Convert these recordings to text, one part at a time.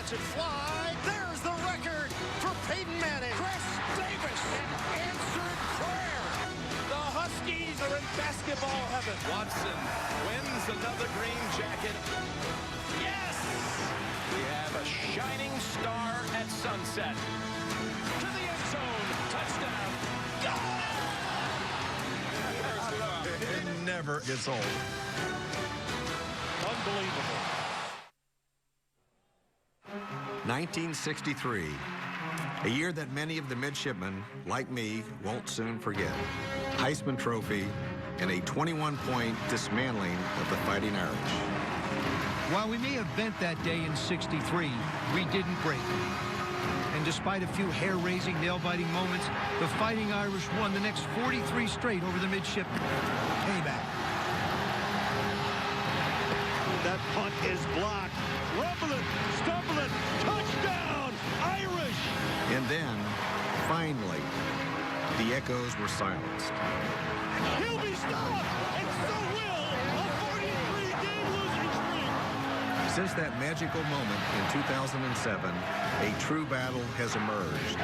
lets it fly. There's the record for Peyton Manning. Chris Davis, an answered prayer. The Huskies are in basketball heaven. Watson wins another green jacket. Yes! We have a shining star at sunset. To the end zone. Touchdown. It never gets old. Unbelievable. 1963, a year that many of the midshipmen, like me, won't soon forget. Heisman Trophy and a 21-point dismantling of the Fighting Irish. While we may have bent that day in '63, we didn't break. And despite a few hair-raising, nail-biting moments, the Fighting Irish won the next 43 straight over the midshipmen. Payback. That punt is blocked. Rumbling, stumbling, touchdown, Irish! And then, finally, the echoes were silenced. He'll be stopped, and so will a 43-game losing streak. Since that magical moment in 2007, a true battle has emerged.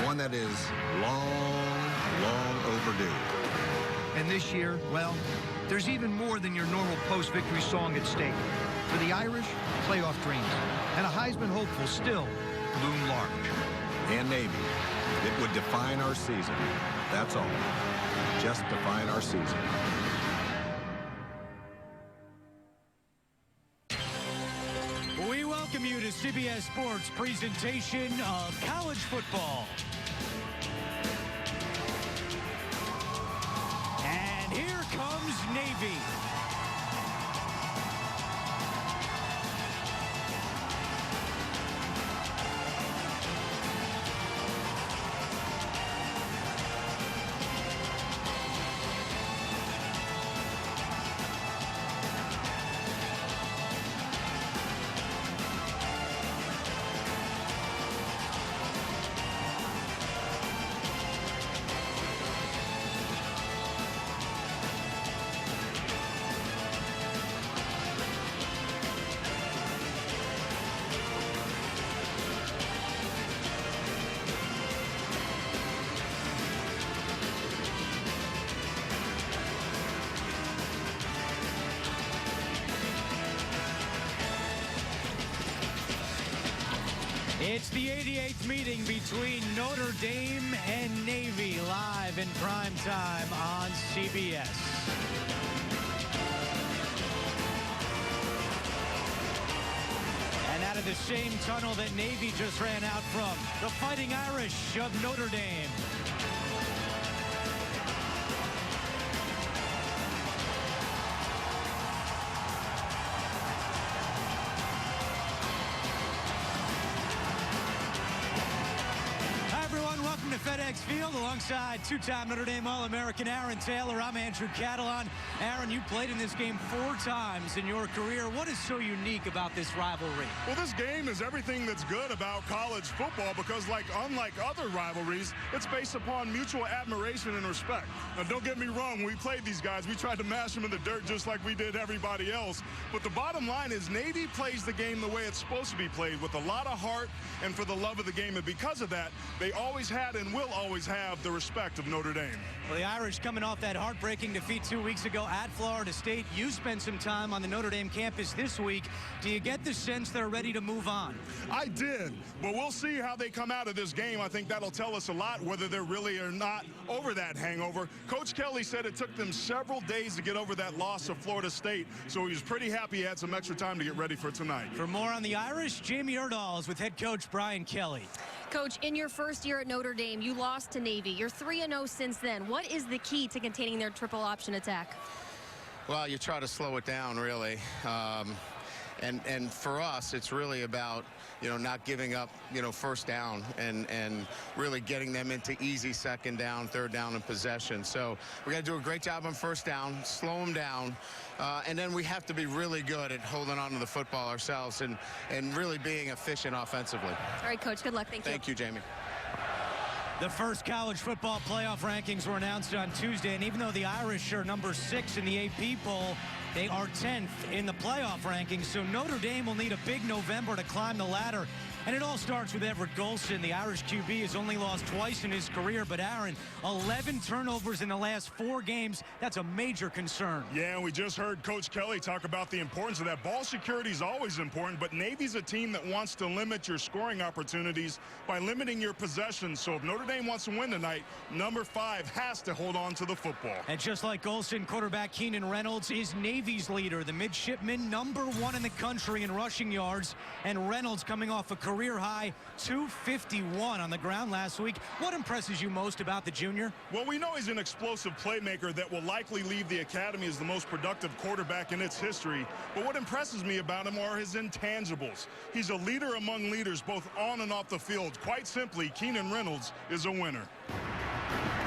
One that is long, long overdue. And this year, well, there's even more than your normal post-victory song at stake. For the Irish, playoff dreams, and a Heisman hopeful still loom large. And Navy, it would define our season. That's all. Just define our season. We welcome you to CBS Sports' presentation of college football. And here comes Navy. It's the 88th meeting between Notre Dame and Navy, live in prime time on CBS. And out of the same tunnel that Navy just ran out from, the Fighting Irish of Notre Dame. Welcome to FedEx Field alongside two-time Notre Dame All-American Aaron Taylor. I'm Andrew Catalon. Aaron, you played in this game 4 times in your career. What is so unique about this rivalry? Well, this game is everything that's good about college football because, unlike other rivalries, it's based upon mutual admiration and respect. Now, don't get me wrong. When we played these guys, we tried to mash them in the dirt just like we did everybody else. But the bottom line is Navy plays the game the way it's supposed to be played, with a lot of heart and for the love of the game. And because of that, they always had and will always have the respect of Notre Dame. Well, the Irish coming off that heartbreaking defeat 2 weeks ago at Florida State. You spent some time on the Notre Dame campus this week. Do you get the sense they're ready to move on? I did, but we'll see how they come out of this game. I think that'll tell us a lot whether they're really or not over that hangover. Coach Kelly said it took them several days to get over that loss to Florida State, so he was pretty happy he had some extra time to get ready for tonight. For more on the Irish, Jamie Erdahl is with head coach Brian Kelly. Coach, in your first year at Notre Dame, you lost to Navy. You're 3-0 since then. What is the key to containing their triple option attack? Well, you try to slow it down, really. And for us, it's really about, not giving up, first down and really getting them into easy second down, third down and possession. So we got to do a great job on first down, slow them down. And then we have to be really good at holding on to the football ourselves and really being efficient offensively. All right, Coach. Good luck. Thank you. Thank you, Jamie. The first college football playoff rankings were announced on Tuesday, and even though the Irish are number 6 in the AP poll, They are 10th in the playoff rankings, so Notre Dame will need a big November to climb the ladder. And it all starts with Everett Golson. The Irish QB has only lost twice in his career, but Aaron, 11 turnovers in the last 4 games. That's a major concern. Yeah, and we just heard Coach Kelly talk about the importance of that. Ball security is always important, but Navy's a team that wants to limit your scoring opportunities by limiting your possessions. So if Notre Dame wants to win tonight, number 5 has to hold on to the football. And just like Golson, quarterback Keenan Reynolds is Navy's leader, the midshipman, number 1 in the country in rushing yards, and Reynolds coming off a career-high 251 on the ground last week. What impresses you most about the junior? Well, we know he's an explosive playmaker that will likely leave the academy as the most productive quarterback in its history. But what impresses me about him are his intangibles. He's a leader among leaders, both on and off the field. Quite simply, Keenan Reynolds is a winner.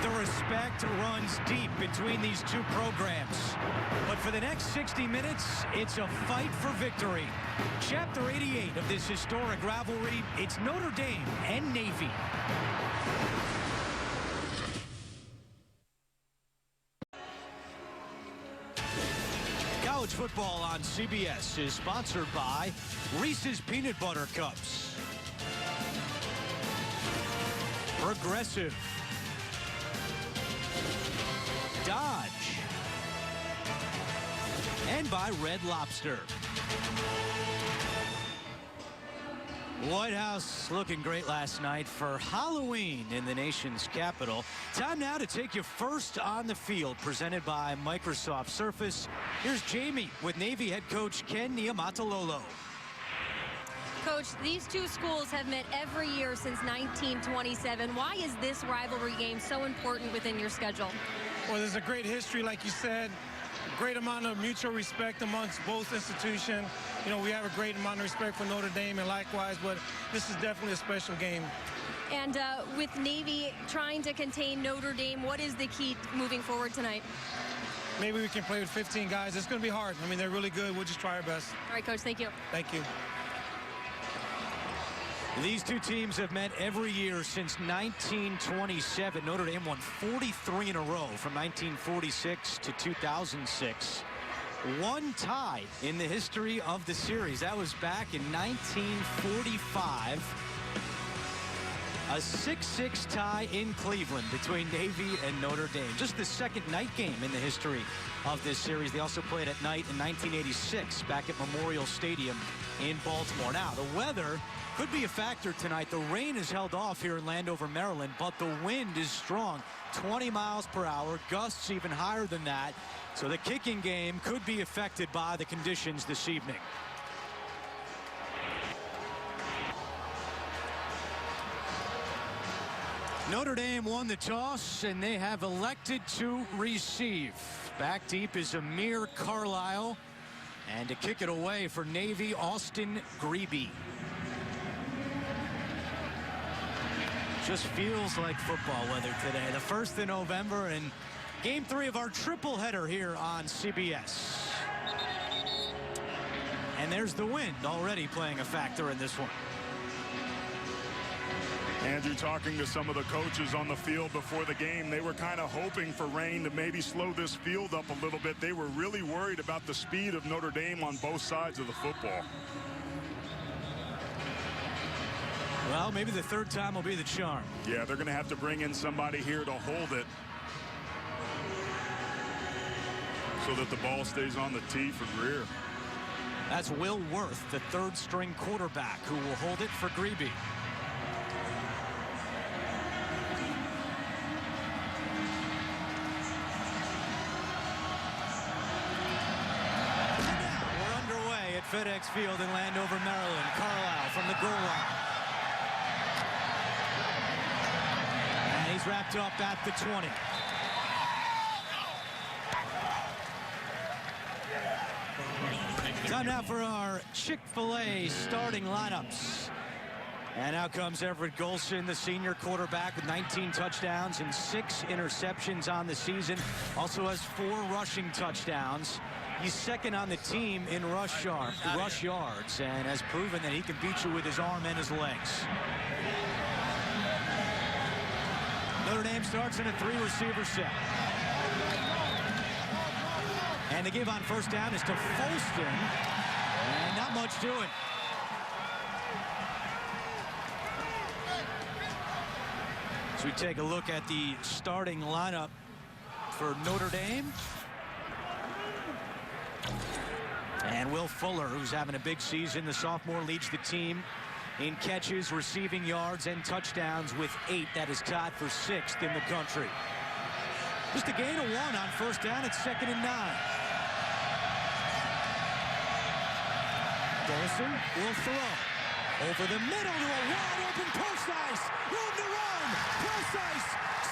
The respect runs deep between these two programs. But for the next 60 minutes, it's a fight for victory. Chapter 88 of this historic rivalry, it's Notre Dame and Navy. College football on CBS is sponsored by Reese's Peanut Butter Cups, Progressive, Dodge, and by Red Lobster. White House looking great last night for Halloween in the nation's capital. Time now to take you first on the field, presented by Microsoft Surface. Here's Jamie with Navy head coach Ken Niumatalolo. Coach, these two schools have met every year since 1927. Why is this rivalry game so important within your schedule? Well, there's a great history, like you said, a great amount of mutual respect amongst both institutions. You know, we have a great amount of respect for Notre Dame and likewise, but this is definitely a special game. And with Navy trying to contain Notre Dame, what is the key moving forward tonight? Maybe we can play with 15 guys. It's going to be hard. I mean, they're really good. We'll just try our best. All right, Coach, thank you. Thank you. These two teams have met every year since 1927. Notre Dame won 43 in a row from 1946 to 2006. One tie in the history of the series. That was back in 1945. A 6-6 tie in Cleveland between Navy and Notre Dame. Just the second night game in the history of this series. They also played at night in 1986 back at Memorial Stadium in Baltimore. Now, the weather could be a factor tonight. The rain is held off here in Landover, Maryland, but the wind is strong. 20 miles per hour, gusts even higher than that. So the kicking game could be affected by the conditions this evening. Notre Dame won the toss, and they have elected to receive. Back deep is Amir Carlisle, and to kick it away for Navy, Austin Grebe. Just feels like football weather today. The 1st of November and game 3 of our triple header here on CBS. And there's the wind already playing a factor in this one. Andrew, talking to some of the coaches on the field before the game, they were kind of hoping for rain to maybe slow this field up a little bit. They were really worried about the speed of Notre Dame on both sides of the football. Well, maybe the third time will be the charm. Yeah, they're going to have to bring in somebody here to hold it so that the ball stays on the tee for Greer. That's Will Worth, the third-string quarterback, who will hold it for Grebe. We're underway at FedEx Field in Landover, Maryland. Carlisle from the goal line. He's wrapped up at the 20. Time now for our Chick-fil-A starting lineups. And out comes Everett Golson, the senior quarterback with 19 touchdowns and 6 interceptions on the season. Also has 4 rushing touchdowns. He's second on the team in rush yards and has proven that he can beat you with his arm and his legs. Notre Dame starts in a 3-receiver set. And And the give on first down is to Folston. And not much doing. So we take a look at the starting lineup for Notre Dame. And Will Fuller, who's having a big season, the sophomore, leads the team in catches, receiving yards, and touchdowns with 8. That is tied for 6th in the country. Just a gain of 1 on first down. It's 2nd and 9. Golson will throw over the middle to a wide open Procise. Room to run. Procise.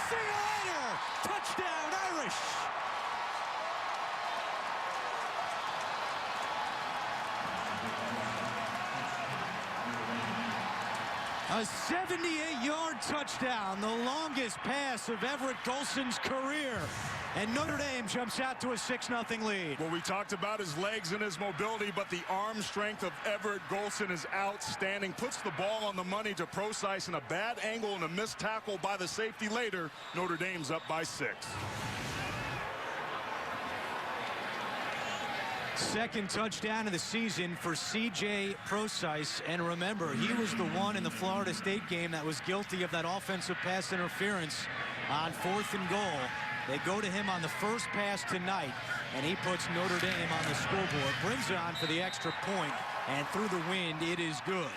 See you later. Touchdown, Irish. A 78-yard touchdown, the longest pass of Everett Golson's career. And Notre Dame jumps out to a 6-0 lead. Well, we talked about his legs and his mobility, but the arm strength of Everett Golson is outstanding. Puts the ball on the money to Procise in a bad angle and a missed tackle by the safety later. Notre Dame's up by 6. Second touchdown of the season for C.J. Procise. And remember, he was the one in the Florida State game that was guilty of that offensive pass interference on 4th and goal. They go to him on the first pass tonight, and he puts Notre Dame on the scoreboard, brings it on for the extra point, and through the wind, it is good.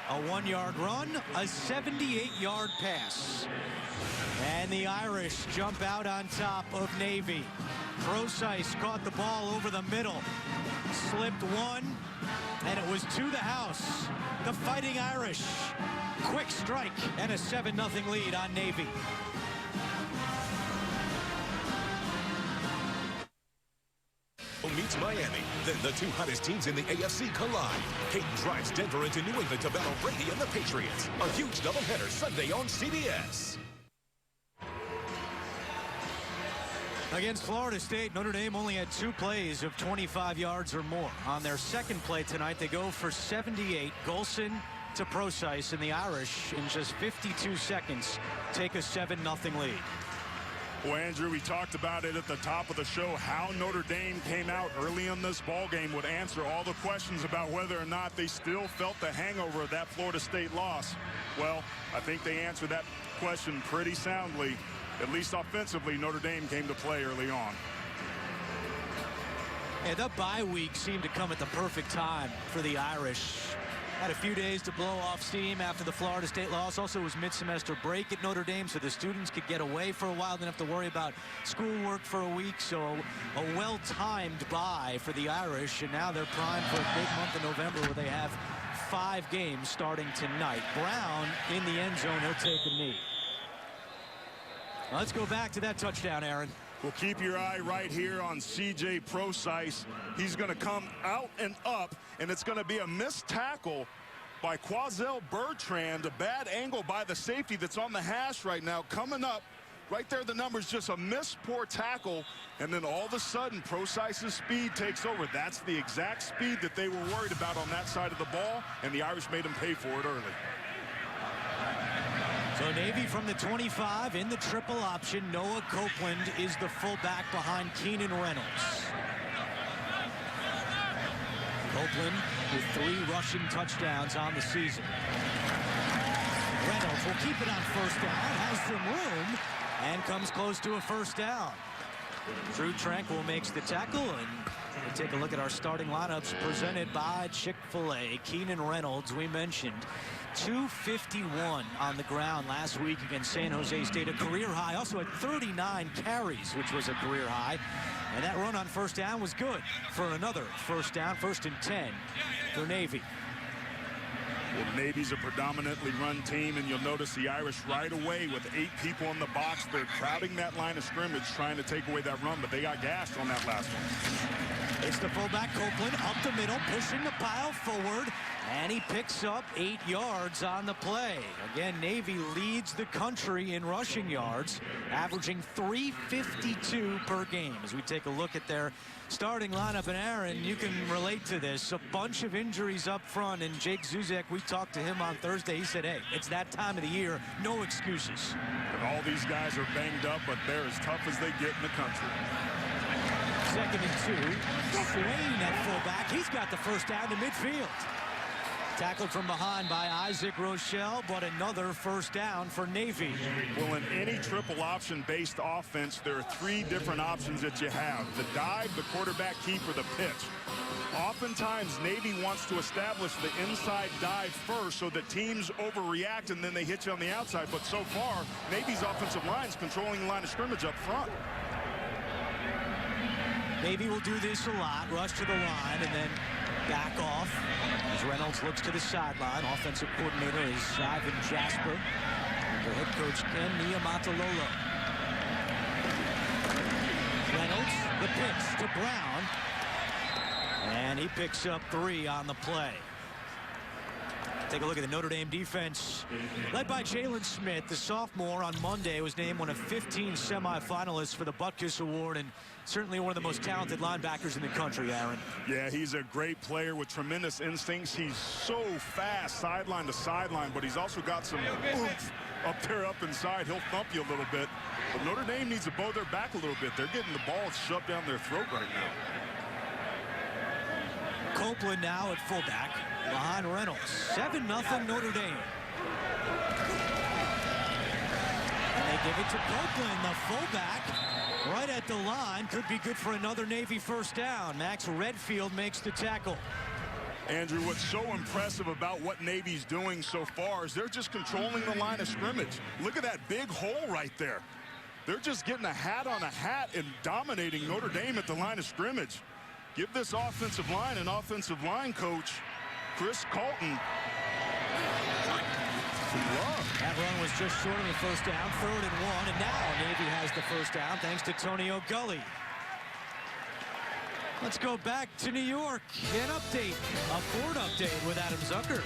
A 1-yard run, a 78-yard pass. And the Irish jump out on top of Navy. Procise caught the ball over the middle, slipped one, and it was to the house. The Fighting Irish, quick strike, and a 7-0 lead on Navy. Meets Miami. Then the 2 hottest teams in the AFC collide. Peyton drives Denver into New England to battle Brady and the Patriots. A huge doubleheader Sunday on CBS. Against Florida State, Notre Dame only had 2 plays of 25 yards or more. On their second play tonight, they go for 78. Golson to Procise, and the Irish, in just 52 seconds, take a 7-0 lead. Well, Andrew, we talked about it at the top of the show, how Notre Dame came out early in this ball game would answer all the questions about whether or not they still felt the hangover of that Florida State loss. Well, I think they answered that question pretty soundly. At least offensively, Notre Dame came to play early on. Yeah, the bye week seemed to come at the perfect time for the Irish. Had a few days to blow off steam after the Florida State loss. Also, it was mid-semester break at Notre Dame, so the students could get away for a while. Didn't have to worry about schoolwork for a week. So a well-timed bye for the Irish, and now they're primed for a big month of November where they have 5 games starting tonight. Brown in the end zone. He'll take a knee. Let's go back to that touchdown, Aaron. Well, keep your eye right here on C.J. Procise. He's going to come out and up, and it's going to be a missed tackle by Quazell Bertrand. A bad angle by the safety that's on the hash right now. Coming up, right there, the number's just a missed poor tackle, and then all of a sudden, Procise's speed takes over. That's the exact speed that they were worried about on that side of the ball, and the Irish made him pay for it early. So Navy from the 25 in the triple option. Noah Copeland is the fullback behind Keenan Reynolds. Copeland with 3 rushing touchdowns on the season. Reynolds will keep it on first down, has some room, and comes close to a first down. Drew Tranquil makes the tackle, and we'll take a look at our starting lineups presented by Chick-fil-A. Keenan Reynolds, we mentioned, 251 on the ground last week against San Jose State, a career high. Also had 39 carries, which was a career high. And that run on first down was good for another first down, 1st and 10 for Navy. Well, Navy's a predominantly run team, and you'll notice the Irish right away with 8 people in the box. They're crowding that line of scrimmage, trying to take away that run, but they got gashed on that last one. It's the fullback Copeland up the middle, pushing the pile forward, and he picks up 8 yards on the play. Again, Navy leads the country in rushing yards, averaging 352 per game. As we take a look at their starting lineup, and Aaron, you can relate to this. A bunch of injuries up front, and Jake Zuzek, we talked to him on Thursday. He said, hey, it's that time of the year, no excuses. And all these guys are banged up, but they're as tough as they get in the country. 2nd and 2. Swain at fullback. He's got the first down to midfield. Tackled from behind by Isaac Rochelle, but another first down for Navy. Well, in any triple option-based offense, there are 3 different options that you have: the dive, the quarterback keep, or the pitch. Oftentimes, Navy wants to establish the inside dive first so that teams overreact and then they hit you on the outside. But so far, Navy's offensive line is controlling the line of scrimmage up front. Navy will do this a lot. Rush to the line and then back off as Reynolds looks to the sideline. Offensive coordinator is Ivan Jasper. The head coach Ken Niumatalolo. Reynolds, the pitch to Brown. And he picks up 3 on the play. Take a look at the Notre Dame defense. Led by Jalen Smith, the sophomore, on Monday was named one of 15 semifinalists for the Butkus Award, and certainly one of the most talented linebackers in the country, Aaron. Yeah, he's a great player with tremendous instincts. He's so fast sideline to sideline, but he's also got some oomph up there, up inside. He'll thump you a little bit. But Notre Dame needs to bow their back a little bit. They're getting the ball shoved down their throat right now. Copeland now at fullback behind Reynolds. 7-0 Notre Dame. And they give it to Copeland, the fullback, right at the line. Could be good for another Navy first down. Max Redfield makes the tackle. Andrew, what's so impressive about what Navy's doing so far is they're just controlling the line of scrimmage. Look at that big hole right there. They're just getting a hat on a hat and dominating Notre Dame at the line of scrimmage. Give this offensive line an offensive line coach, Chris Colton. That run was just short of the first down, 3rd and 1, and now Navy has the first down thanks to Tony O'Gully. Let's go back to New York. An update, a Ford update with Adam Zucker.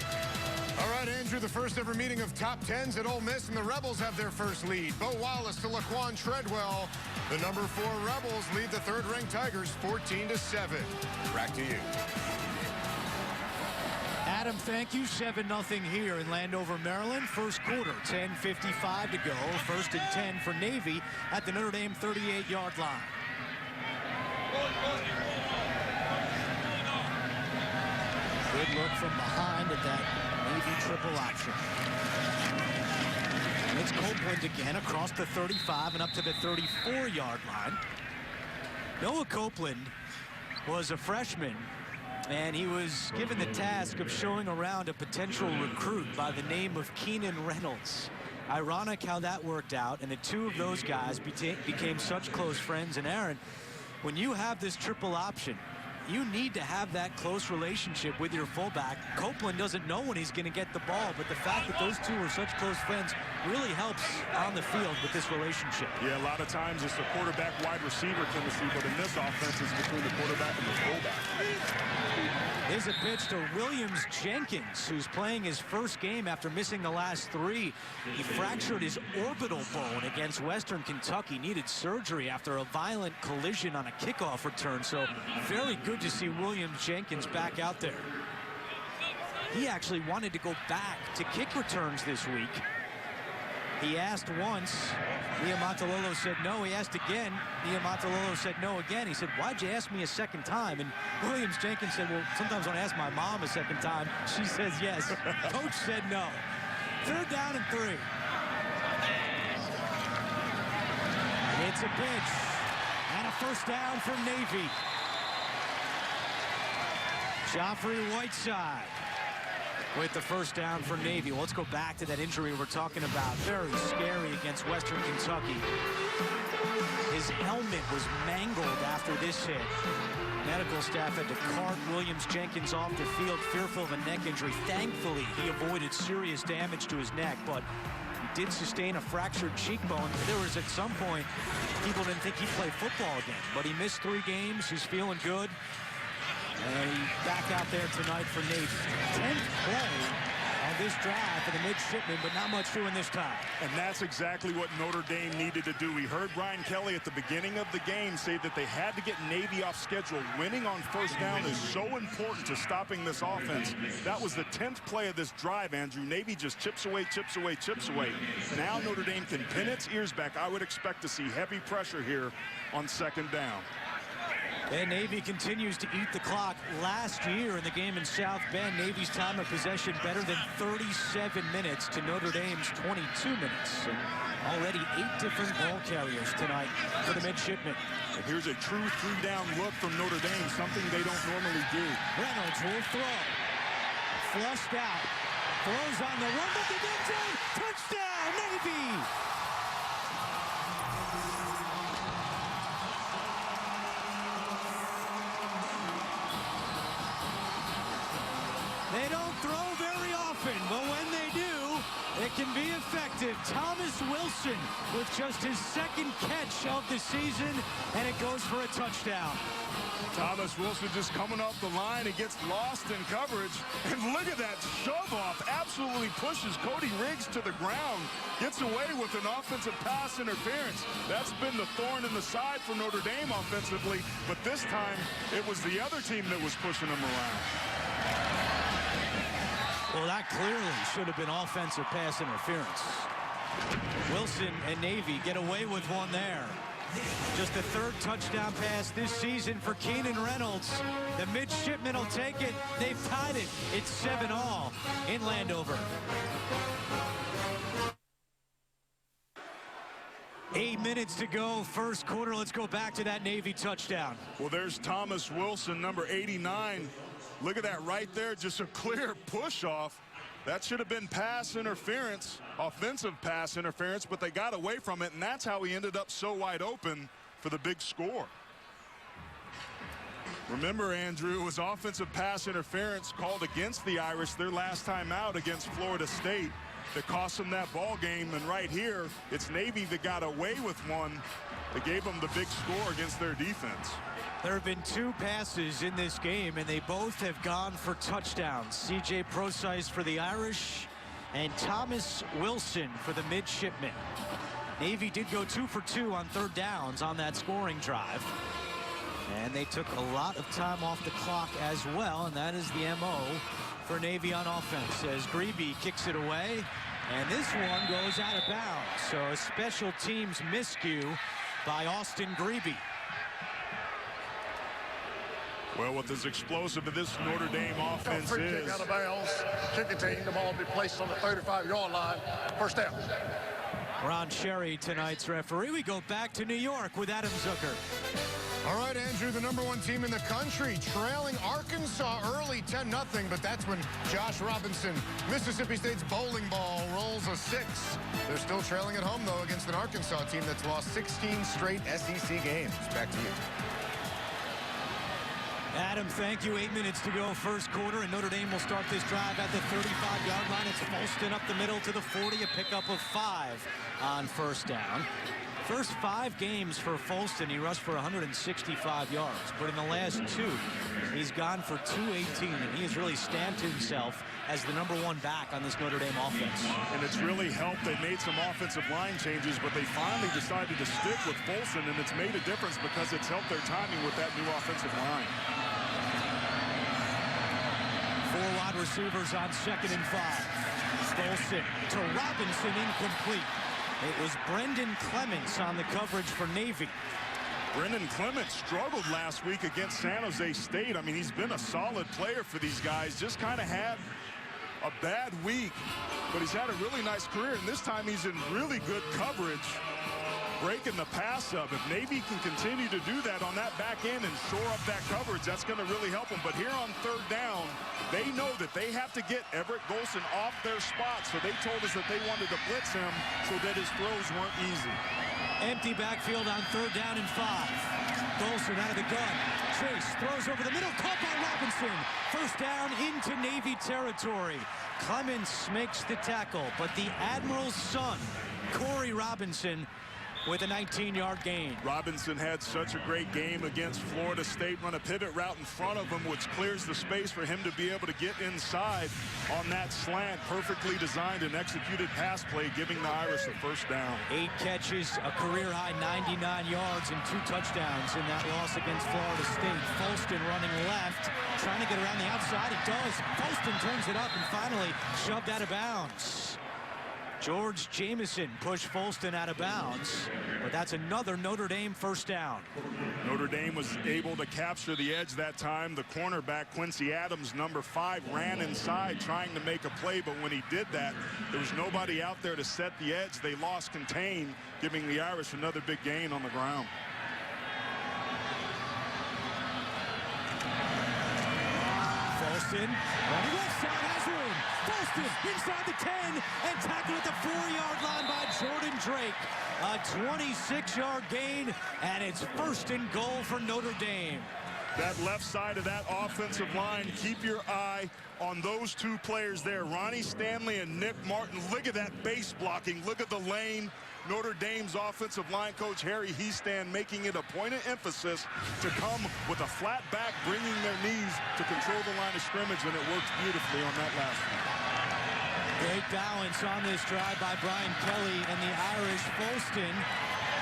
All right, Andrew, the first ever meeting of top 10s at Ole Miss, and the Rebels have their first lead. Bo Wallace to Laquan Treadwell. The number 4 Rebels lead the 3rd-ranked Tigers 14-7. Back to you. Adam, thank you. 7-0 here in Landover, Maryland. First quarter, 10:55 to go. 1st and 10 for Navy at the Notre Dame 38-yard line. Good look from behind at that Navy triple option. It's Copeland again across the 35 and up to the 34-yard line. Noah Copeland was a freshman, and he was given the task of showing around a potential recruit by the name of Keenan Reynolds. Ironic how that worked out, and the 2 of those guys became such close friends. And Aaron, when you have this triple option, you need to have that close relationship with your fullback. Copeland doesn't know when he's going to get the ball, but the fact that those 2 are such close friends really helps on the field with this relationship. Yeah, a lot of times it's the quarterback-wide receiver chemistry, but in this offense it's between the quarterback and the fullback. Here's a pitch to Williams Jenkins, who's playing his first game after missing the last 3. He fractured his orbital bone against Western Kentucky, needed surgery after a violent collision on a kickoff return. So very good to see Williams Jenkins back out there. He actually wanted to go back to kick returns this week. He asked once, Niumatalolo said no. He asked again, Niumatalolo said no again. He said, why'd you ask me a second time? And Williams Jenkins said, well, sometimes when I ask my mom a second time, she says yes. Coach said no. 3rd down and 3. It's a pitch and a first down for Navy. Joffrey Whiteside with the first down for Navy. Well, let's go back to that injury we're talking about. Very scary against Western Kentucky. His helmet was mangled after this hit. Medical staff had to cart Williams Jenkins off the field, fearful of a neck injury. Thankfully, he avoided serious damage to his neck, but he did sustain a fractured cheekbone. There was at some point, people didn't think he'd play football again, but he missed 3 games. He's feeling good. And he's back out there tonight for Navy. 10th play on this drive for the midshipmen, but not much doing this time. And that's exactly what Notre Dame needed to do. We heard Brian Kelly at the beginning of the game say that they had to get Navy off schedule. Winning on first down is so important to stopping this offense. That was the 10th play of this drive, Andrew. Navy just chips away, chips away, chips away. Now Notre Dame can pin its ears back. I would expect to see heavy pressure here on 2nd down. And Navy continues to eat the clock. Last year in the game in South Bend, Navy's time of possession better than 37 minutes to Notre Dame's 22 minutes. And already 8 different ball carriers tonight for the midshipmen. And here's a true 3-down look from Notre Dame, something they don't normally do. Reynolds will throw. Flushed out. Throws on the run to the end zone. Touchdown, Navy! They don't throw very often, but when they do, it can be effective. Thomas Wilson with just his second catch of the season, and it goes for a touchdown. Thomas Wilson just coming off the line. He gets lost in coverage. And look at that shove-off. Absolutely pushes Cody Riggs to the ground. Gets away with an offensive pass interference. That's been the thorn in the side for Notre Dame offensively. But this time, it was the other team that was pushing him around. Well, that clearly should have been offensive pass interference. Wilson and Navy get away with one there. Just the 3rd touchdown pass this season for Keenan Reynolds. The midshipmen will take it. They've tied it. It's 7-all in Landover. 8 minutes to go, first quarter. Let's go back to that Navy touchdown. Well, there's Thomas Wilson, number 89. Look at that right there, just a clear push off. That should have been pass interference, offensive pass interference, but they got away from it, and that's how he ended up so wide open for the big score. Remember, Andrew, it was offensive pass interference called against the Irish their last time out against Florida State that cost them that ball game, and right here, it's Navy that got away with one that gave them the big score against their defense. There have been 2 passes in this game, and they both have gone for touchdowns. C.J. Procise for the Irish and Thomas Wilson for the midshipmen. Navy did go 2 for 2 on 3rd downs on that scoring drive. And they took a lot of time off the clock as well, and that is the M.O. for Navy on offense as Grebe kicks it away. And this one goes out of bounds. So a special teams miscue by Austin Grebe. Well, with as explosive as this Notre Dame offense free is. Kick out of bounds. Kicking team. The ball will be placed on the 35-yard line. First down. Ron Sherry, tonight's referee. We go back to New York with Adam Zucker. All right, Andrew, the #1 team in the country, trailing Arkansas early 10-0, but that's when Josh Robinson, Mississippi State's bowling ball, rolls a 6. They're still trailing at home, though, against an Arkansas team that's lost 16 straight SEC games. Back to you. Adam, thank you. 8 minutes to go, first quarter, and Notre Dame will start this drive at the 35-yard line. It's Folston up the middle to the 40, a pickup of 5 on first down. First 5 games for Folston, he rushed for 165 yards, but in the last 2, he's gone for 218, and he has really stamped himself as the #1 back on this Notre Dame offense. And it's really helped. They made some offensive line changes, but they finally decided to stick with Folston, and it's made a difference because it's helped their timing with that new offensive line. 4 wide receivers on 2nd and 5. Folston to Robinson, incomplete. It was Brendan Clements on the coverage for Navy. Brendan Clements struggled last week against San Jose State. I mean, he's been a solid player for these guys. Just kind of had a bad week, but he's had a really nice career, and this time he's in really good coverage, breaking the pass up. If Navy can continue to do that on that back end and shore up that coverage, that's going to really help them. But here on 3rd down, they know that they have to get Everett Golson off their spot, so they told us that they wanted to blitz him so that his throws weren't easy. Empty backfield on 3rd down and 5. Golson out of the gun. Chase throws over the middle, caught by Robinson. First down into Navy territory. Clements makes the tackle, but the Admiral's son, Corey Robinson, with a 19-yard gain. Robinson had such a great game against Florida State, run a pivot route in front of him, which clears the space for him to be able to get inside on that slant. Perfectly designed and executed pass play, giving the Irish the first down. 8 catches, a career-high 99 yards, and 2 touchdowns in that loss against Florida State. Folston running left, trying to get around the outside. It does. Folston turns it up and finally shoved out of bounds. George Jamison pushed Folston out of bounds, but that's another Notre Dame first down. Notre Dame was able to capture the edge that time. The cornerback, Quincy Adams, number 5, ran inside trying to make a play, but when he did that, there was nobody out there to set the edge. They lost contain, giving the Irish another big gain on the ground. Folston on the left side has room. Folston inside the 10 and tackled at the 4-yard line by Jordan Drake. A 26-yard gain, and it's 1st and goal for Notre Dame. That left side of that offensive line, keep your eye on those 2 players there, Ronnie Stanley and Nick Martin. Look at that base blocking. Look at the lane. Notre Dame's offensive line coach, Harry Heastand, making it a point of emphasis to come with a flat back, bringing their knees to control the line of scrimmage, and it worked beautifully on that last one. Great balance on this drive by Brian Kelly and the Irish. Folston,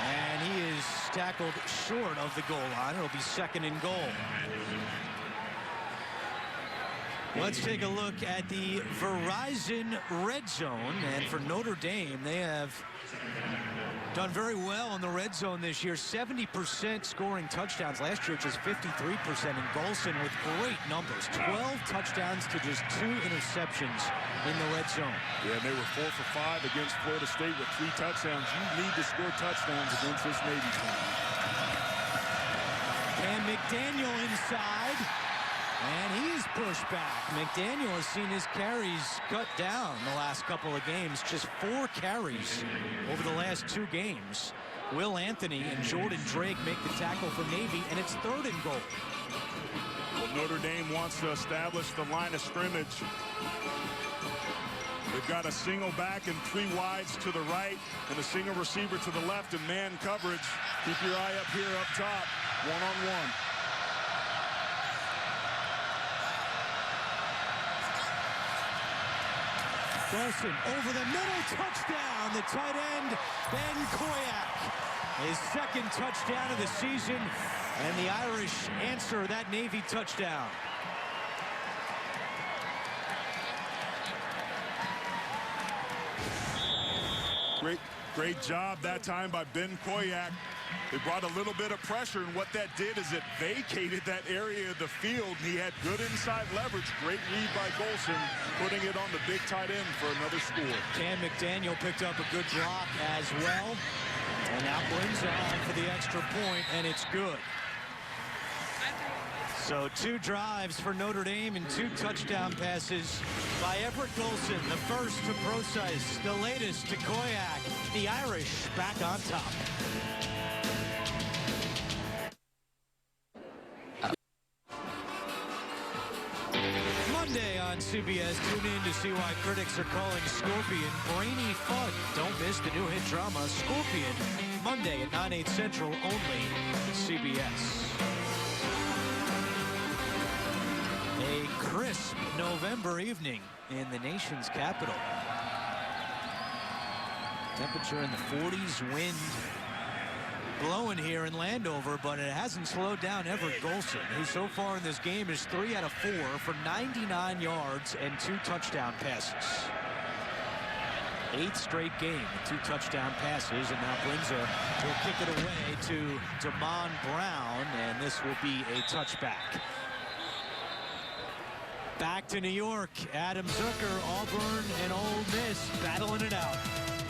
and he is tackled short of the goal line. It'll be 2nd and goal. Let's take a look at the Verizon red zone. And for Notre Dame, they have done very well in the red zone this year. 70% scoring touchdowns. Last year, just 53%. And Golson with great numbers. 12 touchdowns to just 2 interceptions in the red zone. Yeah, and they were 4 for 5 against Florida State with 3 touchdowns. You need to score touchdowns against this Navy team. And McDaniel inside. And he's pushed back. McDaniel has seen his carries cut down the last couple of games. Just 4 carries over the last 2 games. Will Anthony and Jordan Drake make the tackle for Navy, and it's 3rd and goal. Well, Notre Dame wants to establish the line of scrimmage. They've got a single back and 3 wides to the right and a single receiver to the left in man coverage. Keep your eye up here up top, one-on-one. Golson over the middle, touchdown. The tight end, Ben Koyak. His 2nd touchdown of the season, and the Irish answer that Navy touchdown. Great job that time by Ben Koyak. They brought a little bit of pressure, and what that did is it vacated that area of the field. He had good inside leverage. Great read by Golson, putting it on the big tight end for another score. Cam McDaniel picked up a good block as well. And now Blin's on for the extra point, and it's good. So 2 drives for Notre Dame and 2 touchdown passes by Everett Golson. The first to Procise, the latest to Koyak. The Irish back on top. Monday on CBS, tune in to see why critics are calling Scorpion brainy fun. Don't miss the new hit drama Scorpion, Monday at 9/8 Central, only CBS. A crisp November evening in the nation's capital. Temperature in the 40s, wind blowing here in Landover, but it hasn't slowed down Everett Golson, who so far in this game is 3 out of 4 for 99 yards and 2 touchdown passes. 8th straight game with 2 touchdown passes, and now Blinza will kick it away to Damon Brown, and this will be a touchback. Back to New York, Adam Zucker, Auburn, and Ole Miss battling it out.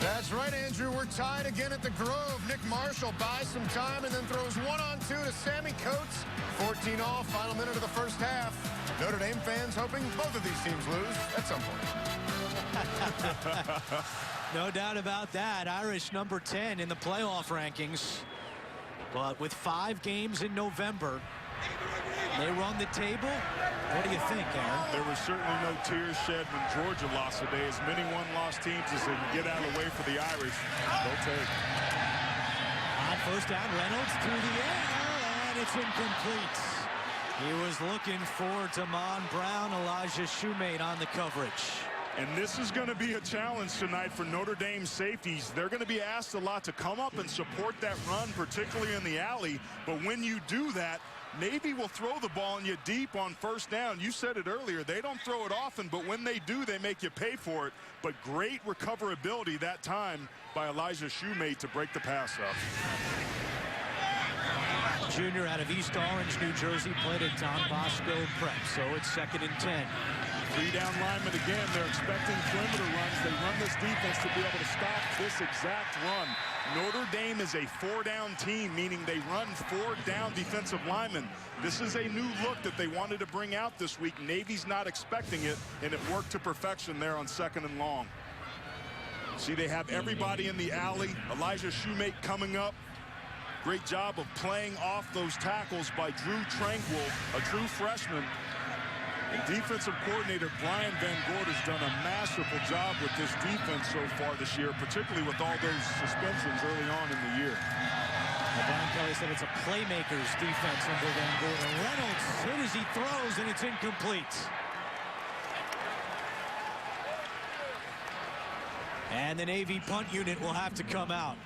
That's right, Andrew. We're tied again at the Grove. Nick Marshall buys some time and then throws 1-on-2 to Sammy Coates. 14 all, final minute of the first half. Notre Dame fans hoping both of these teams lose at some point. No doubt about that. Irish number 10 in the playoff rankings. But with 5 games in November, they run the table. What do you think, Aaron? There was certainly no tears shed when Georgia lost today. As many one-loss teams as they can get out of the way for the Irish, they'll take. On first down, Reynolds through the air, and it's incomplete. He was looking for Damon Brown, Elijah Shoemate on the coverage. And this is going to be a challenge tonight for Notre Dame safeties. They're going to be asked a lot to come up and support that run, particularly in the alley. But when you do that, Navy will throw the ball on you deep on first down. You said it earlier. They don't throw it often, but when they do, they make you pay for it. But great recoverability that time by Elijah Shoemate to break the pass up. Junior out of East Orange, New Jersey, played at Don Bosco Prep, so it's 2nd and 10. 3-down linemen again. They're expecting perimeter runs. They run this defense to be able to stop this exact run. Notre Dame is a 4-down team, meaning they run 4-down defensive linemen. This is a new look that they wanted to bring out this week. Navy's not expecting it, and it worked to perfection there on 2nd and long. See, they have everybody in the alley. Elijah Shoemate coming up. Great job of playing off those tackles by Drew Tranquil, a true freshman. And defensive coordinator Brian Van Gort has done a masterful job with this defense so far this year, particularly with all those suspensions early on in the year. Well, Brian Kelly said it's a playmaker's defense under Van Gort. And Reynolds hit as he throws, and it's incomplete. And the Navy punt unit will have to come out.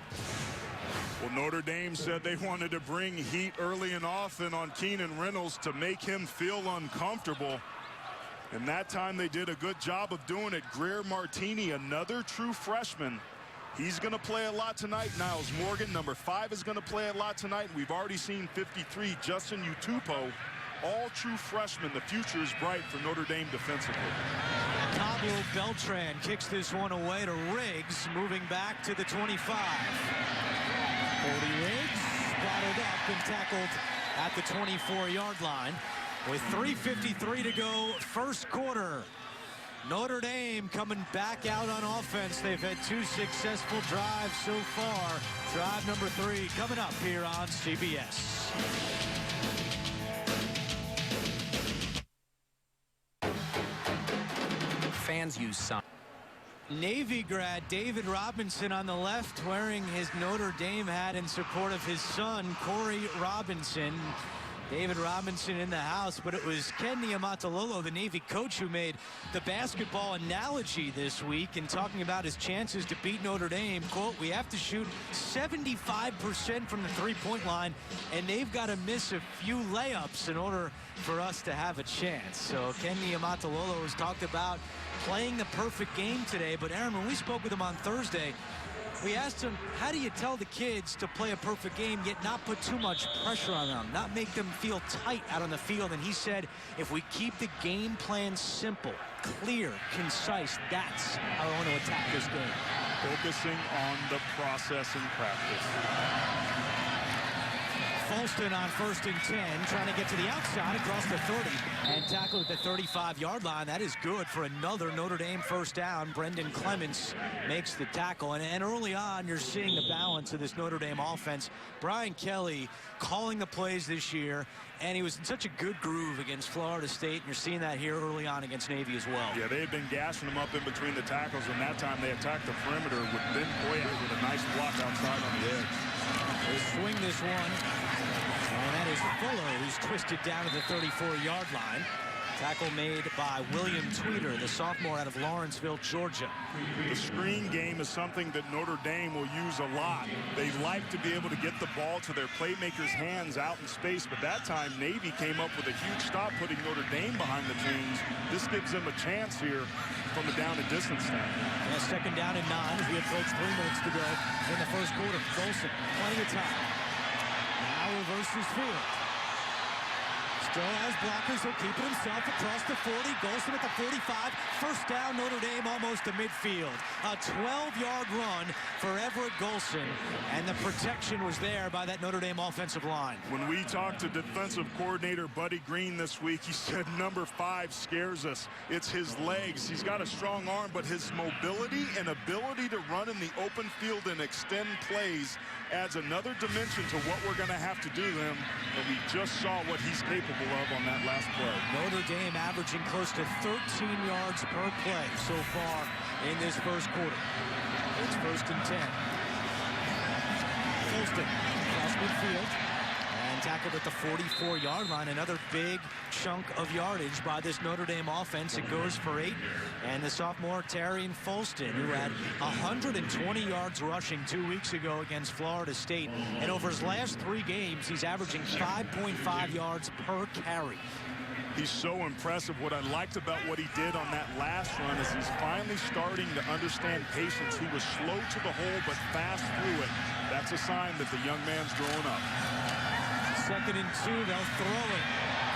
Well, Notre Dame said they wanted to bring heat early and often on Keenan Reynolds to make him feel uncomfortable. And that time they did a good job of doing it. Greer Martini, another true freshman. He's going to play a lot tonight. Niles Morgan, number 5, is going to play a lot tonight. We've already seen 53, Justin Utupo. All true freshmen. The future is bright for Notre Dame defensively. Pablo Beltran kicks this one away to Riggs, moving back to the 25. Cody Riggs bottled up and tackled at the 24-yard line with 3:53 to go, first quarter. Notre Dame coming back out on offense. They've had 2 successful drives so far. Drive number 3 coming up here on CBS. Fans use signs. Navy grad David Robinson on the left, wearing his Notre Dame hat in support of his son, Corey Robinson. David Robinson in the house, but it was Ken Niumatalolo, the Navy coach, who made the basketball analogy this week and talking about his chances to beat Notre Dame. Quote, we have to shoot 75% from the three-point line, and they've got to miss a few layups in order for us to have a chance. So Ken Niumatalolo has talked about playing the perfect game today. But Aaron, when we spoke with him on Thursday, we asked him, how do you tell the kids to play a perfect game yet not put too much pressure on them, not make them feel tight out on the field? And he said, if we keep the game plan simple, clear, concise, that's how I want to attack this game. Focusing on the process in practice. Folston on 1st and 10, trying to get to the outside across the 30 and tackled at the 35-yard line. That is good for another Notre Dame first down. Brendan Clements makes the tackle. And early on, you're seeing the balance of this Notre Dame offense. Brian Kelly calling the plays this year, and he was in such a good groove against Florida State, and you're seeing that here early on against Navy as well. Yeah, they had been gashing them up in between the tackles, and that time they attacked the perimeter with Ben Koyak with a nice block outside on the edge. They swing this one, and that is Fuller, who's twisted down to the 34-yard line. Tackle made by William Tweeter, the sophomore out of Lawrenceville, Georgia. The screen game is something that Notre Dame will use a lot. They like to be able to get the ball to their playmakers' hands out in space, but that time Navy came up with a huge stop, putting Notre Dame behind the chains. This gives them a chance here from the down and distance stand. Yeah, 2nd down and 9 as we approach 3 minutes to go in the first quarter. Golson, plenty of time. Now reverses field. Still has blockers. He'll keep it himself across the 40. Golson at the 45. First down, Notre Dame almost to midfield. A 12-yard run for Everett Golson, and the protection was there by that Notre Dame offensive line. When we talked to defensive coordinator Buddy Green this week, he said number 5 scares us. It's his legs. He's got a strong arm, but his mobility and ability to run in the open field and extend plays adds another dimension to what we're going to have to do to him, and we just saw what he's capable of on that last play. Notre Dame averaging close to 13 yards per play so far in this first quarter. It's 1st and 10. Folston across midfield and tackled at the 44-yard line. Another big chunk of yardage by this Notre Dame offense. It goes for 8. And the sophomore Tarian Folston, who had 120 yards rushing 2 weeks ago against Florida State. And over his last 3 games, he's averaging 5.5 yards per carry. He's so impressive. What I liked about what he did on that last run is he's finally starting to understand patience. He was slow to the hole, but fast through it. That's a sign that the young man's growing up. 2nd and 2, they'll throw it.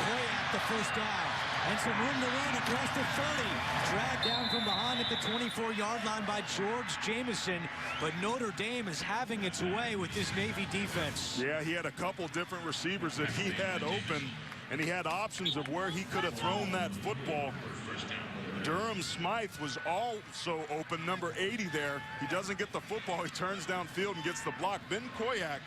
Play at the first down. And some room to run across the 30. Dragged down from behind at the 24-yard line by George Jamison. But Notre Dame is having its way with this Navy defense. Yeah, he had a couple different receivers that he had open, and he had options of where he could have thrown that football. Durham Smythe was also open, number 80 there. He doesn't get the football. He turns downfield and gets the block. Ben Koyak,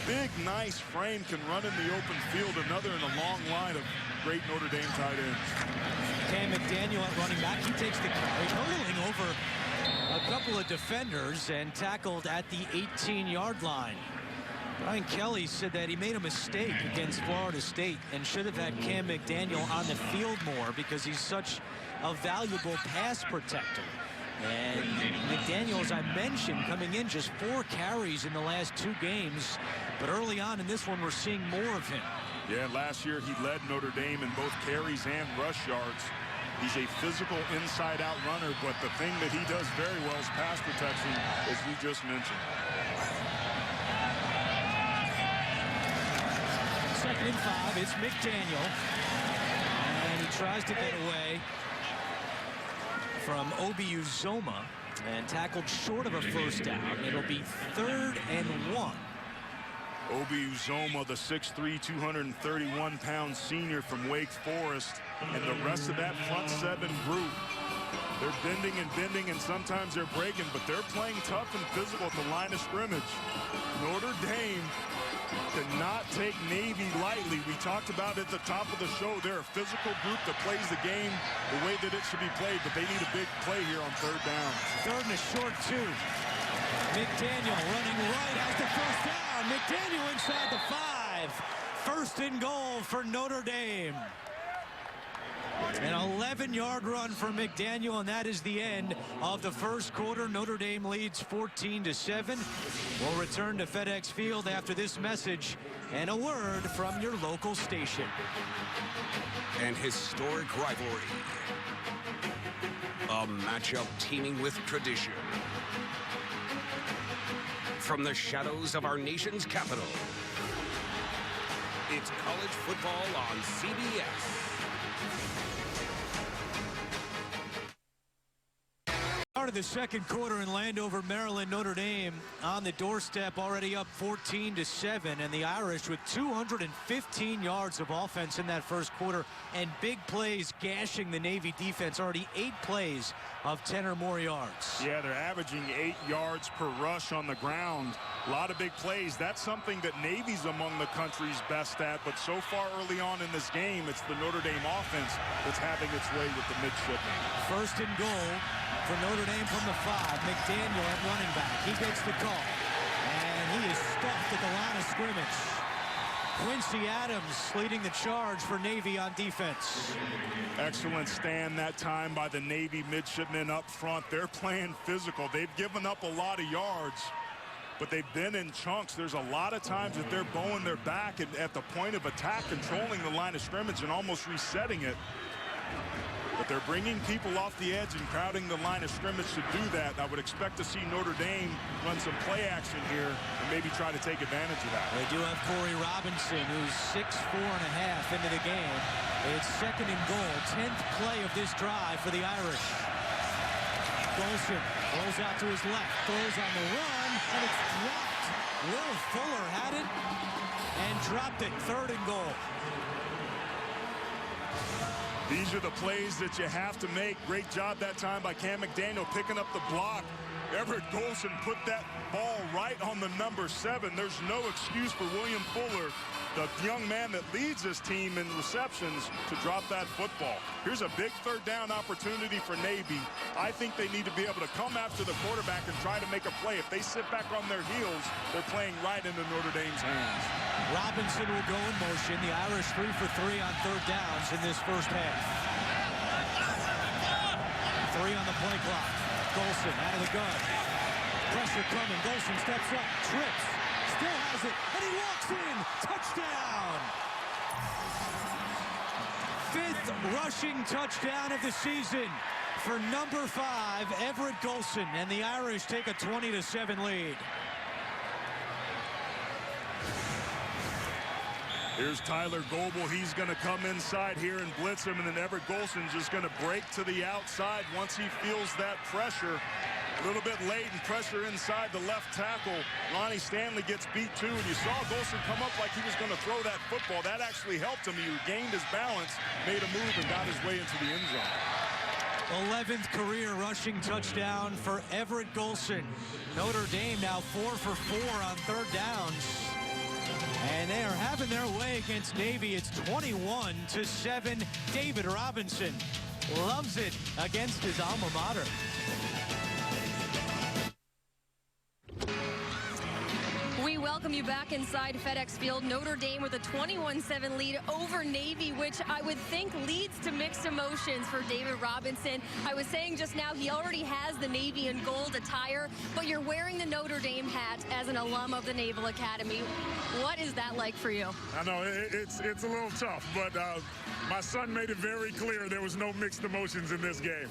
big, nice frame, can run in the open field. Another in a long line of great Notre Dame tight ends. Cam McDaniel at running back. He takes the carry, hurtling over a couple of defenders and tackled at the 18-yard line. Brian Kelly said that he made a mistake against Florida State and should have had Cam McDaniel on the field more because he's such a valuable pass protector. And McDaniel, as I mentioned, coming in just 4 carries in the last 2 games. But early on in this one, we're seeing more of him. Yeah, last year he led Notre Dame in both carries and rush yards. He's a physical inside-out runner, but the thing that he does very well is pass protection, as we just mentioned. 2nd and 5, it's McDaniel. And he tries to get away from Obi Uzoma and tackled short of a first down. It'll be 3rd and 1. Obi Uzoma, the 6'3", 231-pound senior from Wake Forest, and the rest of that front 7 group. They're bending, and sometimes they're breaking, but they're playing tough and physical at the line of scrimmage. Notre Dame cannot take Navy lightly. We talked about at the top of the show, they're a physical group that plays the game the way that it should be played, but they need a big play here on 3rd down. 3rd and a short 2. McDaniel running right out the first down. McDaniel inside the 5. 1st and goal for Notre Dame. An 11-yard run for McDaniel, and that is the end of the first quarter. Notre Dame leads 14-7. We'll return to FedEx Field after this message and a word from your local station. An historic rivalry. A matchup teeming with tradition. From the shadows of our nation's capital, it's college football on CBS. Start of the second quarter in Landover, Maryland. Notre Dame on the doorstep, already up 14-7, and the Irish with 215 yards of offense in that first quarter, and big plays gashing the Navy defense. Already 8 plays of 10 or more yards. Yeah, they're averaging 8 yards per rush on the ground. A lot of big plays. That's something that Navy's among the country's best at, but so far early on in this game, it's the Notre Dame offense that's having its way with the midshipmen. 1st and goal for Notre Dame from the 5. McDaniel at running back. He gets the call. And he is stuffed at the line of scrimmage. Quincy Adams leading the charge for Navy on defense. Excellent stand that time by the Navy midshipmen up front. They're playing physical. They've given up a lot of yards, but they've been in chunks. There's a lot of times that they're bowing their back and at the point of attack, controlling the line of scrimmage and almost resetting it. But they're bringing people off the edge and crowding the line of scrimmage to do that. I would expect to see Notre Dame run some play action here and maybe try to take advantage of that. They do have Corey Robinson, who's 6'4.5" into the game. It's 2nd and goal, 10th play of this drive for the Irish. Golson rolls out to his left, throws on the run, and it's dropped. Will Fuller had it and dropped it. 3rd and goal. These are the plays that you have to make. Great job that time by Cam McDaniel picking up the block Everett Golson put that ball right on the number 7. There's no excuse for William Fuller, the young man that leads his team in receptions, to drop that football. Here's a big third down opportunity for Navy. I think they need to be able to come after the quarterback and try to make a play. If they sit back on their heels, they're playing right into Notre Dame's hands. Robinson will go in motion. The Irish 3 for 3 on third downs in this first half. 3 on the play clock. Golson out of the gun. Pressure coming. Golson steps up, trips, still has it, and he walks in. Touchdown! 5th rushing touchdown of the season for number 5, Everett Golson, and the Irish take a 20-7 lead. Here's Tyler Goebel. He's going to come inside here and blitz him, and then Everett Golson's just going to break to the outside once he feels that pressure. A little bit late and pressure inside the left tackle. Ronnie Stanley gets beat too, and you saw Golson come up like he was going to throw that football. That actually helped him. He regained his balance, made a move, and got his way into the end zone. 11th career rushing touchdown for Everett Golson. Notre Dame now 4 for 4 on third downs. And they are having their way against Navy. It's 21-7. David Robinson loves it against his alma mater. We welcome you back inside FedEx Field. Notre Dame with a 21-7 lead over Navy, which I would think leads to mixed emotions for David Robinson. I was saying just now he already has the Navy and gold attire, but you're wearing the Notre Dame hat as an alum of the Naval Academy. What is that like for you? I know it's a little tough, but my son made it very clear there was no mixed emotions in this game.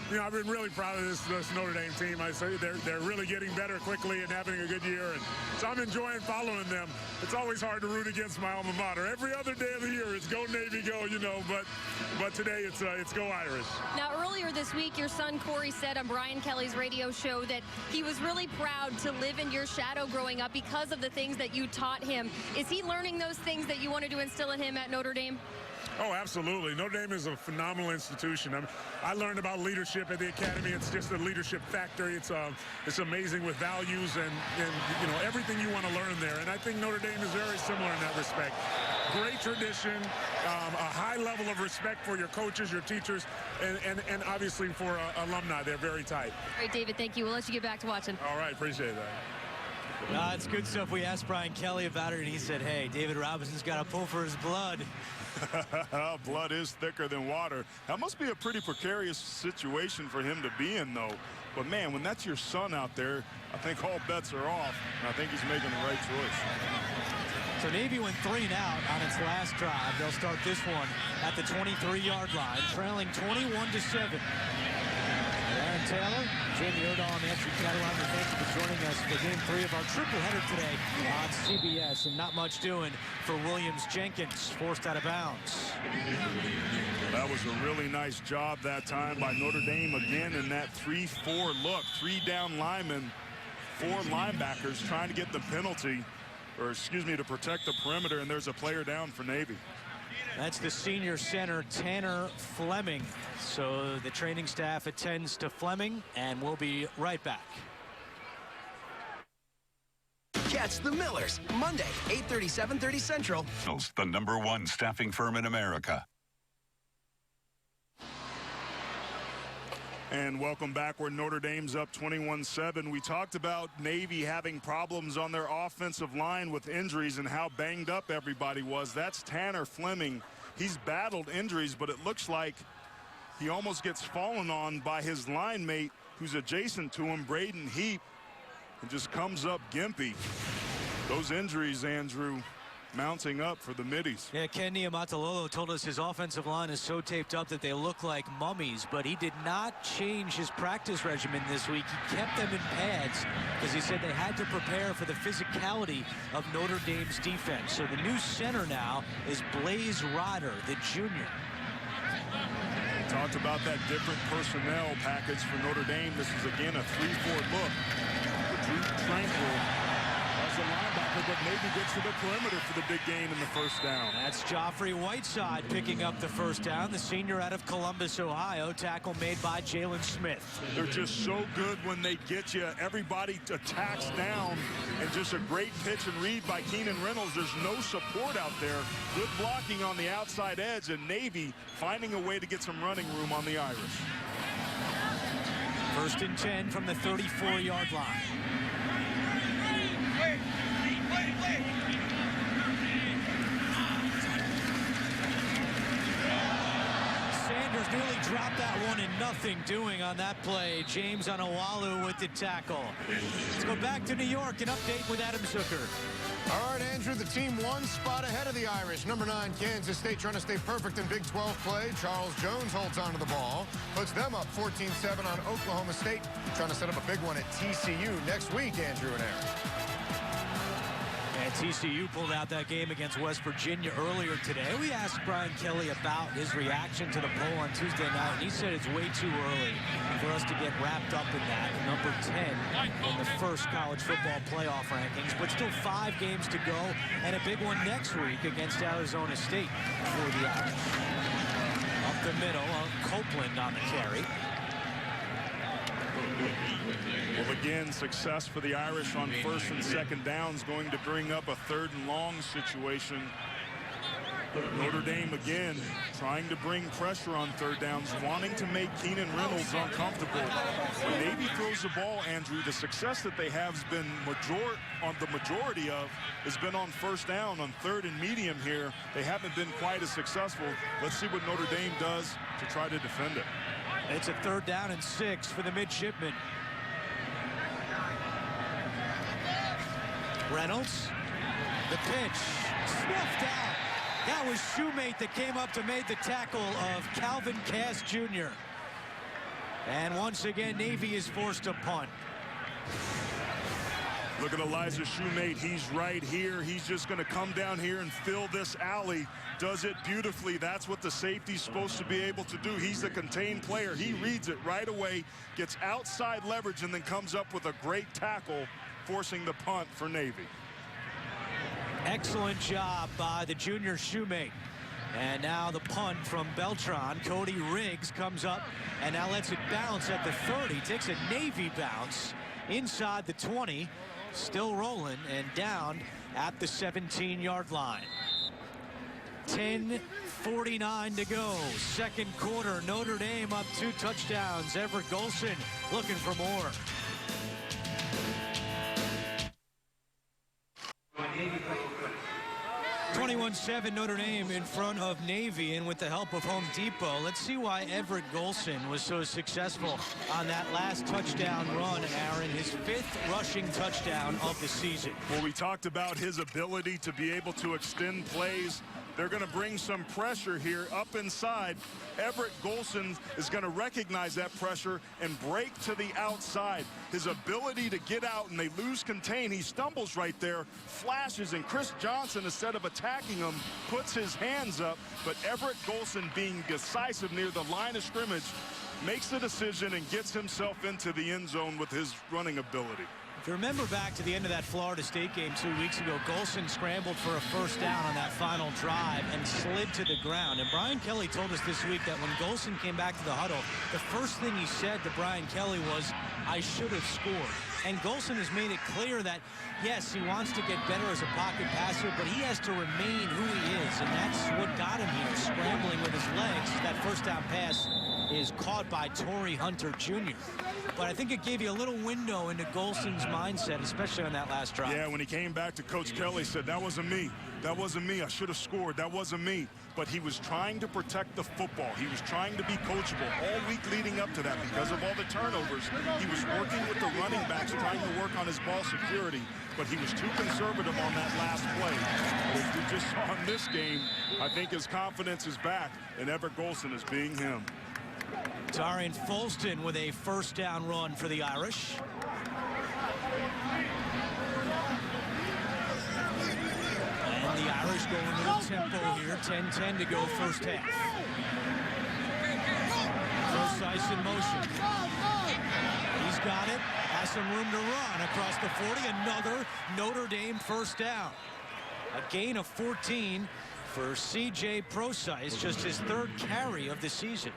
You know, I've been really proud of this Notre Dame team. I say they're really getting better quickly and having a good year, and so I'm enjoying following them. It's always hard to root against my alma mater. Every other day of the year it's go Navy, go, you know, but today it's go Irish. Now, earlier this week, your son Corey said on Brian Kelly's radio show that he was really proud to live in your shadow growing up because of the things that you taught him. Is he learning those things that you wanted to instill in him at Notre Dame? Oh, absolutely. Notre Dame is a phenomenal institution. I learned about leadership at the academy. It's just a leadership factory. It's amazing with values and you know, everything you want to learn there. And I think Notre Dame is very similar in that respect. Great tradition, a high level of respect for your coaches, your teachers, and obviously for alumni. They're very tight. All right, David, thank you. We'll let you get back to watching. All right, appreciate that. It's good stuff. We asked Brian Kelly about it, and he said, hey, David Robinson's got to pull for his blood. Blood is thicker than water. That must be a pretty precarious situation for him to be in, though. But, man, when that's your son out there, I think all bets are off, and I think he's making the right choice. So Navy went 3 and out on its last drive. They'll start this one at the 23-yard line, trailing 21-7. Aaron Taylor, Jamie Erdahl, and Andrew Catalano, thank you for joining us for Game 3 of our triple header today on CBS. And not much doing for Williams-Jenkins, forced out of bounds. That was a really nice job that time by Notre Dame again in that 3-4 look. 3 down linemen, 4 linebackers trying to get the penalty, or excuse me, to protect the perimeter, and there's a player down for Navy. That's the senior center, Tanner Fleming. So the training staff attends to Fleming, and we'll be right back. Catch the Millers, Monday, 8:30, 7:30 Central. The #1 staffing firm in America. And welcome back. Where Notre Dame's up 21-7. We talked about Navy having problems on their offensive line with injuries and how banged up everybody was. That's Tanner Fleming. He's battled injuries, but it looks like he almost gets fallen on by his line mate who's adjacent to him, Braden Heap, and just comes up gimpy. Those injuries, Andrew, mounting up for the middies. Yeah, Ken Niumatalolo told us his offensive line is so taped up that they look like mummies, but he did not change his practice regimen this week. He kept them in pads because he said they had to prepare for the physicality of Notre Dame's defense. So the new center now is Blaze Rodder, the junior. Talked about that different personnel package for Notre Dame. This is again a 3-4 look. Drew Tranquil as a linebacker, but Navy gets to the perimeter for the big gain in the first down. That's Joffrey Whiteside picking up the first down, the senior out of Columbus, Ohio. Tackle made by Jalen Smith. They're just so good when they get you. Everybody attacks down, and just a great pitch and read by Keenan Reynolds. There's no support out there. Good blocking on the outside edge, and Navy finding a way to get some running room on the Irish. First and 10 from the 34-yard line. Sanders nearly dropped that one in nothing doing on that play. James Onawalu with the tackle. Let's go back to New York and update with Adam Zucker. All right, Andrew, the team one spot ahead of the Irish. Number 9, Kansas State, trying to stay perfect in Big 12 play. Charles Jones holds onto the ball, puts them up 14-7 on Oklahoma State, trying to set up a big one at TCU next week, Andrew and Aaron. And TCU pulled out that game against West Virginia earlier today. We asked Brian Kelly about his reaction to the poll on Tuesday night, and he said it's way too early for us to get wrapped up in that. Number 10 in the first college football playoff rankings, but still 5 games to go, and a big one next week against Arizona State for the Irish. Up the middle of Copeland on the carry. Well, again, success for the Irish on first and second downs, going to bring up a 3rd and long situation. Notre Dame, again, trying to bring pressure on 3rd downs, wanting to make Keenan Reynolds uncomfortable. When Navy throws the ball, Andrew, the success that they have has been the majority of has been on first down. On 3rd and medium here, they haven't been quite as successful. Let's see what Notre Dame does to try to defend it. It's a 3rd down and 6 for the midshipmen. Reynolds, the pitch, snuffed out. That was Shoemate that came up to make the tackle of Calvin Cass Jr. And once again, Navy is forced to punt. Look at Elijah Shoemate. He's right here. He's just going to come down here and fill this alley. Does it beautifully. That's what the safety's supposed to be able to do. He's a contained player. He reads it right away, gets outside leverage, and then comes up with a great tackle, forcing the punt for Navy. Excellent job by the junior Shoemate. And now the punt from Beltran. Cody Riggs comes up and now lets it bounce at the 30. Takes a Navy bounce inside the 20. Still rolling and down at the 17-yard line. 10:49 to go. Second quarter. Notre Dame up 2 touchdowns. Everett Golson looking for more. 21-7 Notre Dame in front of Navy, and with the help of Home Depot, let's see why Everett Golson was so successful on that last touchdown run, Aaron, his 5th rushing touchdown of the season. Well, we talked about his ability to be able to extend plays. They're going to bring some pressure here up inside. Everett Golson is going to recognize that pressure and break to the outside. His ability to get out, and they lose contain. He stumbles right there, flashes, and Chris Johnson, instead of attacking him, puts his hands up. But Everett Golson, being decisive near the line of scrimmage, makes the decision and gets himself into the end zone with his running ability. If you remember back to the end of that Florida State game 2 weeks ago, Golson scrambled for a first down on that final drive and slid to the ground. And Brian Kelly told us this week that when Golson came back to the huddle, the first thing he said to Brian Kelly was, "I should have scored." And Golson has made it clear that, yes, he wants to get better as a pocket passer, but he has to remain who he is. And that's what got him here, scrambling with his legs. That first down pass is caught by Torrey Hunter Jr. But I think it gave you a little window into Golson's mindset, especially on that last drive. Yeah, when he came back to Coach Kelly, said, that wasn't me. That wasn't me. I should have scored. That wasn't me. But he was trying to protect the football. He was trying to be coachable all week leading up to that because of all the turnovers. He was working with the running backs, trying to work on his ball security, but he was too conservative on that last play. But as we just saw in this game, I think his confidence is back, and Everett Golson is being him. Tarian Folston with a first down run for the Irish. And the Irish go into the tempo here. 10-10 to go first half. Precise in motion. He's got it. Has some room to run across the 40. Another Notre Dame first down. A gain of 14 for C.J. Procyse, just his third carry of the season.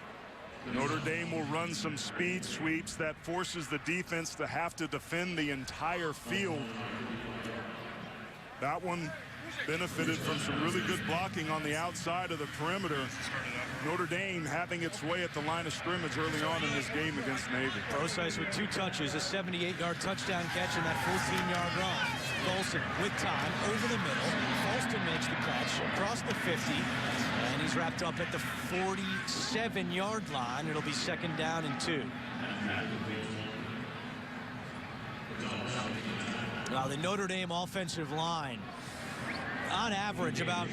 Notre Dame will run some speed sweeps that forces the defense to have to defend the entire field. That one benefited from some really good blocking on the outside of the perimeter. Notre Dame having its way at the line of scrimmage early on in this game against Navy. Procyse with 2 touches, a 78-yard touchdown catch, and that 14-yard run. Golson with time over the middle. Folston makes the catch across the 50, and he's wrapped up at the 47-yard line. It'll be 2nd down and 2. Now the Notre Dame offensive line, on average, about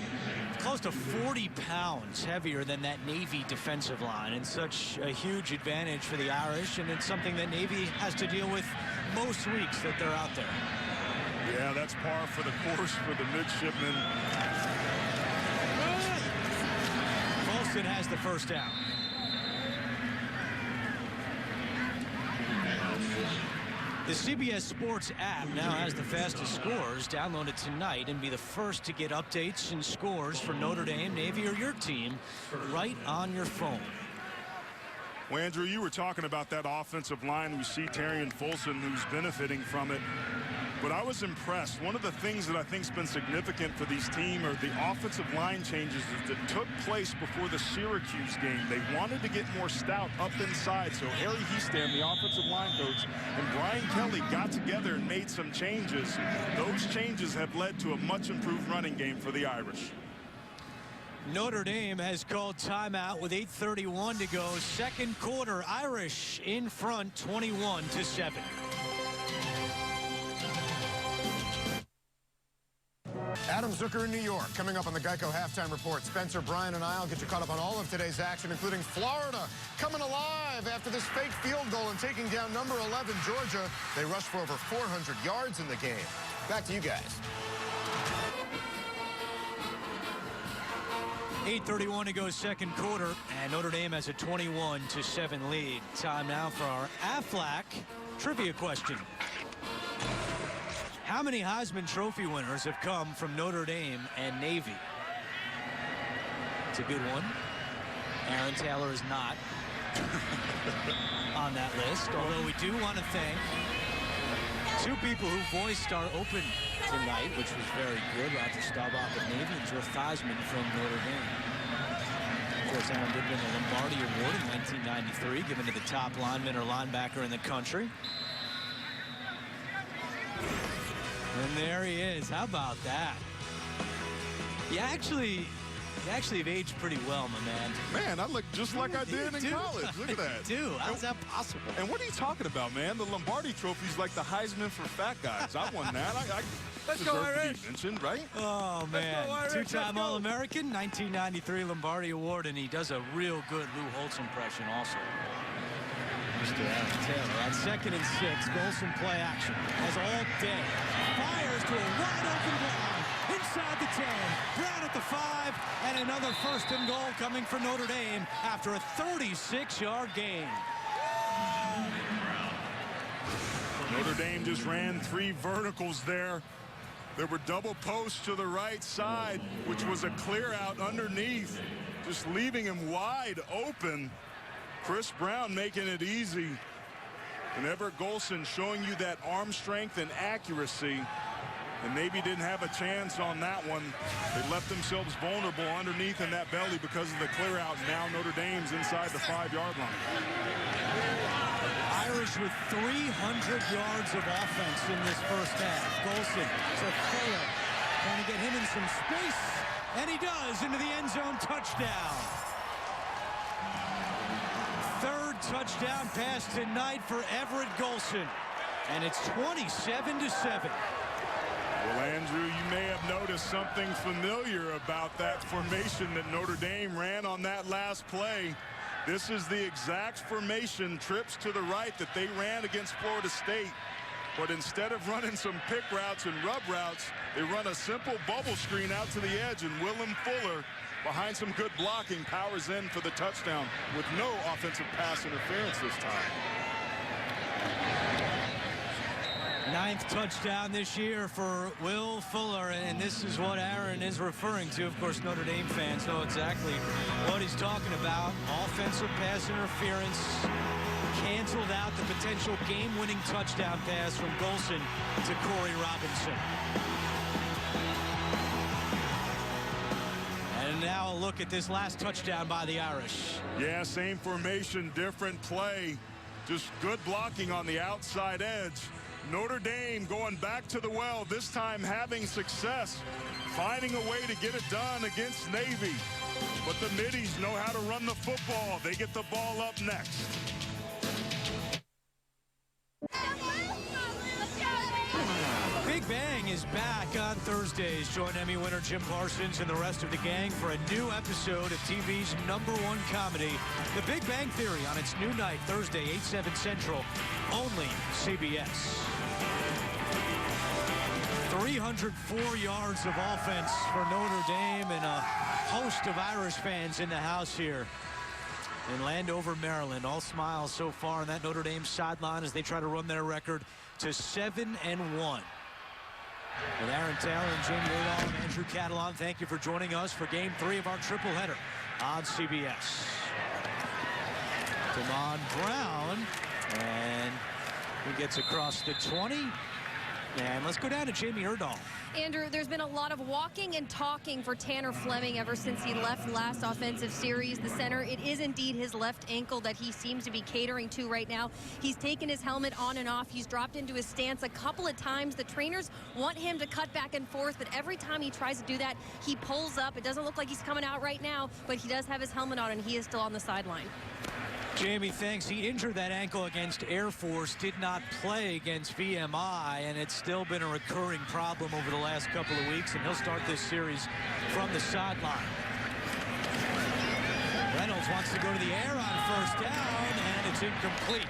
close to 40 pounds heavier than that Navy defensive line, and such a huge advantage for the Irish, and it's something that Navy has to deal with most weeks that they're out there. Yeah, that's par for the course for the midshipmen. Folston has the first down. The CBS Sports app now has the fastest scores. Download it tonight and be the first to get updates and scores for Notre Dame, Navy, or your team right on your phone. Well, Andrew, you were talking about that offensive line. We see Terrion Folston, who's benefiting from it. But I was impressed. One of the things that I think has been significant for these teams are the offensive line changes that took place before the Syracuse game. They wanted to get more stout up inside. So Harry Heastam, the offensive line coach, and Brian Kelly got together and made some changes. Those changes have led to a much improved running game for the Irish. Notre Dame has called timeout with 8:31 to go. Second quarter, Irish in front, 21-7. Adam Zucker in New York. Coming up on the Geico Halftime Report, Spencer, Brian, and I'll get you caught up on all of today's action, including Florida coming alive after this fake field goal and taking down number 11, Georgia. They rushed for over 400 yards in the game. Back to you guys. 8:31 to go, second quarter, and Notre Dame has a 21-7 lead. Time now for our Aflac trivia question. How many Heisman Trophy winners have come from Notre Dame and Navy? It's a good one. Aaron Taylor is not on that list, although we do want to thank 2 people who voiced our open tonight, which was very good. Roger Staubach of Navy and Jeff Theismann from Notre Dame. Of course, Aaron did win the Lombardi Award in 1993, given to the top lineman or linebacker in the country. And there he is. How about that? You actually have aged pretty well, my man. Man, I look just like I did in college. Look at that. Dude, how's that possible? And what are you talking about, man? The Lombardi Trophy is like the Heisman for fat guys. I won that. I Let's go Irish. To be mentioned, right? Oh, man. 2-time All-American, 1993 Lombardi Award, and he does a real good Lou Holtz impression also. Mr. Aaron Taylor on 2nd and 6. Golson play action. Has all day. Fires to a wide open Brown. Inside the 10. Brown at the 5. And another 1st and goal coming for Notre Dame after a 36-yard gain. Notre Dame just ran 3 verticals there. There were double posts to the right side, which was a clear out underneath, just leaving him wide open. Chris Brown making it easy. And Everett Golson showing you that arm strength and accuracy. And Navy didn't have a chance on that one. They left themselves vulnerable underneath in that belly because of the clear out. Now Notre Dame's inside the 5-yard line. Irish with 300 yards of offense in this first half. Golson to Fuller, trying to get him in some space, and he does, into the end zone, touchdown. 3rd touchdown pass tonight for Everett Golson, and it's 27-7. Well, Andrew, you may have noticed something familiar about that formation that Notre Dame ran on that last play. This is the exact formation, trips to the right, that they ran against Florida State. But instead of running some pick routes and rub routes, they run a simple bubble screen out to the edge, and Willem Fuller, behind some good blocking, powers in for the touchdown with no offensive pass interference this time. 9th touchdown this year for Will Fuller, and this is what Aaron is referring to. Of course, Notre Dame fans know exactly what he's talking about. Offensive pass interference canceled out the potential game-winning touchdown pass from Golson to Corey Robinson. And now a look at this last touchdown by the Irish. Yeah, same formation, different play. Just good blocking on the outside edge. Notre Dame going back to the well, this time having success, finding a way to get it done against Navy. But the Middies know how to run the football. They get the ball up next. Big Bang is back on Thursdays. Join Emmy winner Jim Parsons and the rest of the gang for a new episode of TV's #1 comedy, The Big Bang Theory, on its new night, Thursday, 8/7 Central, only CBS. 304 yards of offense for Notre Dame, and a host of Irish fans in the house here in Landover, Maryland. All smiles so far on that Notre Dame sideline as they try to run their record to 7-1. With Aaron Taylor and Jamie Erdahl and Andrew Catalon, thank you for joining us for Game 3 of our triple header on CBS. Damon Brown, and he gets across the 20. And let's go down to Jamie Erdahl. Andrew, there's been a lot of walking and talking for Tanner Fleming ever since he left last offensive series. The center, it is indeed his left ankle that he seems to be catering to right now. He's taken his helmet on and off. He's dropped into his stance a couple of times. The trainers want him to cut back and forth, but every time he tries to do that, he pulls up. It doesn't look like he's coming out right now, but he does have his helmet on, and he is still on the sideline. Jamie, thanks. He injured that ankle against Air Force, did not play against VMI, and it's still been a recurring problem over the last couple of weeks, and he'll start this series from the sideline. Reynolds wants to go to the air on first down, and it's incomplete.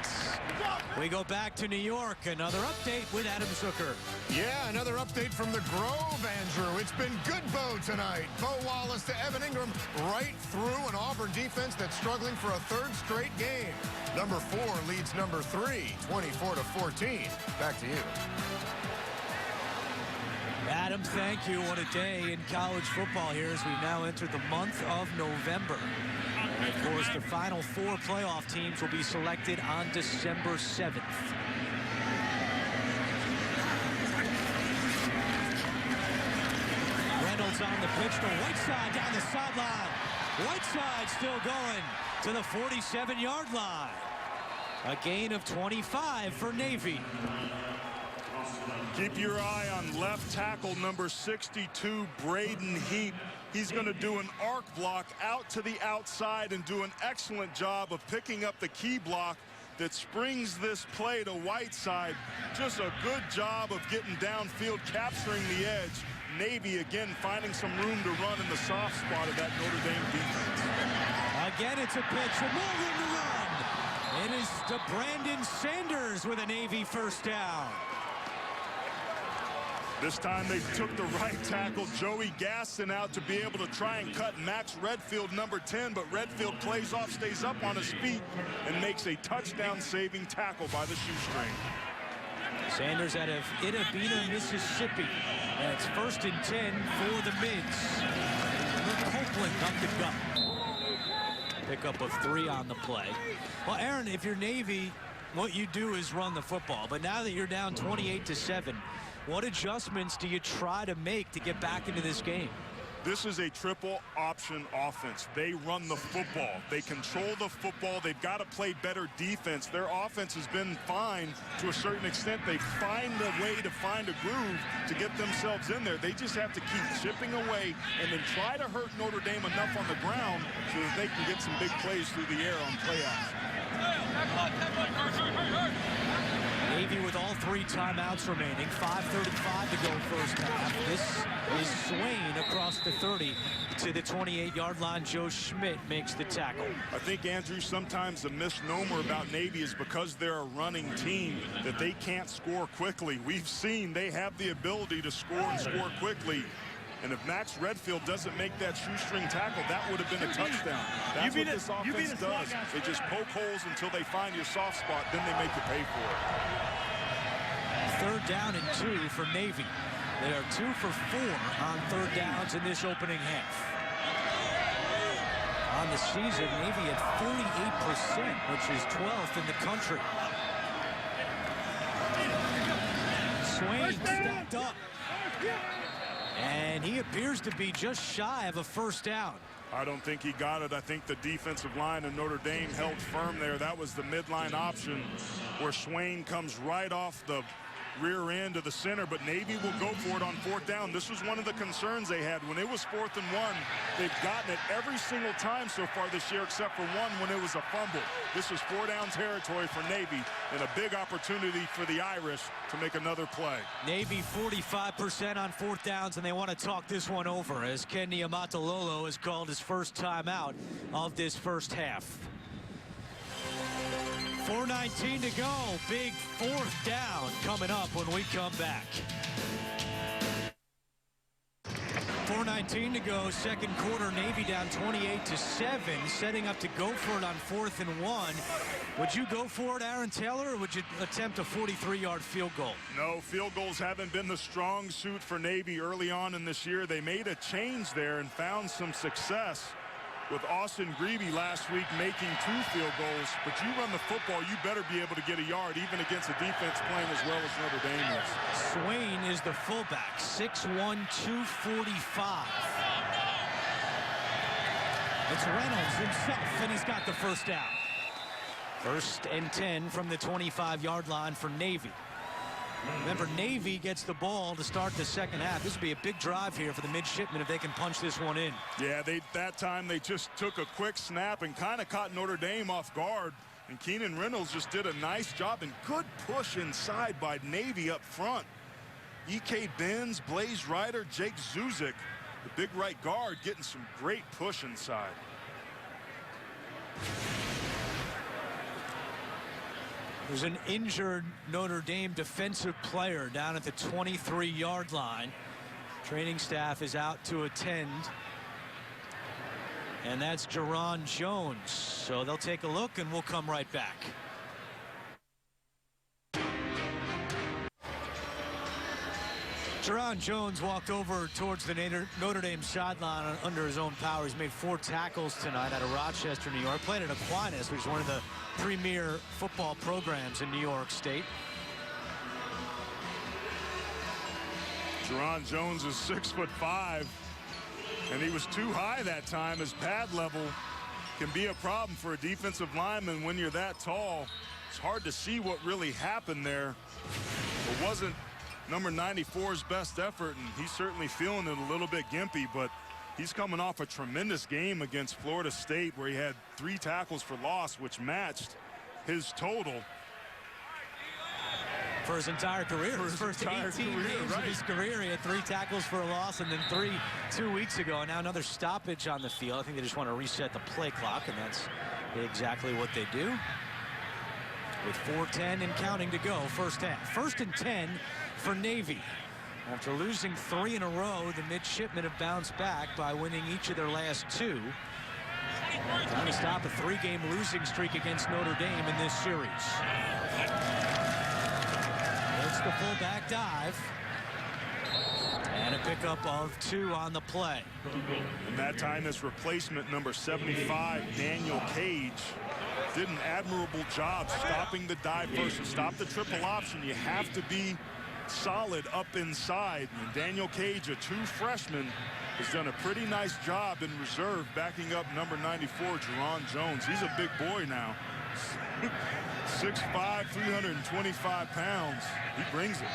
We go back to New York. Another update with Adam Zucker. Yeah, another update from the Grove, Andrew. It's been good Bo tonight. Bo Wallace to Evan Ingram, right through an Auburn defense that's struggling for a third straight game. Number 4 leads number 3, 24-14. Back to you. Adam, thank you. What a day in college football here as we now enter the month of November. And of course, the final 4 playoff teams will be selected on December 7th. Reynolds on the pitch to Whiteside down the sideline. Whiteside still going to the 47-yard line. A gain of 25 for Navy. Keep your eye on left tackle number 62, Braden Heap. He's going to do an arc block out to the outside and do an excellent job of picking up the key block that springs this play to Whiteside. Just a good job of getting downfield, capturing the edge. Navy, again, finding some room to run in the soft spot of that Notre Dame defense. Again, it's a pitch with more room to run. It is to Brandon Sanders with a Navy first down. This time they took the right tackle, Joey Gaston, out to be able to try and cut Max Redfield, number 10, but Redfield plays off, stays up on his feet, and makes a touchdown-saving tackle by the shoestring. Sanders out of Itabena, Mississippi. And it's 1st and 10 for the Mids. Copeland up the gut. Pickup of 3 on the play. Well, Aaron, if you're Navy, what you do is run the football. But now that you're down 28-7, what adjustments do you try to make to get back into this game? This is a triple option offense. They run the football. They control the football. They've got to play better defense. Their offense has been fine to a certain extent. They find a way to find a groove to get themselves in there. They just have to keep chipping away and then try to hurt Notre Dame enough on the ground so that they can get some big plays through the air on play action. Navy with all 3 timeouts remaining. 5:35 to go first half. This is Swain across the 30 to the 28-yard line. Joe Schmidt makes the tackle. I think, Andrew, sometimes the misnomer about Navy is because they're a running team that they can't score quickly. We've seen they have the ability to score and score quickly. And if Max Redfield doesn't make that shoestring tackle, that would have been a touchdown. That's what this offense does. They just poke holes until they find your soft spot, then they make you pay for it. 3rd down and 2 for Navy. They are 2 for 4 on 3rd downs in this opening half. On the season, Navy at 48%, which is 12th in the country. Swain stepped up. And he appears to be just shy of a 1st down. I don't think he got it. I think the defensive line of Notre Dame held firm there. That was the midline option where Swain comes right off the rear end of the center, but Navy will go for it on 4th down. This was one of the concerns they had. When it was 4th and 1, they've gotten it every single time so far this year except for one when it was a fumble. This was 4-down territory for Navy and a big opportunity for the Irish to make another play. Navy 45% on 4th downs, and they want to talk this one over as Ken Niumatalolo has called his first timeout of this first half. 4:19 to go. Big 4th down coming up when we come back. 4:19 to go. 2nd quarter. Navy down 28-7. Setting up to go for it on 4th and 1. Would you go for it, Aaron Taylor, or would you attempt a 43-yard field goal? No, field goals haven't been the strong suit for Navy early on in this year. They made a change there and found some success with Austin Greavy last week making 2 field goals. But you run the football, you better be able to get a yard, even against a defense playing as well as Notre Dame is. Swain is the fullback, 6'1", 245. It's Reynolds himself, and he's got the 1st down. 1st and 10 from the 25-yard line for Navy. Remember, Navy gets the ball to start the 2nd half. This would be a big drive here for the midshipmen if they can punch this one in. Yeah, that time they just took a quick snap and kind of caught Notre Dame off guard. And Keenan Reynolds just did a nice job and good push inside by Navy up front. E.K. Benz, Blaze Ryder, Jake Zuzik, the big right guard, getting some great push inside. There's an injured Notre Dame defensive player down at the 23-yard line. Training staff is out to attend. And that's Jerron Jones. So they'll take a look, and we'll come right back. Jerron Jones walked over towards the Notre Dame sideline under his own power. He's made 4 tackles tonight out of Rochester, New York. Played at Aquinas, which is one of the premier football programs in New York State. Jerron Jones is 6'5", and he was too high that time. His pad level can be a problem for a defensive lineman when you're that tall. It's hard to see what really happened there. It wasn't number 94's best effort, and he's certainly feeling it a little bit gimpy, but he's coming off a tremendous game against Florida State where he had 3 tackles for loss, which matched his total for his entire career. For his first 18 games of his career, he had 3 tackles for a loss, and then 3 2 weeks ago. And now another stoppage on the field. I think they just want to reset the play clock, and that's exactly what they do. With 4:10 and counting to go, first half. 1st and 10 for Navy. After losing 3 in a row, the midshipmen have bounced back by winning each of their last 2. Trying to stop a 3-game losing streak against Notre Dame in this series. It's the fullback dive. And a pickup of 2 on the play. And that time his replacement, number 75, Daniel Cage, did an admirable job stopping the dive first. To stop the triple option, you have to be solid up inside. And Daniel Cage, a true freshman, has done a pretty nice job in reserve backing up number 94, Jerron Jones. He's a big boy now. 6'5", 325 pounds. He brings it.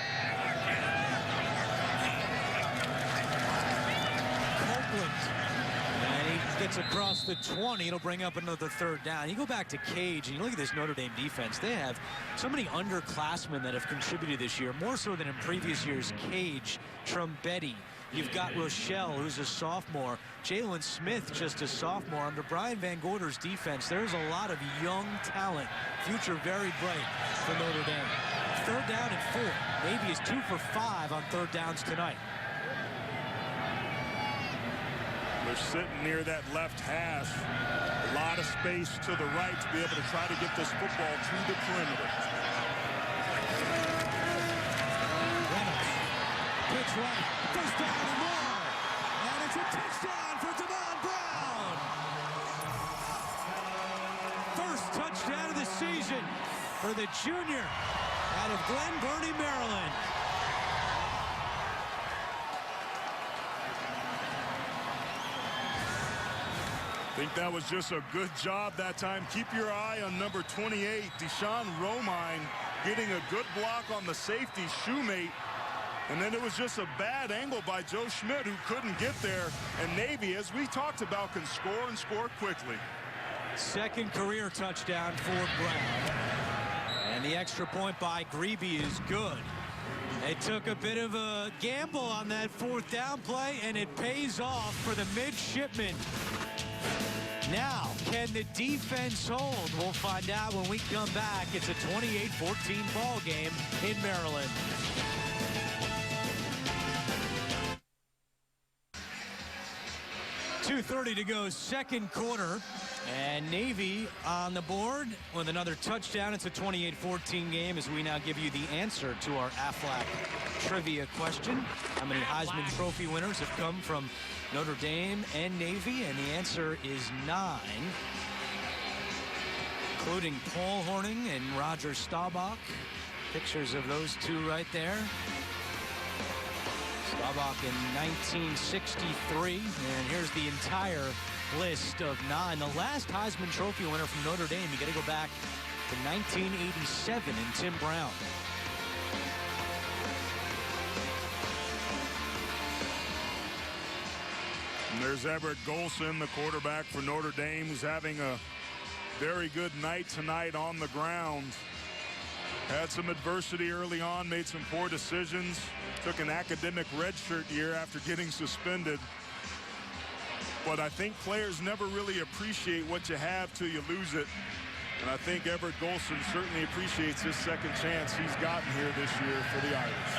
And he gets across the 20. It'll bring up another 3rd down. You go back to Cage, and you look at this Notre Dame defense. They have so many underclassmen that have contributed this year, more so than in previous years. Cage, Trumbetti. You've got Rochelle, who's a sophomore. Jalen Smith, just a sophomore. Under Brian Van Gorder's defense, there's a lot of young talent. Future very bright for Notre Dame. 3rd down and 4. Navy is 2 for 5 on 3rd downs tonight. They're sitting near that left hash. A lot of space to the right to be able to try to get this football to the perimeter. looks right. First down and more. And it's a touchdown for Devon Brown. First touchdown of the season for the junior out of Glen Burnie, Maryland. I think that was just a good job that time. Keep your eye on number 28, Deshaun Romine, getting a good block on the safety Shoemate. And then it was just a bad angle by Joe Schmidt, who couldn't get there. And Navy, as we talked about, can score and score quickly. Second career touchdown for Brown. And the extra point by Grebe is good. They took a bit of a gamble on that fourth down play, and it pays off for the midshipmen. Now, can the defense hold? We'll find out when we come back. It's a 28-14 ball game in Maryland. .2:30 to go, second quarter. And Navy on the board with another touchdown. It's a 28-14 game as we now give you the answer to our Aflac trivia question. How many Heisman Trophy winners have come from Notre Dame and Navy? And the answer is 9, including Paul Hornung and Roger Staubach. Pictures of those two right there. Staubach in 1963, and here's the entire list of 9. The last Heisman Trophy winner from Notre Dame, you got to go back to 1987 and Tim Brown. And there's Everett Golson, the quarterback for Notre Dame, who's having a very good night tonight on the ground. Had some adversity early on, made some poor decisions, took an academic redshirt year after getting suspended. But I think players never really appreciate what you have till you lose it. And I think Everett Golson certainly appreciates his second chance he's gotten here this year for the Irish.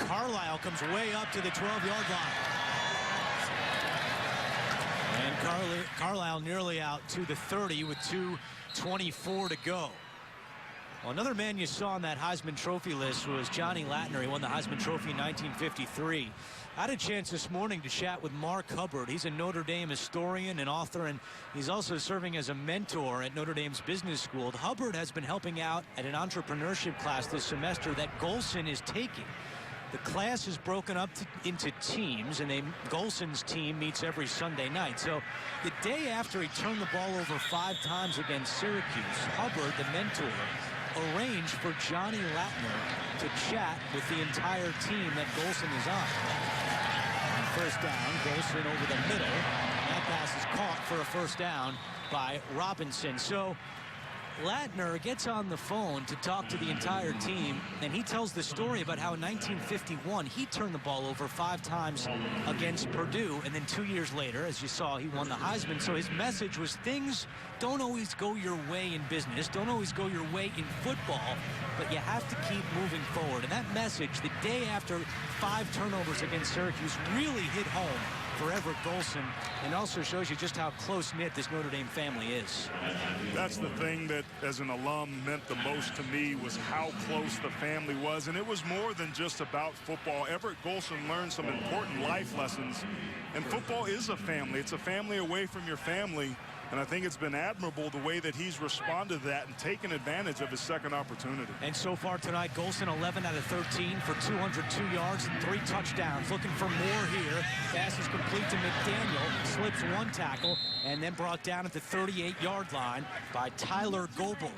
Carlisle comes way up to the 12-yard line. And Carlisle nearly out to the 30 with 2:24 to go. Well, another man you saw on that Heisman Trophy list was Johnny Latner. He won the Heisman Trophy in 1953. I had a chance this morning to chat with Mark Hubbard. He's a Notre Dame historian and author, and he's also serving as a mentor at Notre Dame's business school. Hubbard has been helping out at an entrepreneurship class this semester that Golson is taking. The class is broken up into teams, and Golson's team meets every Sunday night. So the day after he turned the ball over 5 times against Syracuse, Hubbard, the mentor, arranged for Johnny Latner to chat with the entire team that Golson is on. And first down, Golson over the middle. That pass is caught for a first down by Robinson. So Latner gets on the phone to talk to the entire team, and he tells the story about how in 1951 he turned the ball over 5 times against Purdue, and then 2 years later, as you saw, he won the Heisman. So his message was things don't always go your way in business, don't always go your way in football, but you have to keep moving forward. And that message, the day after 5 turnovers against Syracuse, really hit home for Everett Golson, and also shows you just how close-knit this Notre Dame family is. That's the thing that, as an alum, meant the most to me, was how close the family was. And it was more than just about football. Everett Golson learned some important life lessons. And football is a family. It's a family away from your family. And I think it's been admirable the way that he's responded to that and taken advantage of his second opportunity. And so far tonight, Golson 11 out of 13 for 202 yards and 3 touchdowns. Looking for more here. Pass is complete to McDaniel. Slips 1 tackle and then brought down at the 38-yard line by Tyler Goebel.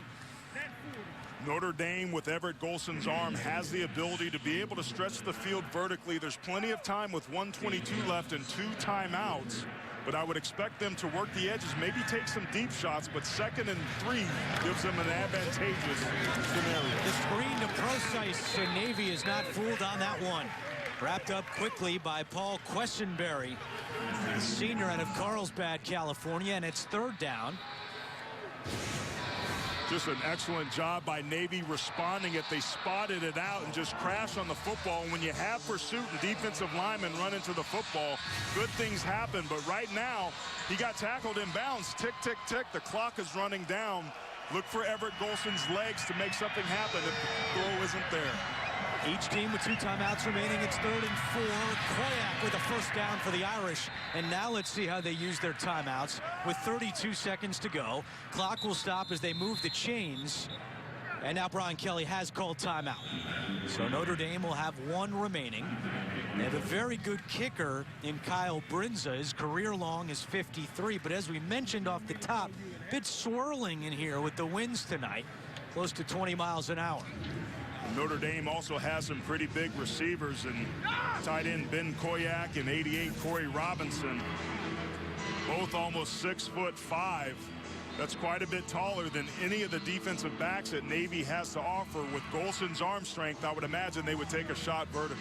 Notre Dame, with Everett Golson's arm, has the ability to be able to stretch the field vertically. There's plenty of time with 1:22 left and 2 timeouts. But I would expect them to work the edges, maybe take some deep shots, but 2nd and 3 gives them an advantageous scenario. The screen to Procise, and Navy is not fooled on that one. Wrapped up quickly by Paul Quessenberry, senior out of Carlsbad, California, and it's 3rd down. Just an excellent job by Navy responding it. They spotted it out and just crashed on the football. When you have pursuit and defensive linemen run into the football, good things happen. But right now, he got tackled in bounds. Tick, tick, tick. The clock is running down. Look for Everett Golson's legs to make something happen if the throw isn't there. Each team with 2 timeouts remaining. It's 3rd and 4. Koyak with a first down for the Irish. And now let's see how they use their timeouts with 32 seconds to go. Clock will stop as they move the chains. And now Brian Kelly has called timeout. So Notre Dame will have 1 remaining. They have a very good kicker in Kyle Brinza. His career long is 53. But as we mentioned off the top, a bit swirling in here with the winds tonight, close to 20 miles an hour. Notre Dame also has some pretty big receivers, and tight end Ben Koyak and 88 Corey Robinson, both almost 6'5". That's quite a bit taller than any of the defensive backs that Navy has to offer. With Golson's arm strength, I would imagine they would take a shot vertically.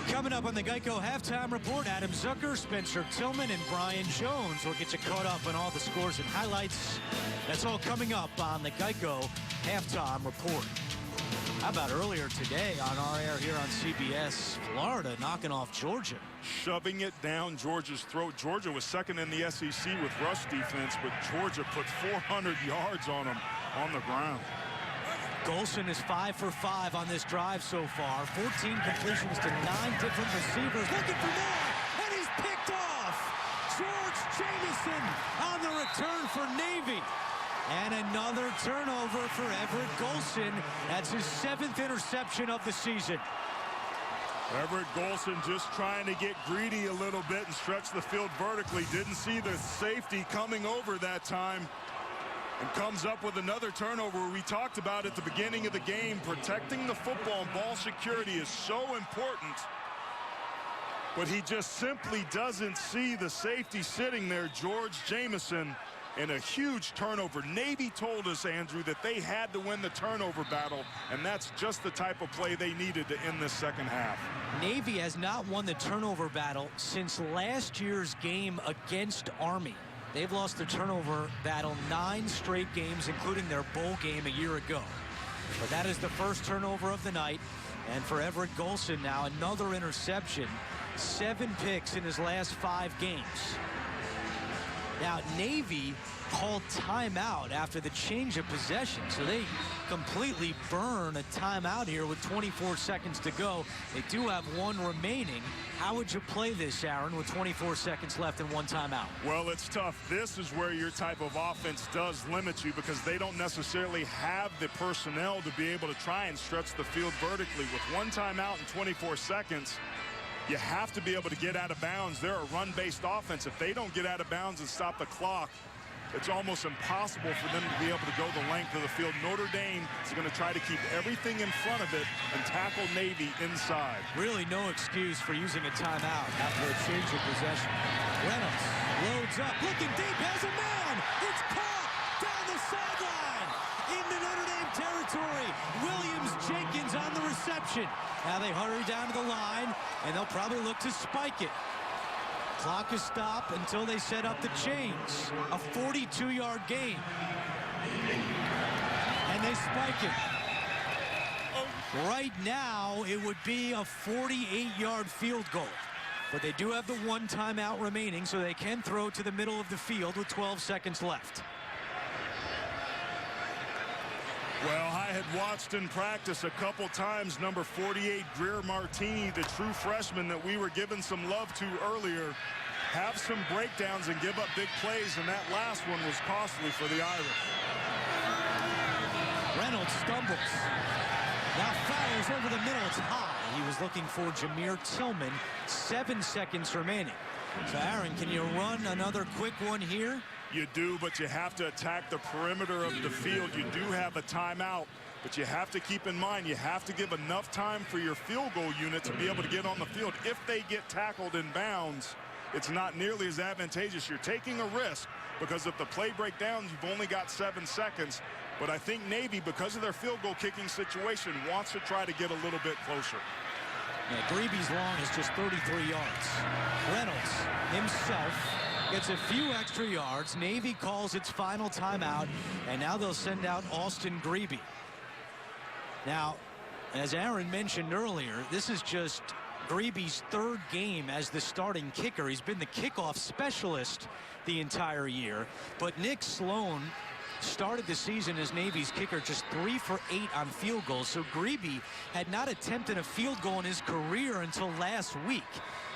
Coming up on the Geico Halftime Report, Adam Zucker, Spencer Tillman, and Brian Jones will get you caught up on all the scores and highlights. That's all coming up on the Geico Halftime Report. How about earlier today on our air here on CBS, Florida knocking off Georgia. Shoving it down Georgia's throat. Georgia was second in the SEC with rush defense, but Georgia put 400 yards on them on the ground. Golson is 5 for 5 on this drive so far. 14 completions to 9 different receivers. Looking for more, and he's picked off. George Jamison on the return for Navy. And another turnover for Everett Golson. That's his 7th interception of the season. Everett Golson just trying to get greedy a little bit and stretch the field vertically. Didn't see the safety coming over that time. And comes up with another turnover. We talked about at the beginning of the game, protecting the football and ball security is so important. But he just simply doesn't see the safety sitting there, George Jamison, and a huge turnover. Navy told us, Andrew, that they had to win the turnover battle, and that's just the type of play they needed to end this second half. Navy has not won the turnover battle since last year's game against Army. They've lost the turnover battle 9 straight games, including their bowl game a year ago. But that is the first turnover of the night. And for Everett Golson now, another interception. 7 picks in his last 5 games. Now, Navy called timeout after the change of possession, so they completely burn a timeout here with 24 seconds to go. They do have 1 remaining. How would you play this, Aaron, with 24 seconds left and 1 timeout? Well, it's tough. This is where your type of offense does limit you, because they don't necessarily have the personnel to be able to try and stretch the field vertically. With 1 timeout and 24 seconds, you have to be able to get out of bounds. They're a run-based offense. If they don't get out of bounds and stop the clock, it's almost impossible for them to be able to go the length of the field. Notre Dame is going to try to keep everything in front of it and tackle Navy inside. Really no excuse for using a timeout after a change of possession. Reynolds loads up, looking deep, has a man. It's caught down the sideline into Notre Dame territory. Williams-Jenkins on the reception. Now they hurry down to the line, and they'll probably look to spike it. Clock is stopped until they set up the chains. A 42-yard gain. And they spike it. Right now, it would be a 48-yard field goal. But they do have the 1 timeout remaining, so they can throw to the middle of the field with 12 seconds left. Well, I had watched in practice a couple times number 48, Greer Martini, the true freshman that we were giving some love to earlier, have some breakdowns and give up big plays, and that last one was costly for the Irish. Reynolds stumbles. Now fires over the middle. It's high. He was looking for Jameer Tillman. 7 seconds remaining. So, Aaron, can you run another quick one here? You do, but you have to attack the perimeter of the field. You do have a timeout, but you have to keep in mind you have to give enough time for your field goal unit to be able to get on the field. If they get tackled in bounds, it's not nearly as advantageous. You're taking a risk because if the play breaks down, you've only got 7 seconds. But I think Navy, because of their field goal kicking situation, wants to try to get a little bit closer. Yeah, Greby's long is just 33 yards. Reynolds himself gets a few extra yards. Navy calls its final timeout, and now they'll send out Austin Grebe. Now, as Aaron mentioned earlier, this is just Greby's 3rd game as the starting kicker. He's been the kickoff specialist the entire year, but Nick Sloan started the season as Navy's kicker, just 3 for 8 on field goals. So Grebe had not attempted a field goal in his career until last week.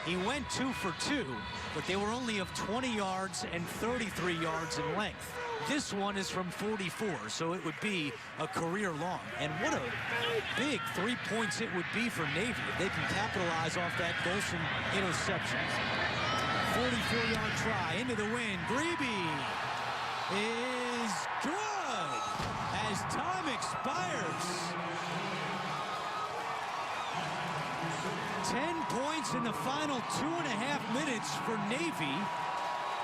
He went 2 for 2, but they were only of 20 yards and 33 yards in length. This one is from 44, so it would be a career long. And what a big 3 points it would be for Navy if they can capitalize off that Golson interception. 44-yard try into the wind. Grebe is good as time expires. 10 points in the final 2.5 minutes for Navy,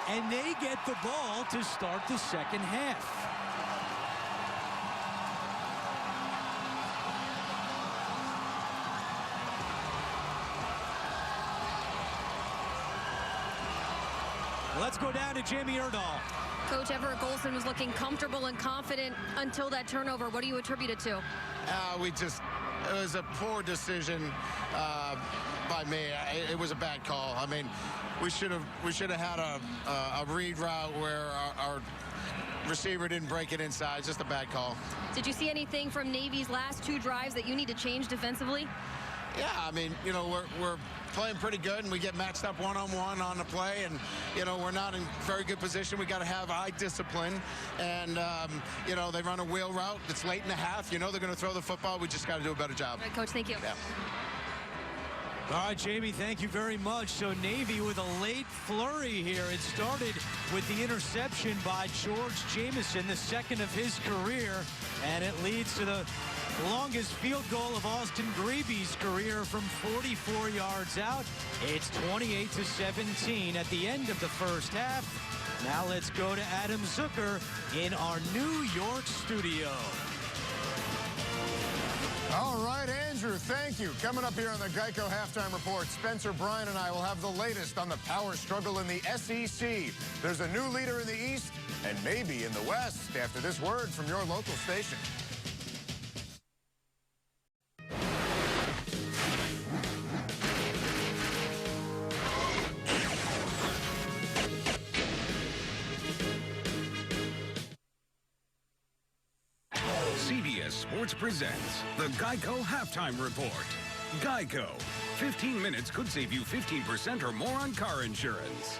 and they get the ball to start the second half. Let's go down to Jamie Erdahl. Coach, Everett Golson was looking comfortable and confident until that turnover. What do you attribute it to? It was a poor decision by me. It was a bad call. I mean, we should have had a read route where our receiver didn't break it inside. It's just a bad call. Did you see anything from Navy's last 2 drives that you need to change defensively? Yeah, I mean, you know, we're playing pretty good, and we get matched up one-on-one on the play, and, you know, we're not in very good position. We got to have eye discipline, and, you know, they run a wheel route. It's late in the half. You know they're going to throw the football. We just got to do a better job. All right, Coach, thank you. Yeah. All right, Jamie, thank you very much. So Navy with a late flurry here. It started with the interception by George Jamison, the second of his career, and it leads to the longest field goal of Austin Grebe's career from 44 yards out. It's 28-17 at the end of the first half. Now let's go to Adam Zucker in our New York studio. All right, Andrew, thank you. Coming up here on the Geico Halftime Report, Spencer, Bryan, and I will have the latest on the power struggle in the SEC. There's a new leader in the East and maybe in the West after this word from your local station. CBS Sports presents the Geico Halftime Report. Geico. 15 minutes could save you 15% or more on car insurance.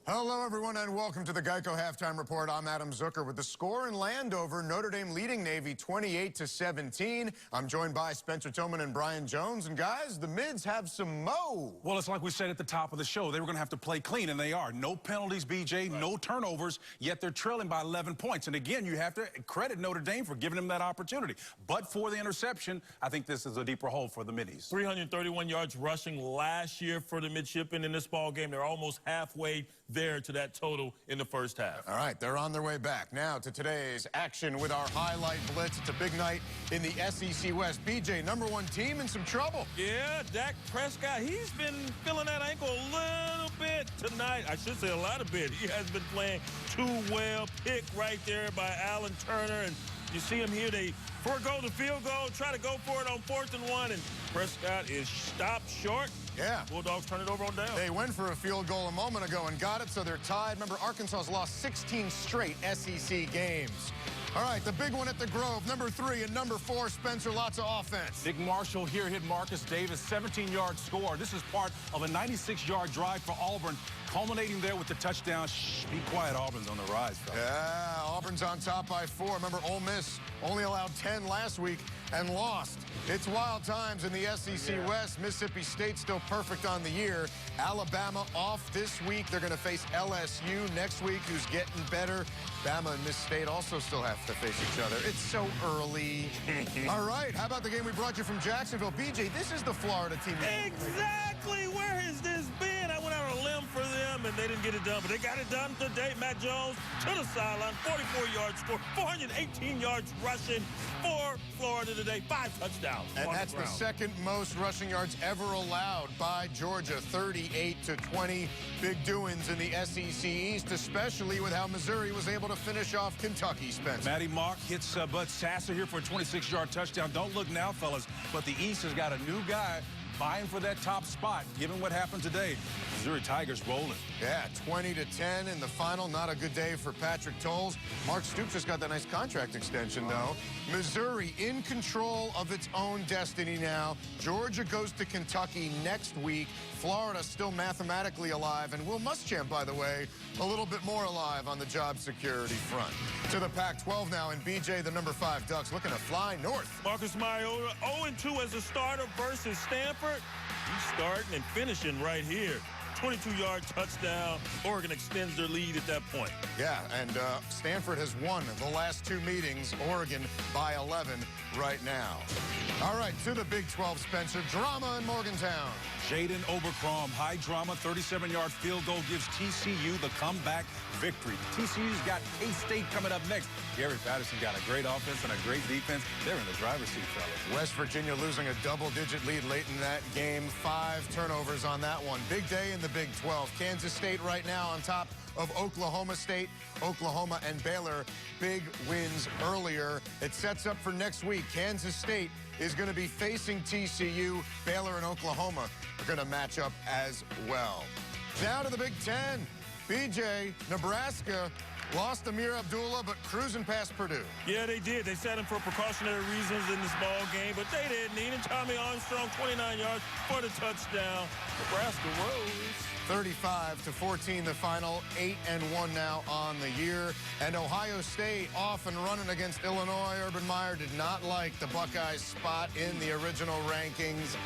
Hello, everyone, and welcome to the Geico Halftime Report. I'm Adam Zucker with the score in Landover. Notre Dame leading Navy 28-17. I'm joined by Spencer Tillman and Brian Jones. And, guys, the Mids have some mo. Well, it's like we said at the top of the show. They were going to have to play clean, and they are. No penalties, BJ, no turnovers, yet they're trailing by 11 points. And, again, you have to credit Notre Dame for giving them that opportunity. But for the interception, I think this is a deeper hole for the Middies. 331 yards rushing last year for the midshipmen in this ball game. They're almost halfway there to that total in the first half. All right, they're on their way back. Now to today's action with our highlight blitz. It's a big night in the SEC West. BJ, #1 team in some trouble. Yeah, Dak Prescott, he's been feeling that ankle a little bit tonight. I should say a lot of bit. He has been playing too well. Pick right there by Alan Turner. And you see him here, they forego the field goal, try to go for it on 4th and 1, and Prescott is stopped short. Yeah. Bulldogs turn it over on down. They went for a field goal a moment ago and got it, so they're tied. Remember, Arkansas's lost 16 straight SEC games. All right, the big one at the Grove, #3 and #4, Spencer, lots of offense. Nick Marshall here hit Marcus Davis, 17-yard score. This is part of a 96-yard drive for Auburn, culminating there with the touchdown. Shh, be quiet, Auburn's on the rise, fellas. Yeah, Auburn's on top by 4. Remember, Ole Miss only allowed 10 last week and lost. It's wild times in the SEC West. Mississippi State still perfect on the year. Alabama off this week. They're going to face LSU next week, who's getting better. Bama and Miss State also still have to face each other. It's so early. All right, how about the game we brought you from Jacksonville? BJ, this is the Florida team. Exactly. Where has this been? I went out on a limb for them, and they didn't get it done, but they got it done today. Matt Jones to the sideline, 44-yard score, 418 yards rushing for Florida today, 5 touchdowns. And that's the second most rushing yards ever allowed by Georgia, 38-20. Big doings in the SEC East, especially with how Missouri was able to finish off Kentucky, Spencer. Matty Mock hits Bud Sasser here for a 26-yard touchdown. Don't look now, fellas, but the East has got a new guy vying for that top spot. Given what happened today, Missouri Tigers rolling. Yeah, 20-10 in the final. Not a good day for Patrick Tolles. Mark Stoops just got that nice contract extension, though. Missouri in control of its own destiny now. Georgia goes to Kentucky next week. Florida still mathematically alive. And Will Muschamp, by the way, a little bit more alive on the job security front. To the Pac-12 now, and BJ, the number 5 Ducks, looking to fly north. Marcus Mariota 0-2 as a starter versus Stanford. He's starting and finishing right here. 22-yard touchdown. Oregon extends their lead at that point. Yeah, and Stanford has won the last 2 meetings. Oregon by 11 right now. All right, to the Big 12, Spencer. Drama in Morgantown. Jaden Obercrom, high drama, 37-yard field goal gives TCU the comeback victory. TCU's got K-State coming up next. Gary Patterson got a great offense and a great defense. They're in the driver's seat, fellas. West Virginia losing a double-digit lead late in that game. 5 turnovers on that one. Big day in the Big 12. Kansas State right now on top of Oklahoma State. Oklahoma and Baylor, big wins earlier. It sets up for next week. Kansas State is going to be facing TCU. Baylor and Oklahoma are going to match up as well. Now to the Big 10. BJ, Nebraska lost Amir Abdullah, but cruising past Purdue. Yeah, they did. They sat him for precautionary reasons in this ball game, but they didn't need him. Tommy Armstrong, 29 yards for the touchdown. Nebraska rose. 35-14 the final. 8-1 now on the year. And Ohio State off and running against Illinois. Urban Meyer did not like the Buckeyes' spot in the original rankings.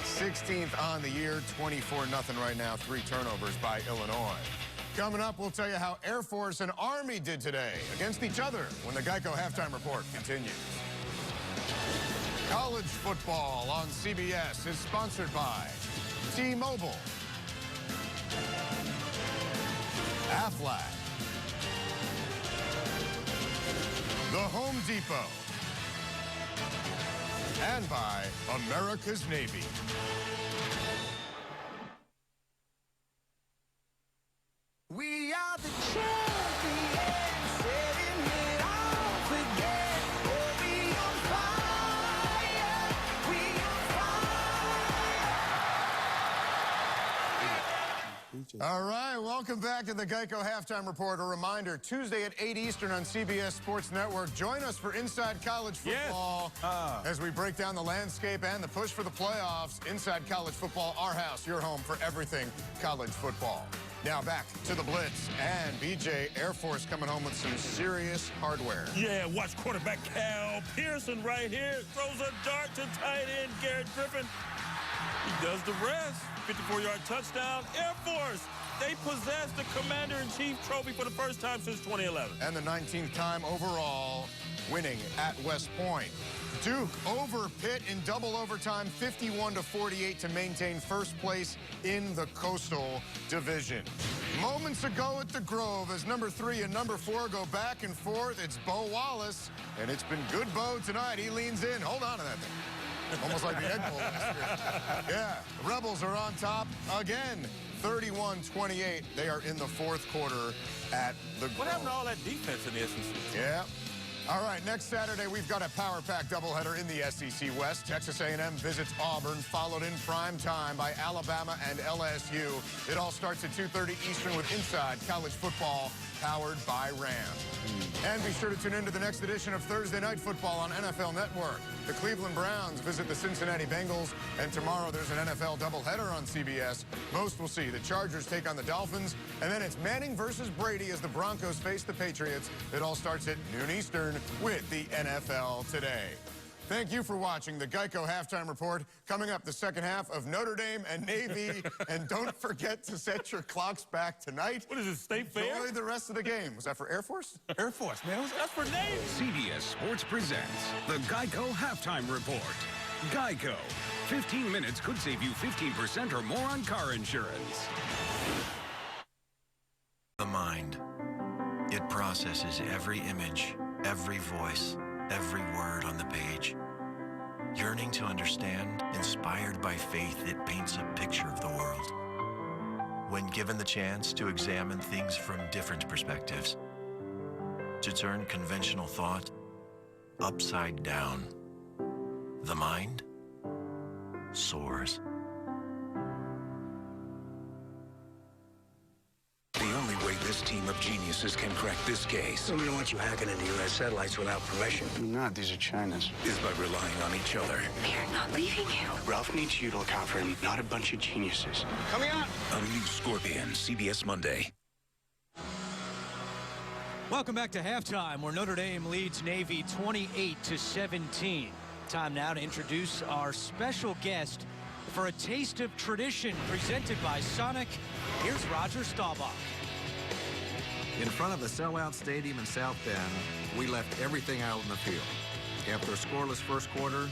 16th on the year, 24-0 right now. 3 turnovers by Illinois. Coming up, we'll tell you how Air Force and Army did today against each other when the Geico Halftime Report continues. College football on CBS is sponsored by T-Mobile, Aflac, The Home Depot, and by America's Navy. We are the champions, setting it off again. Oh, we on fire, we on fire. All right, welcome back to the Geico Halftime Report. A reminder, Tuesday at 8 Eastern on CBS Sports Network. Join us for Inside College Football as we break down the landscape and the push for the playoffs. Inside College Football, our house, your home for everything college football. Now back to the Blitz, and BJ, Air Force coming home with some serious hardware. Yeah, watch quarterback Cal Pearson right here. Throws a dart to tight end Garrett Griffin. He does the rest. 54-yard touchdown. Air Force, they possess the Commander-in-Chief trophy for the first time since 2011. And the 19th time overall, winning at West Point. Duke over Pitt in double overtime, 51-48 to maintain first place in the Coastal Division. Moments ago at the Grove, as number 3 and number 4 go back and forth, it's Bo Wallace, and it's been good Bo tonight. He leans in. Hold on to that thing. Almost like the Egg Bowl last year. Yeah, the Rebels are on top again, 31-28. They are in the 4th quarter at the Grove. What happened to all that defense in the SEC? Yeah. All right, next Saturday, we've got a Power Pack doubleheader in the SEC West. Texas A&M visits Auburn, followed in prime time by Alabama and LSU. It all starts at 2:30 Eastern with Inside College Football, powered by Ram. And be sure to tune in to the next edition of Thursday Night Football on NFL Network. The Cleveland Browns visit the Cincinnati Bengals, and tomorrow there's an NFL doubleheader on CBS. Most will see the Chargers take on the Dolphins, and then it's Manning versus Brady as the Broncos face the Patriots. It all starts at noon Eastern with the NFL Today. Thank you for watching the Geico Halftime Report. Coming up, the second half of Notre Dame and Navy. And don't forget to set your clocks back tonight. What is it, State Fair? Enjoy the rest of the game. Was that for Air Force? Air Force, man. That's for Navy. CBS Sports presents the Geico Halftime Report. Geico. 15 minutes could save you 15% or more on car insurance. The mind. It processes every image, every voice, every word on the page. Yearning to understand, inspired by faith, it paints a picture of the world. When given the chance to examine things from different perspectives, to turn conventional thought upside down, the mind soars. team of geniuses can crack this case. We don't want you hacking into U.S. satellites without permission. I'm not. These are China's. Is by relying on each other. We are not leaving you. Ralph needs you to look out for him, not a bunch of geniuses. Coming up. A new Scorpion, CBS Monday. Welcome back to halftime, where Notre Dame leads Navy 28-17. Time now to introduce our special guest for a taste of tradition presented by Sonic. Here's Roger Staubach. In front of a sellout stadium in South Bend, we left everything out in the field. After a scoreless first quarter,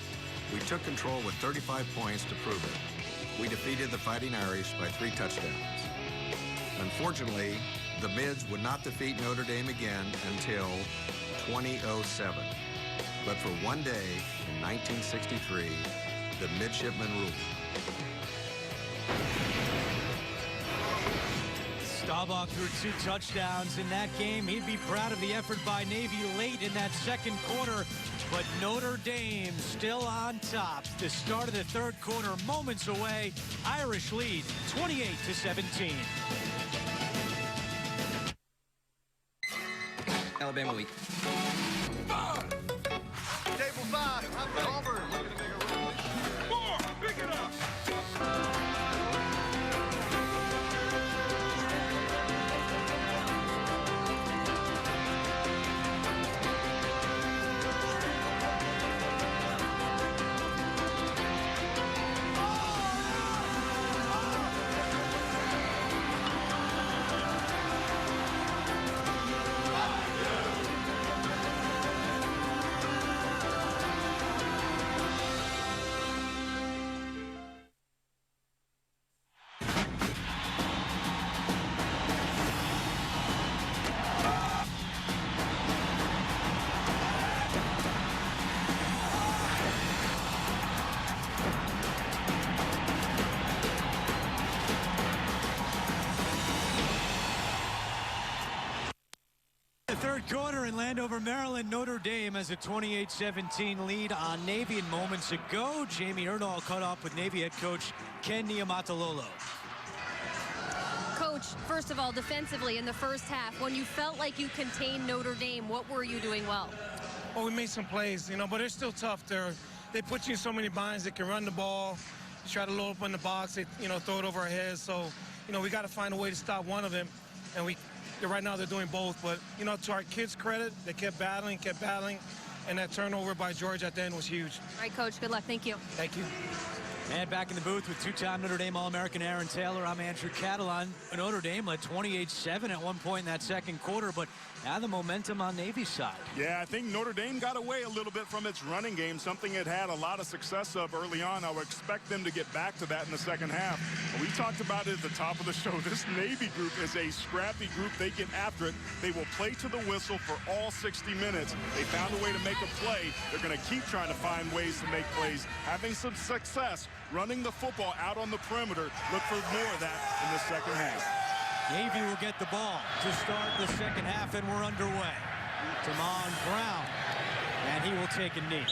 we took control with 35 points to prove it. We defeated the Fighting Irish by 3 touchdowns. Unfortunately, the Mids would not defeat Notre Dame again until 2007. But for one day in 1963, the midshipmen ruled. Staubach threw 2 touchdowns in that game. He'd be proud of the effort by Navy late in that second quarter, but Notre Dame still on top. The start of the third quarter, moments away. Irish lead 28-17. Alabama week. Table 5, I'm Auburn. Looking to make a run this year. 4, pick it up. Third quarter in Landover, Maryland. Notre Dame has a 28-17 lead on Navy. And moments ago, Jamie Erdahl caught up with Navy head coach Ken Niumatalolo. Coach, first of all, defensively in the first half, when you felt like you contained Notre Dame, what were you doing well? Well, we made some plays, but they're still tough. They put you in so many binds. They can run the ball, try to load up in the box, they, throw it over our heads. So, we got to find a way to stop one of them. And right now they're doing both. But, to our kids' credit, they kept battling, and that turnover by George at the end was huge. All right, Coach, good luck. Thank you. Thank you. And back in the booth with 2-time Notre Dame All-American Aaron Taylor, I'm Andrew Catalon. Notre Dame led 28-7 at one point in that second quarter, but now the momentum on Navy's side. Yeah, I think Notre Dame got away a little bit from its running game, something it had a lot of success of early on. I would expect them to get back to that in the second half. We talked about it at the top of the show. This Navy group is a scrappy group. They get after it. They will play to the whistle for all 60 minutes. They found a way to make a play. They're going to keep trying to find ways to make plays, having some success running the football out on the perimeter. Look for more of that in the second half. Navy will get the ball to start the second half, and we're underway. Damon Brown, and he will take a knee.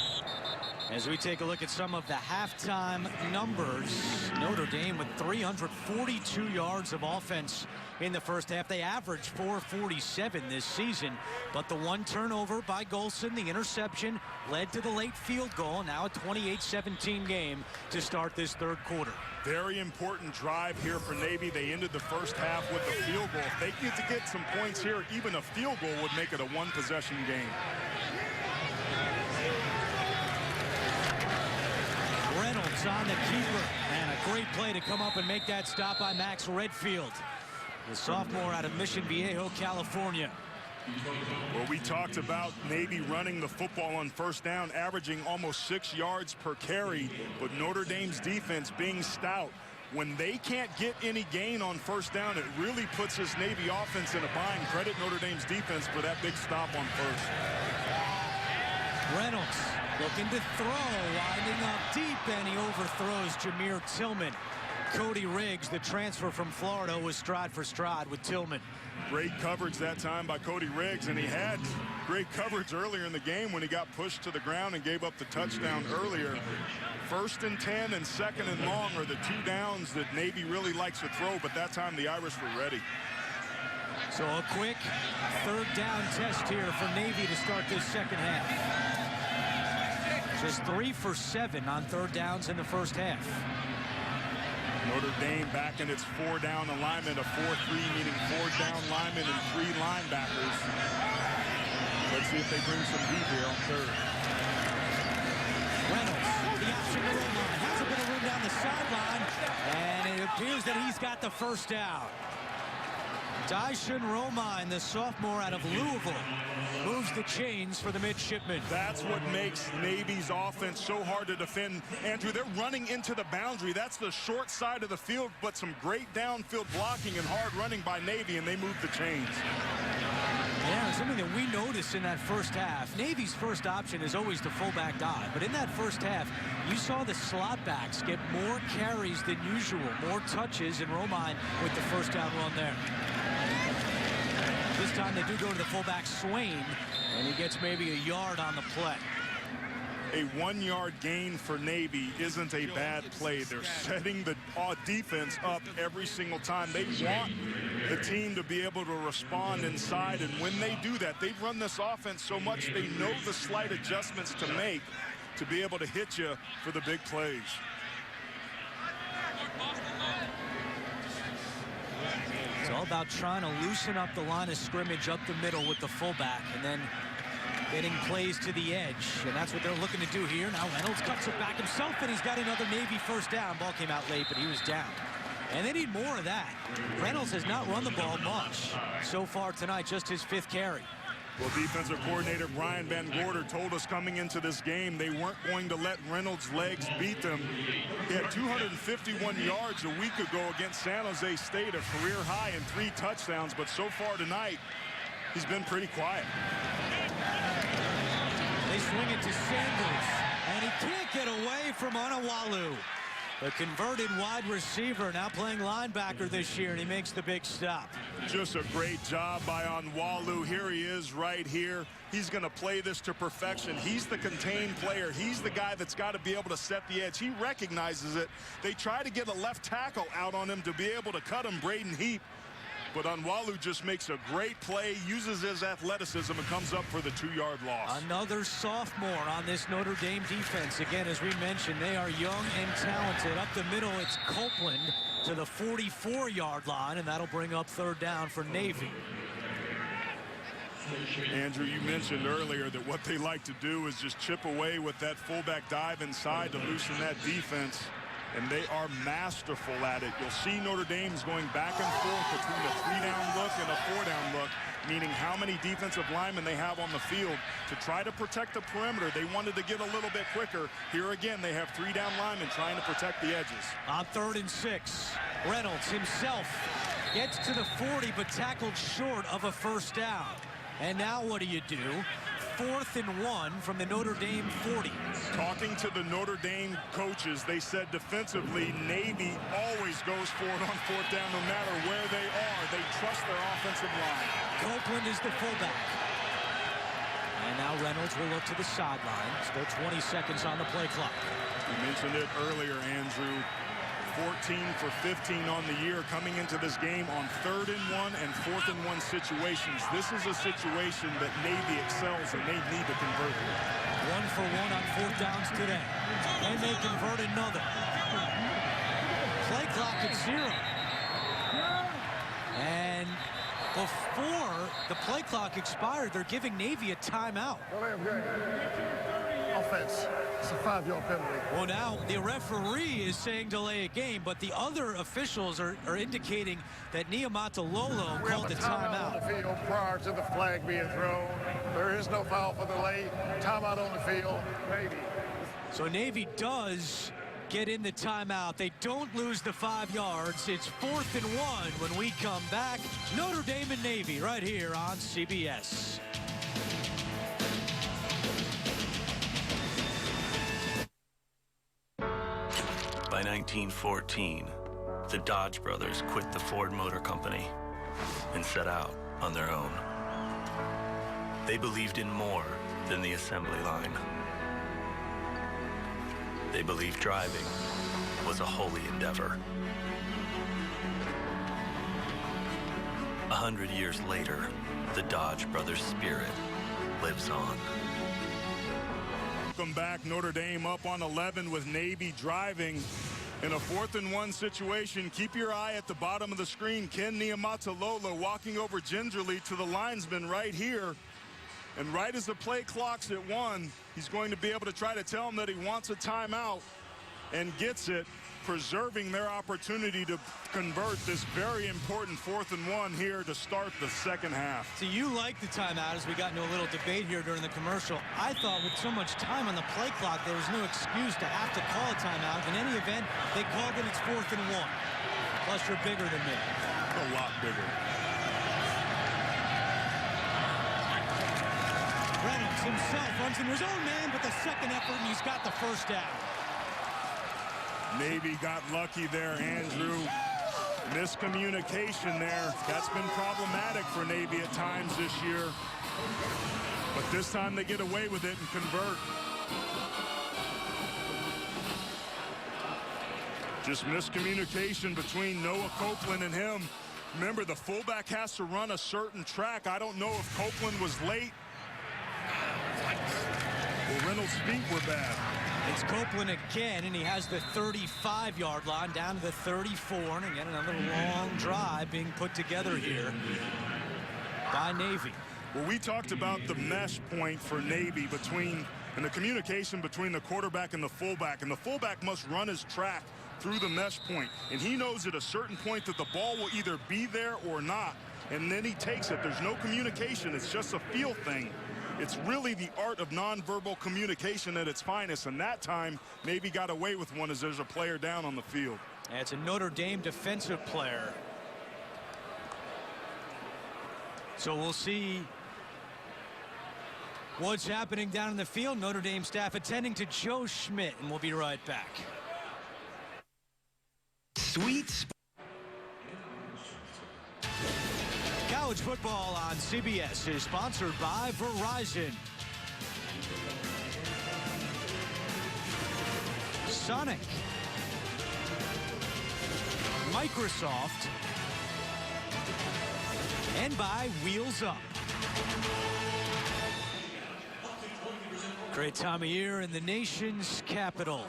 As we take a look at some of the halftime numbers, Notre Dame with 342 yards of offense in the first half. They averaged 447 this season, but the one turnover by Golson, the interception, led to the late field goal. Now a 28-17 game to start this third quarter. Very important drive here for Navy. They ended the first half with a field goal. If they get to get some points here, even a field goal would make it a one-possession game. Reynolds on the keeper, and a great play to come up and make that stop by Max Redfield, the sophomore out of Mission Viejo, California. Well, we talked about Navy running the football on first down, averaging almost 6 yards per carry, but Notre Dame's defense being stout. When they can't get any gain on first down, it really puts this Navy offense in a bind. Credit Notre Dame's defense for that big stop on first. Reynolds looking to throw, winding up deep, and he overthrows Jameer Tillman. Cody Riggs, the transfer from Florida, was stride for stride with Tillman. Great coverage that time by Cody Riggs, and he had great coverage earlier in the game when he got pushed to the ground and gave up the touchdown earlier. 1st and 10 and 2nd and long are the 2 downs that Navy really likes to throw, but that time the Irish were ready. So a quick third down test here for Navy to start this second half. Just 3 for 7 on third downs in the first half. Notre Dame back in its 4-down alignment, a 4-3, meaning 4 down linemen and 3 linebackers. Let's see if they bring some heat here on third. Reynolds, the option to Roman, has a bit of room down the sideline, and it appears that he's got the first down. Dyson Romine, the sophomore out of Louisville, moves the chains for the midshipmen. That's what makes Navy's offense so hard to defend. Andrew, they're running into the boundary. That's the short side of the field, but some great downfield blocking and hard running by Navy, and they move the chains. Yeah, something that we noticed in that first half. Navy's first option is always the fullback dive, but in that first half, you saw the slot backs get more carries than usual, more touches, and Romine with the first down run there. This time they do go to the fullback Swain, and he gets maybe a yard on the play. A 1-yard gain for Navy isn't a bad play. They're setting the defense up every single time. They want the team to be able to respond inside, and when they do that, they've run this offense so much they know the slight adjustments to make to be able to hit you for the big plays. It's all about trying to loosen up the line of scrimmage up the middle with the fullback and then getting plays to the edge. And that's what they're looking to do here. Now Reynolds cuts it back himself, and he's got another Navy first down. Ball came out late, but he was down. And they need more of that. Reynolds has not run the ball much so far tonight, just his 5th carry. Well, defensive coordinator Brian Van Gorder told us coming into this game they weren't going to let Reynolds' legs beat them. He had 251 yards a week ago against San Jose State, a career high, and 3 touchdowns. But so far tonight, he's been pretty quiet. They swing it to Sanders, and he can't get away from Onawalu. The converted wide receiver, now playing linebacker this year, and he makes the big stop. Just a great job by Onwalu. Here he is right here. He's going to play this to perfection. He's the contained player. He's the guy that's got to be able to set the edge. He recognizes it. They try to get a left tackle out on him to be able to cut him, Braden Heap. But Onwalu just makes a great play, uses his athleticism, and comes up for the 2-yard loss. Another sophomore on this Notre Dame defense. Again, as we mentioned, they are young and talented. Up the middle, it's Copeland to the 44-yard line, and that'll bring up third down for Navy. Andrew, you mentioned earlier that what they like to do is just chip away with that fullback dive inside to loosen that defense. And they are masterful at it. You'll see Notre Dame's going back and forth between a 3-down look and a 4-down look, meaning how many defensive linemen they have on the field to try to protect the perimeter. They wanted to get a little bit quicker. Here again, they have 3-down linemen trying to protect the edges. On 3rd and 6, Reynolds himself gets to the 40, but tackled short of a first down. And now what do? 4th and 1 from the Notre Dame 40. Talking to the Notre Dame coaches, they said defensively, Navy always goes for it on 4th down no matter where they are. They trust their offensive line. Copeland is the fullback. And now Reynolds will look to the sideline. Still 20 seconds on the play clock. You mentioned it earlier, Andrew. 14 for 15 on the year coming into this game on 3rd and 1 and 4th and 1 situations. This is a situation that Navy excels and they need to convert. 1 for 1 on 4th downs today. And they convert another. Play clock at 0. And before the play clock expired, they're giving Navy a timeout. Offense. It's a 5-yard penalty. Well, now the referee is saying delay a game, but the other officials are indicating that Niamata Lolo called the timeout. On the field prior to the flag being thrown. There is no foul for the late. Timeout on the field. Navy. So Navy does get in the timeout. They don't lose the 5 yards. It's 4th and 1 when we come back. Notre Dame and Navy right here on CBS. By 1914, the Dodge brothers quit the Ford Motor Company and set out on their own. They believed in more than the assembly line. They believed driving was a holy endeavor. 100 years later, the Dodge brothers' spirit lives on. Welcome back. Notre Dame up on 11 with Navy driving in a 4th and 1 situation. Keep your eye at the bottom of the screen. Ken Niumatalolo walking over gingerly to the linesman right here. And right as the play clocks at 1, he's going to be able to try to tell him that he wants a timeout and gets it, preserving their opportunity to convert this very important 4th and 1 here to start the second half. So you like the timeout, as we got into a little debate here during the commercial. I thought with so much time on the play clock, there was no excuse to have to call a timeout. In any event, they called it. It's 4th and 1. Plus, you're bigger than me. A lot bigger. Reynolds himself runs into his own man, but the second effort, and he's got the first down. Navy got lucky there, Andrew. Miscommunication there. That's been problematic for Navy at times this year. But this time they get away with it and convert. Just miscommunication between Noah Copeland and him. Remember, the fullback has to run a certain track. I don't know if Copeland was late. Well, Reynolds' feet were bad. It's Copeland again, and he has the 35-yard line down to the 34. And again, another long drive being put together here by Navy. Well, we talked about the mesh point for Navy and the communication between the quarterback and the fullback must run his track through the mesh point. And he knows at a certain point that the ball will either be there or not, and then he takes it. There's no communication. It's just a feel thing. It's really the art of nonverbal communication at its finest, and that time Navy got away with one as there's a player down on the field. And it's a Notre Dame defensive player. So we'll see what's happening down in the field. Notre Dame staff attending to Joe Schmidt, and we'll be right back. Sweet. College football on CBS is sponsored by Verizon, Sonic, Microsoft, and by Wheels Up. Great time of year in the nation's capital.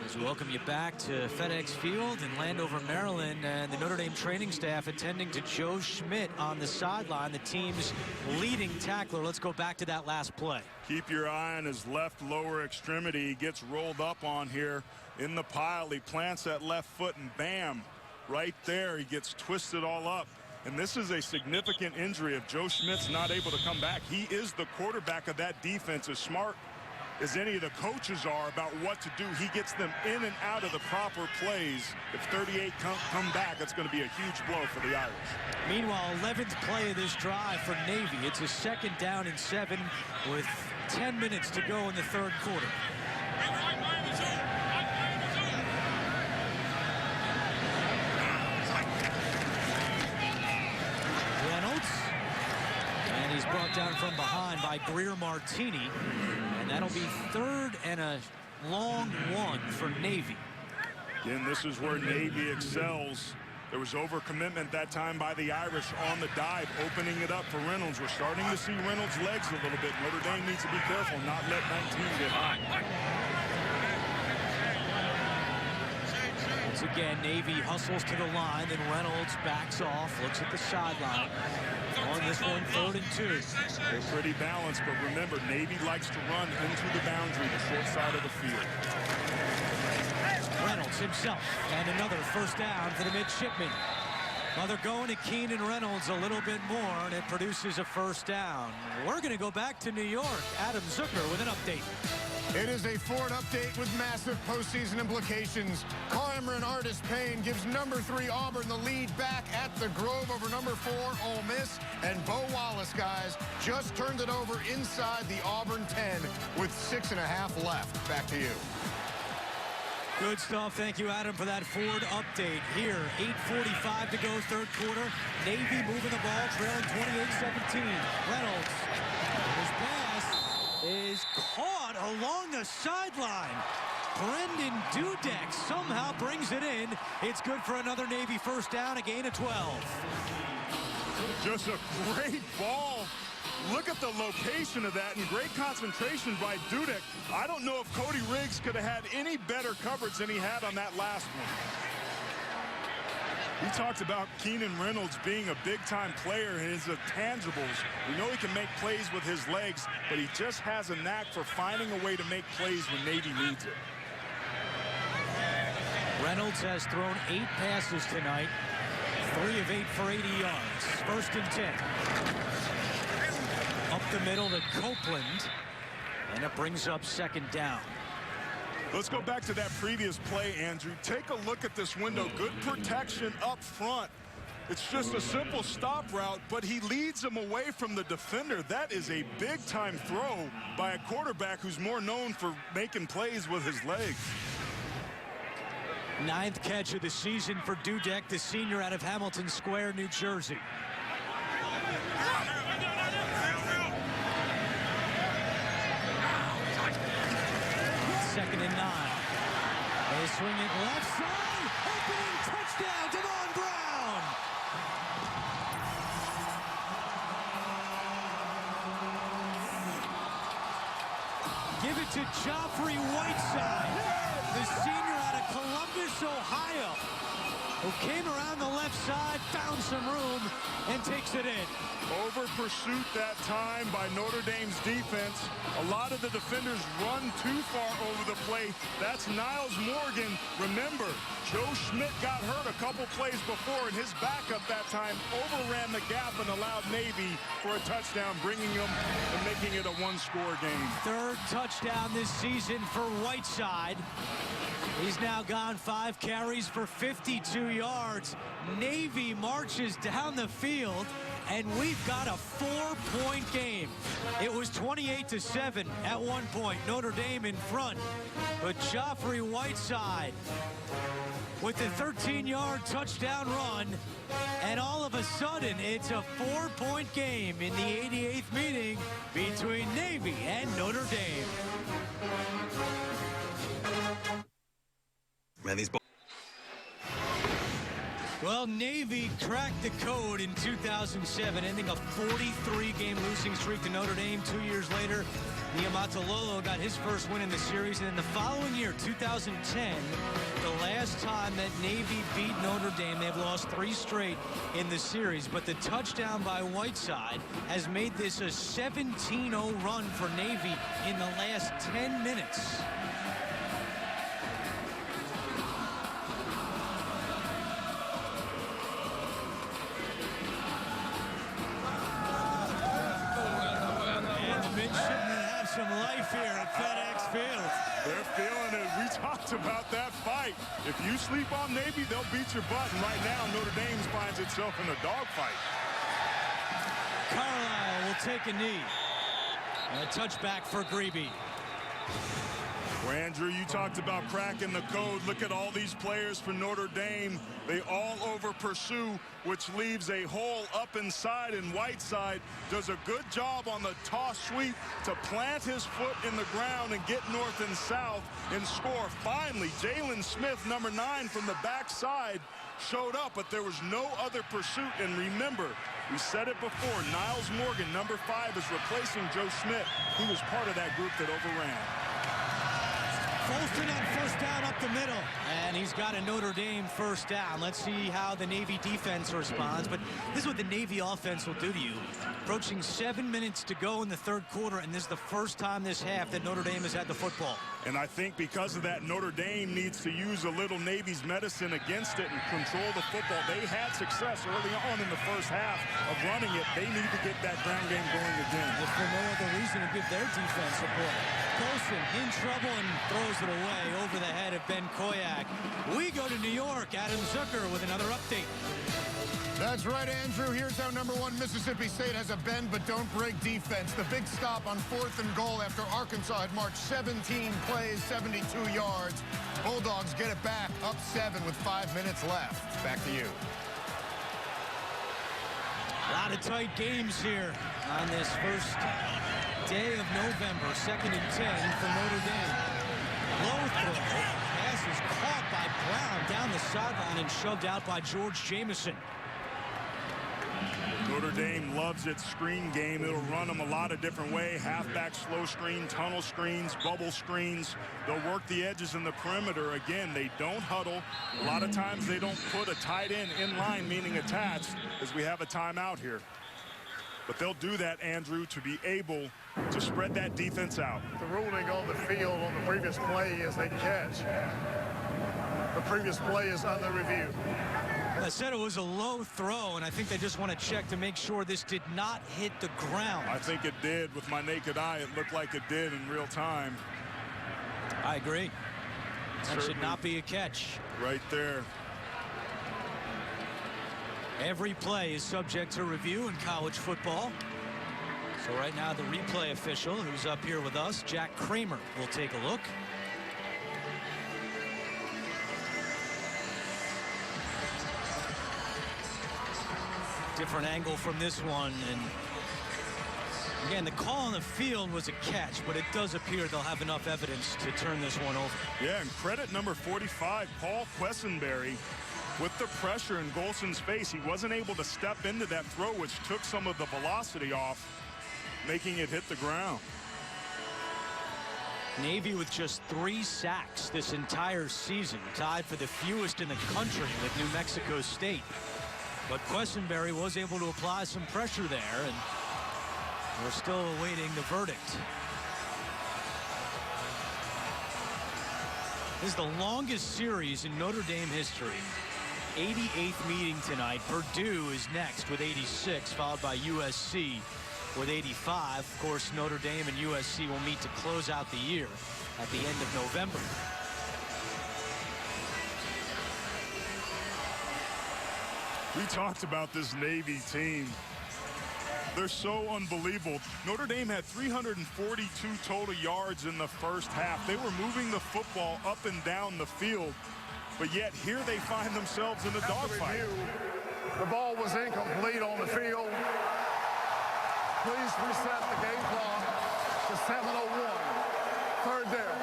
As we welcome you back to FedEx Field in Landover, Maryland, and the Notre Dame training staff attending to Joe Schmidt on the sideline, the team's leading tackler. Let's go back to that last play. Keep your eye on his left lower extremity. He gets rolled up on here in the pile. He plants that left foot, and bam, right there, he gets twisted all up. And this is a significant injury if Joe Schmidt's not able to come back. He is the quarterback of that defense, as smart as any of the coaches are about what to do. He gets them in and out of the proper plays. If 38 come back, it's going to be a huge blow for the Irish. Meanwhile, 11th play of this drive for Navy. It's a 2nd down and 7 with 10 minutes to go in the third quarter. Reynolds. And he's brought down from behind by Greer Martini. And that'll be 3rd and a long 1 for Navy. Again, this is where Navy excels. There was overcommitment that time by the Irish on the dive, opening it up for Reynolds. We're starting to see Reynolds' legs a little bit. Notre Dame needs to be careful, not let 19 get high. Once again, Navy hustles to the line, then Reynolds backs off, looks at the sideline. On this one, 3rd and 2. They're pretty balanced, but remember, Navy likes to run into the boundary, the short side of the field. Reynolds himself, and another first down for the midshipmen. Well, they're going to Keenan Reynolds a little bit more, and it produces a first down. We're going to go back to New York. Adam Zucker with an update. It is a Ford update with massive postseason implications. Cameron Artis Payne gives number 3 Auburn the lead back at the Grove over number 4 Ole Miss. And Bo Wallace, guys, just turned it over inside the Auburn 10 with 6.5 left. Back to you. Good stuff. Thank you, Adam, for that Ford update. Here, 8:45 to go, third quarter. Navy moving the ball, trailing 28-17. Reynolds, his pass is caught along the sideline. Brendan Dudek somehow brings it in. It's good for another Navy first down, a gain of 12. Just a great ball. Look at the location of that, and great concentration by Dudek. I don't know if Cody Riggs could have had any better coverage than he had on that last one. He talked about Keenan Reynolds being a big-time player in his intangibles. We know he can make plays with his legs, but he just has a knack for finding a way to make plays when Navy needs it. Reynolds has thrown 8 passes tonight, 3 of 8 for 80 yards. 1st and 10. Up the middle to Copeland, and it brings up 2nd down. Let's go back to that previous play, Andrew. Take a look at this window. Good protection up front. It's just a simple stop route, but he leads him away from the defender. That is a big-time throw by a quarterback who's more known for making plays with his legs. 9th catch of the season for Dudek, the senior out of Hamilton Square, New Jersey. 2nd and 9. They swing it left side. Opening touchdown, Devon Brown. Give it to Joffrey Whiteside, the senior out of Columbus, Ohio, who came around the left side, found some room, and takes it in. Over pursuit that time by Notre Dame's defense. A lot of the defenders run too far over the play. That's Niles Morgan. Remember, Joe Schmidt got hurt a couple plays before, and his backup that time overran the gap and allowed Navy for a touchdown, bringing them and making it a one-score game. 3rd touchdown this season for Whiteside. He's now gone 5 carries for 52 yards. Navy marches down the field, and we've got a 4-point game. It was 28-7 at one point. Notre Dame in front, but Joffrey Whiteside with the 13-yard touchdown run, and all of a sudden it's a 4-point game in the 88th meeting between Navy and Notre Dame. Man, these Well, Navy cracked the code in 2007, ending a 43-game losing streak to Notre Dame. 2 years later, Niumatalolo got his first win in the series. And then the following year, 2010, the last time that Navy beat Notre Dame, they've lost 3 straight in the series. But the touchdown by Whiteside has made this a 17-0 run for Navy in the last 10 minutes. Some life here at FedEx Field. They're feeling it. We talked about that fight. If you sleep on Navy, they'll beat your butt. And right now, Notre Dame finds itself in a dogfight. Carlisle will take a knee. And a touchback for Grebe. Well, Andrew, you talked about cracking the code. Look at all these players for Notre Dame. They all over pursue, which leaves a hole up inside, and Whiteside does a good job on the toss sweep to plant his foot in the ground and get north and south and score. Finally, Jalen Smith, number 9 from the backside, showed up, but there was no other pursuit. And remember, we said it before, Niles Morgan, number 5, is replacing Joe Schmidt. He was part of that group that overran. Folston on first down up the middle, and he's got a Notre Dame first down. Let's see how the Navy defense responds, but this is what the Navy offense will do to you. Approaching 7 minutes to go in the 3rd quarter, and this is the first time this half that Notre Dame has had the football. And I think because of that, Notre Dame needs to use a little Navy's medicine against it and control the football. They had success early on in the first half of running it. They need to get that ground game going again. If for no other reason to give their defense support. Colson in trouble and throws it away over the head of Ben Koyak. We go to New York. Adam Zucker with another update. That's right, Andrew. Here's how number 1 Mississippi State has a bend but don't break defense. The big stop on 4th and goal after Arkansas had marched 17 plays, 72 yards. Bulldogs get it back, up 7 with 5 minutes left. Back to you. A lot of tight games here on this first day of November. 2nd and 10 for Notre Dame. Low throw. Pass is caught by Brown down the sideline and shoved out by George Jamison. Notre Dame loves its screen game. It'll run them a lot of different ways. Halfback slow screen, tunnel screens, bubble screens. They'll work the edges in the perimeter. Again, they don't huddle. A lot of times they don't put a tight end in line, meaning attached, as we have a timeout here. But they'll do that, Andrew, to be able to spread that defense out. The ruling on the field on the previous play is a catch. The previous play is under review. I said it was a low throw, and I think they just want to check to make sure this did not hit the ground. I think it did. With my naked eye, it looked like it did in real time. I agree. That should not be a catch. Right there. Every play is subject to review in college football. So right now the replay official, who's up here with us, Jack Kramer, will take a look. Different angle from this one, and again, the call on the field was a catch, but it does appear they'll have enough evidence to turn this one over. Yeah, and credit number 45, Paul Quessenberry. With the pressure in Golson's face, he wasn't able to step into that throw, which took some of the velocity off, making it hit the ground. Navy with just 3 sacks this entire season, tied for the fewest in the country with New Mexico State. But Quessenberry was able to apply some pressure there, and we're still awaiting the verdict. This is the longest series in Notre Dame history. 88th meeting tonight. Purdue is next with 86, followed by USC with 85. Of course, Notre Dame and USC will meet to close out the year at the end of November. We talked about this Navy team. They're so unbelievable. Notre Dame had 342 total yards in the first half. They were moving the football up and down the field. But yet here they find themselves in a dogfight. The ball was incomplete on the field. Please reset the game clock to 7:01. Third down.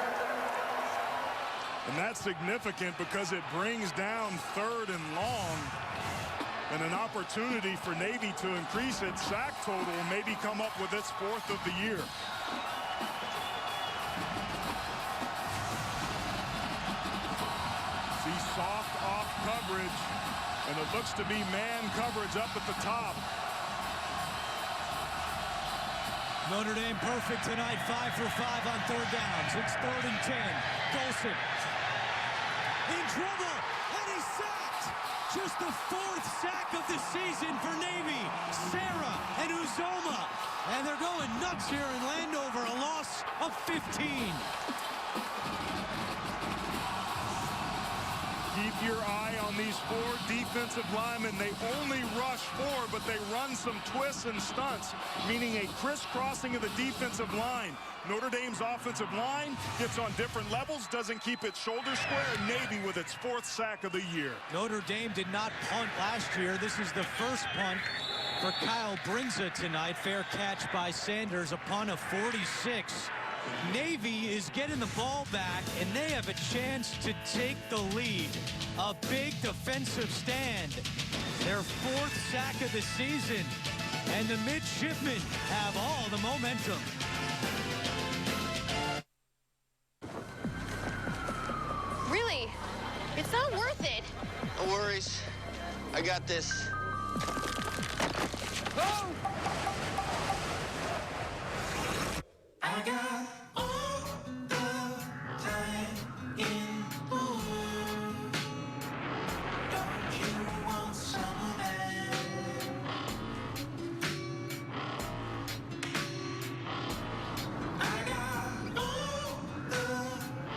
And that's significant because it brings down 3rd and long. And an opportunity for Navy to increase its sack total and maybe come up with its 4th of the year. Soft off coverage, and it looks to be man coverage up at the top. Notre Dame perfect tonight, 5 for 5 on 3rd downs. It's 3rd and 10. Golson in trouble, and he's sacked. Just the 4th sack of the season for Navy. Sarah and Uzoma, and they're going nuts here in Landover, a loss of 15. Keep your eye on these 4 defensive linemen. They only rush 4, but they run some twists and stunts, meaning a crisscrossing of the defensive line. Notre Dame's offensive line gets on different levels, doesn't keep its shoulders square. Navy with its 4th sack of the year. Notre Dame did not punt last year. This is the first punt for Kyle Brinza tonight. Fair catch by Sanders, a punt of 46. Navy is getting the ball back, and they have a chance to take the lead. A big defensive stand. Their 4th sack of the season, and the midshipmen have all the momentum. Really? It's not worth it. No worries. I got this. Oh! I got all the time in the world. Don't you want some of that? I got all the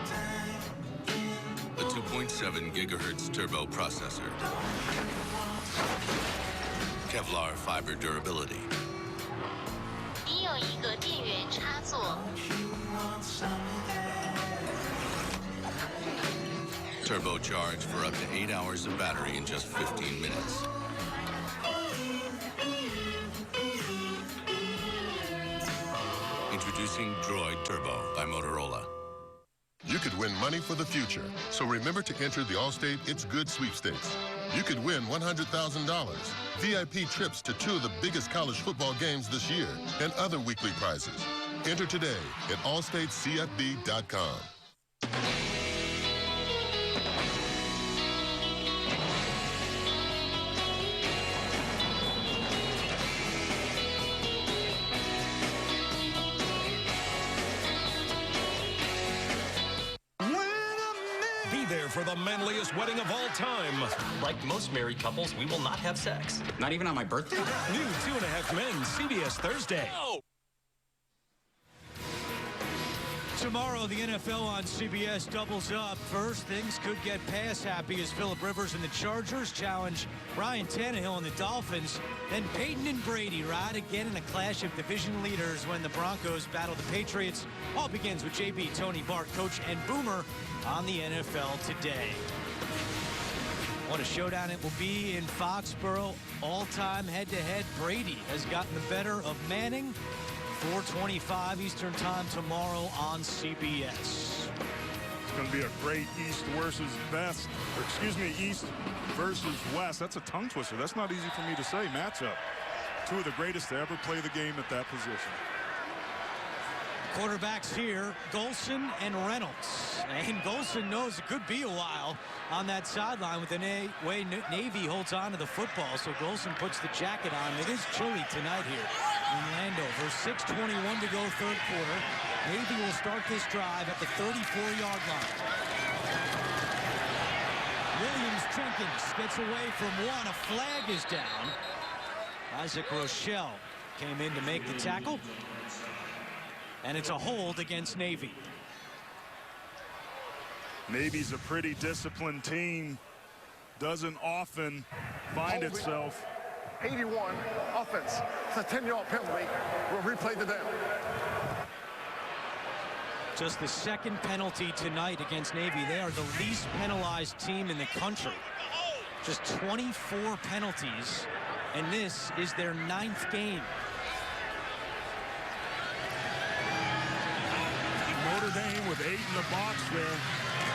time in the 2.7 gigahertz turbo processor. Kevlar fiber durability. 你有一个电源插座。 Turbocharged for up to 8 hours of battery in just 15 minutes. Introducing Droid Turbo by Motorola. You could win money for the future, so remember to enter the Allstate It's Good sweepstakes. You could win $100,000, VIP trips to 2 of the biggest college football games this year, and other weekly prizes. Enter today at allstatescfb.com. Be there for the manliest wedding of all time. Like most married couples, we will not have sex. Not even on my birthday? New 2.5 Men, CBS Thursday. Tomorrow, the NFL on CBS doubles up. First, things could get pass happy as Phillip Rivers and the Chargers challenge Ryan Tannehill and the Dolphins. Then Peyton and Brady ride again in a clash of division leaders when the Broncos battle the Patriots. All begins with JB, Tony, Bart, Coach, and Boomer on the NFL Today. What a showdown it will be in Foxborough. All-time head-to-head. Brady has gotten the better of Manning. 4:25 Eastern Time tomorrow on CBS. It's going to be a great East versus East versus West. That's a tongue twister. That's not easy for me to say. Matchup. 2 of the greatest to ever play the game at that position. Quarterbacks here, Golson and Reynolds. And Golson knows it could be a while on that sideline with the way Navy holds on to the football. So Golson puts the jacket on. It is chilly tonight here in Landover. 6:21 to go, third quarter. Navy will start this drive at the 34-yard line. Williams-Jenkins gets away from one. A flag is down. Isaac Rochelle came in to make the tackle. And it's a hold against Navy. Navy's a pretty disciplined team. Doesn't often find itself. 81 offense. It's a 10-yard penalty. We'll replay the down. Just the second penalty tonight against Navy. They are the least penalized team in the country. Just 24 penalties. And this is their 9th game. Notre Dame with 8 in the box there.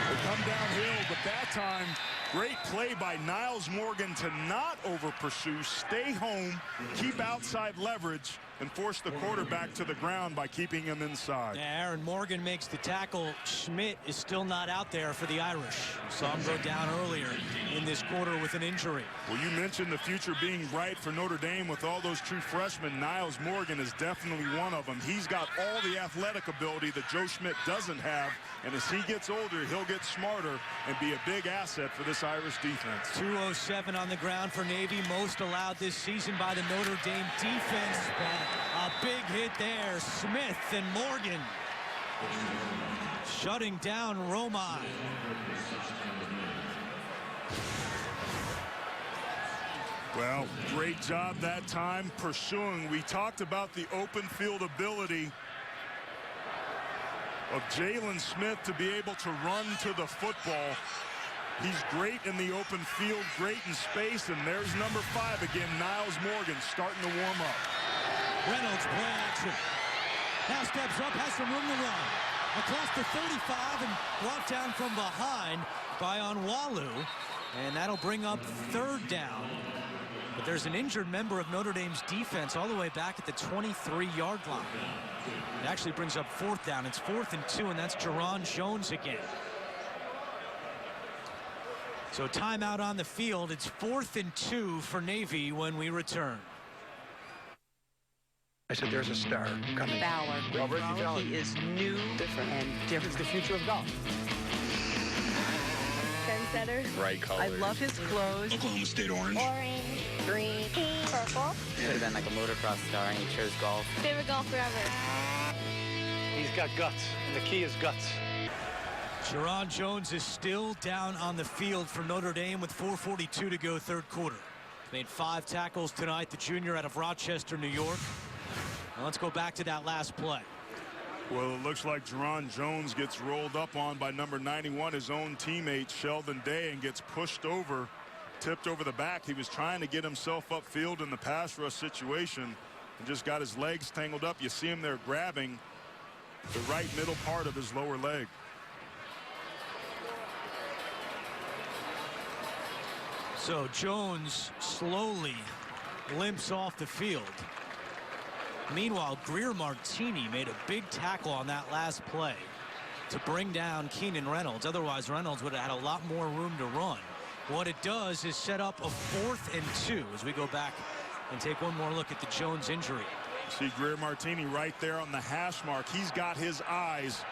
They come downhill, but that time, great play by Niles Morgan to not over pursue, stay home, keep outside leverage, and force the quarterback to the ground by keeping him inside. Yeah, Aaron Morgan makes the tackle. Schmidt is still not out there for the Irish. Saw him go down earlier in this quarter with an injury. Well, you mentioned the future being bright for Notre Dame with all those true freshmen. Niles Morgan is definitely one of them. He's got all the athletic ability that Joe Schmidt doesn't have, and as he gets older, he'll get smarter and be a big asset for this Irish defense. 207 on the ground for Navy, most allowed this season by the Notre Dame defense. A big hit there. Smith and Morgan shutting down Romine. Well, great job that time pursuing. We talked about the open field ability of Jalen Smith to be able to run to the football. He's great in the open field, great in space, and there's number 5 again, Niles Morgan, starting to warm up. Reynolds play action. Now steps up, has some room to run. Across the 35 and brought down from behind by Onwalu. And that'll bring up 3rd down. But there's an injured member of Notre Dame's defense all the way back at the 23-yard line. It actually brings up 4th down. It's 4th and 2, and that's Jerron Jones again. So timeout on the field. It's 4th and 2 for Navy when we return. I said there's a star coming. Fowler. He is new, different, and different. It's the future of golf. Trendsetter. Bright colors. I love his clothes. Oklahoma State orange. Orange, green, pink, purple. Could have been like a motocross star, and he chose golf. Favorite golfer ever. He's got guts, and the key is guts. Jerron Jones is still down on the field for Notre Dame with 4:42 to go, 3rd quarter. Made 5 tackles tonight, the junior out of Rochester, New York. Now let's go back to that last play. Well, it looks like Jerron Jones gets rolled up on by number 91, his own teammate, Sheldon Day, and gets pushed over, tipped over the back. He was trying to get himself upfield in the pass rush situation and just got his legs tangled up. You see him there grabbing the right middle part of his lower leg. So Jones slowly limps off the field. Meanwhile, Greer Martini made a big tackle on that last play to bring down Keenan Reynolds. Otherwise, Reynolds would have had a lot more room to run. What it does is set up a 4th and 2 as we go back and take one more look at the Jones injury. See Greer Martini right there on the hash mark. He's got his eyes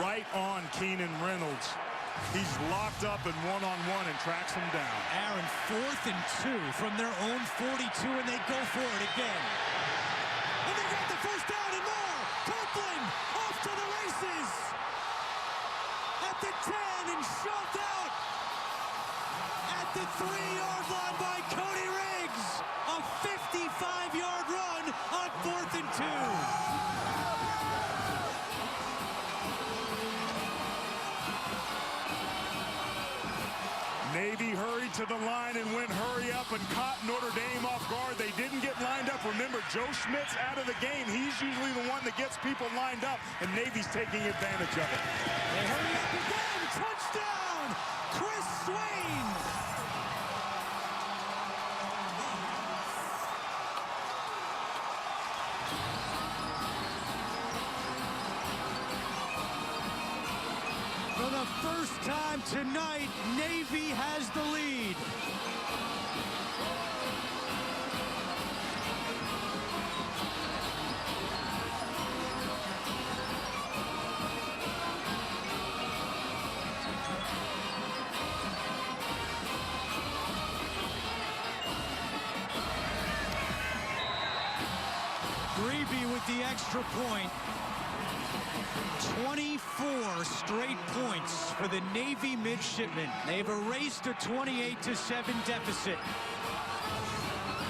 right on Keenan Reynolds. He's locked up in one-on-one and tracks him down. Aaron, 4th and 2 from their own 42, and they go for it again. And they got the first down and more. Copeland off to the races. At the 10 and shoved out. At the 3-yard line by Cody Riggs. A 55-yard run on 4th and 2. Navy hurried to the line and went hurry up and caught Notre Dame off guard. They didn't get lined up. Remember, Joe Schmidt's out of the game. He's usually the one that gets people lined up, and Navy's taking advantage of it. They hurry up again. Touchdown, Chris Swain. For the first time tonight, Navy has the lead. Grebe with the extra point. 24 straight points for the Navy midshipmen. They've erased a 28-7 deficit.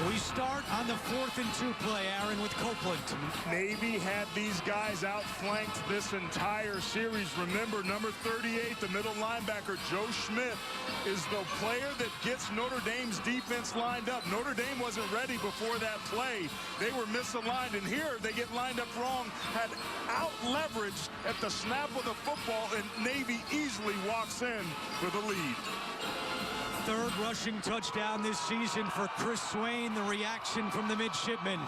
We start on the 4th and 2 play, Aaron, with Copeland. Navy had these guys outflanked this entire series. Remember, number 38, the middle linebacker, Joe Schmidt, is the player that gets Notre Dame's defense lined up. Notre Dame wasn't ready before that play. They were misaligned, and here they get lined up wrong, had out-leveraged at the snap of the football, and Navy easily walks in for the lead. 3rd rushing touchdown this season for Chris Swain. The reaction from the midshipmen.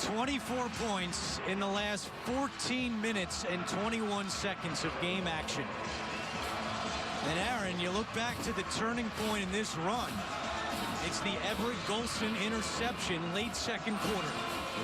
"24 points in the last 14 minutes and 21 seconds of game action. And Aaron, you look back to the turning point in this run. It's the Everett Golson interception late 2nd quarter.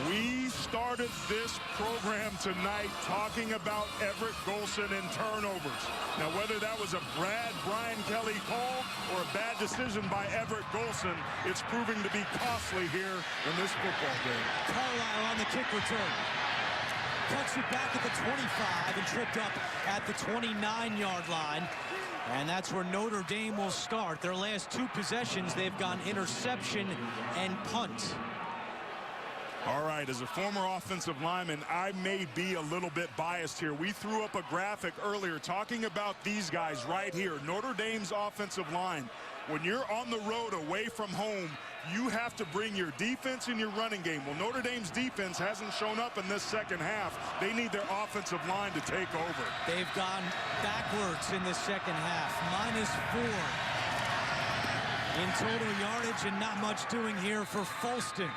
We started this program tonight talking about Everett Golson and turnovers. Now, whether that was a Brian Kelly call or a bad decision by Everett Golson, it's proving to be costly here in this football game. Carlisle on the kick return. Cuts it back at the 25 and tripped up at the 29-yard line. And that's where Notre Dame will start. Their last 2 possessions, they've gone interception and punt. All right, as a former offensive lineman, I may be a little bit biased here. We threw up a graphic earlier talking about these guys right here, Notre Dame's offensive line. When you're on the road away from home, you have to bring your defense and your running game. Well, Notre Dame's defense hasn't shown up in this second half. They need their offensive line to take over. They've gone backwards in the second half, -4 in total yardage, and not much doing here for Folston.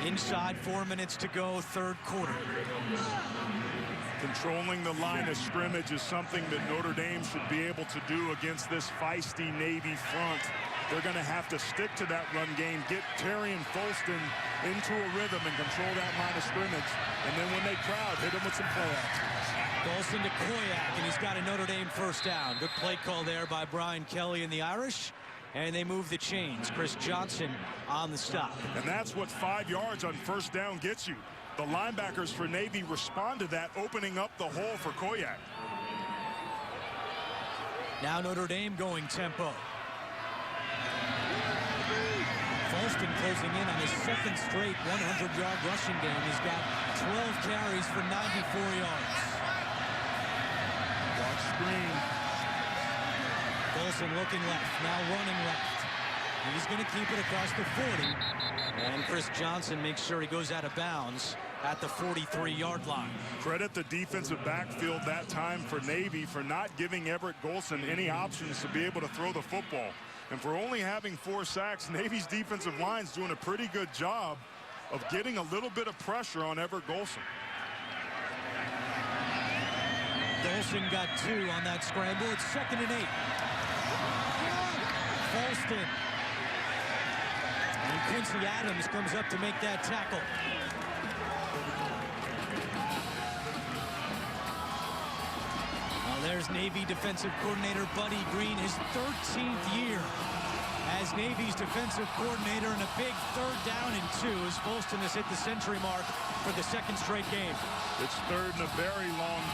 Inside 4 minutes to go, 3rd quarter. Controlling the line of scrimmage is something that Notre Dame should be able to do against this feisty Navy front. They're going to have to stick to that run game, get Terry and Folston into a rhythm and control that line of scrimmage. And then when they crowd, hit them with some play action. Golson to Koyak, and he's got a Notre Dame first down. Good play call there by Brian Kelly and the Irish. And they move the chains. Chris Johnson on the stop. And that's what 5 yards on first down gets you. The linebackers for Navy respond to that, opening up the hole for Koyak. Now Notre Dame going tempo. Folston closing in on his 2nd straight 100-yard rushing game. He's got 12 carries for 94 yards. Watch screen. Golson looking left, now running left. He's going to keep it across the 40. And Chris Johnson makes sure he goes out of bounds at the 43-yard line. Credit the defensive backfield that time for Navy for not giving Everett Golson any options to be able to throw the football. And for only having 4 sacks, Navy's defensive line's doing a pretty good job of getting a little bit of pressure on Everett Golson. Golson got 2 on that scramble. It's 2nd and 8. Folston. And Quincy Adams comes up to make that tackle. There's Navy defensive coordinator Buddy Green, his 13th year as Navy's defensive coordinator, and a big 3rd down and 2 as Folston has hit the century mark for the 2nd straight game. It's 3rd and a very long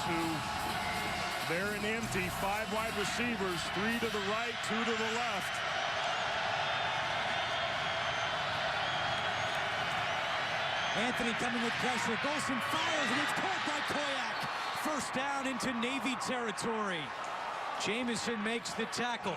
2. They're an empty, 5 wide receivers, 3 to the right, 2 to the left. Anthony coming with pressure. Golson fires, and it's caught by Koyak. 1st down into Navy territory. Jamison makes the tackle,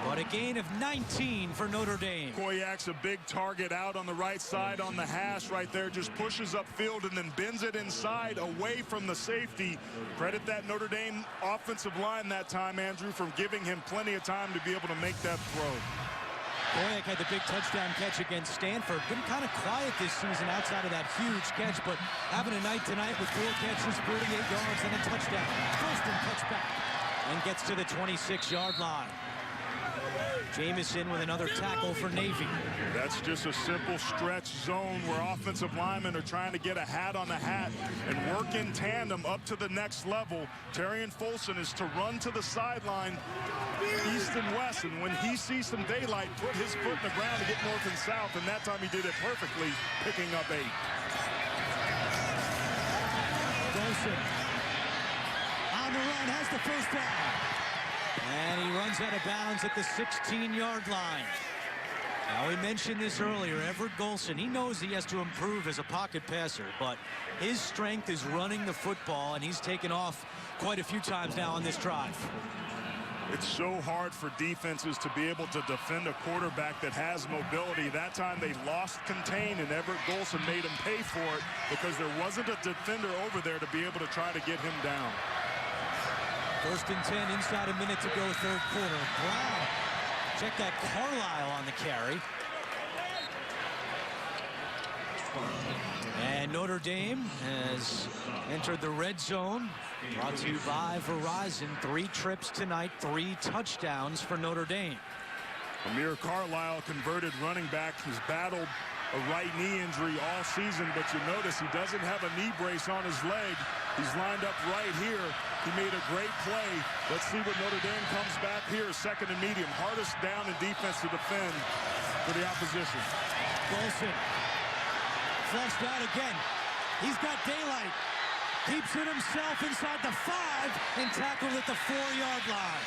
but a gain of 19 for Notre Dame. Koyak's a big target out on the right side on the hash right there. Just pushes upfield and then bends it inside away from the safety. Credit that Notre Dame offensive line that time, Andrew, from giving him plenty of time to be able to make that throw. Koyak had the big touchdown catch against Stanford. Been kind of quiet this season outside of that huge catch, but having a night tonight with 4 catches, 48 yards, and a touchdown. Folston cuts back and gets to the 26-yard line. Jamison with another tackle for Navy. That's just a simple stretch zone where offensive linemen are trying to get a hat on the hat and work in tandem up to the next level. Terrian Folston is to run to the sideline east and west, and when he sees some daylight, put his foot in the ground to get north and south, and that time he did it perfectly, picking up 8. Golson on the run, has the 1st down. And he runs out of bounds at the 16-yard line. Now, we mentioned this earlier, Everett Golson, he knows he has to improve as a pocket passer, but his strength is running the football, and he's taken off quite a few times now on this drive. It's so hard for defenses to be able to defend a quarterback that has mobility. That time they lost contain, and Everett Golson made him pay for it because there wasn't a defender over there to be able to try to get him down. 1st and 10, inside a minute to go, 3rd quarter. Brown, check that, Carlisle on the carry. And Notre Dame has entered the red zone. Brought to you by Verizon. 3 trips tonight, 3 touchdowns for Notre Dame. Amir Carlisle, converted running back, has battled a right knee injury all season, but you notice he doesn't have a knee brace on his leg. He's lined up right here. He made a great play. Let's see what Notre Dame comes back here. 2nd and medium. Hardest down in defense to defend for the opposition. Golson flushed out again. He's got daylight. Keeps it himself inside the 5 and tackled at the 4-yard line.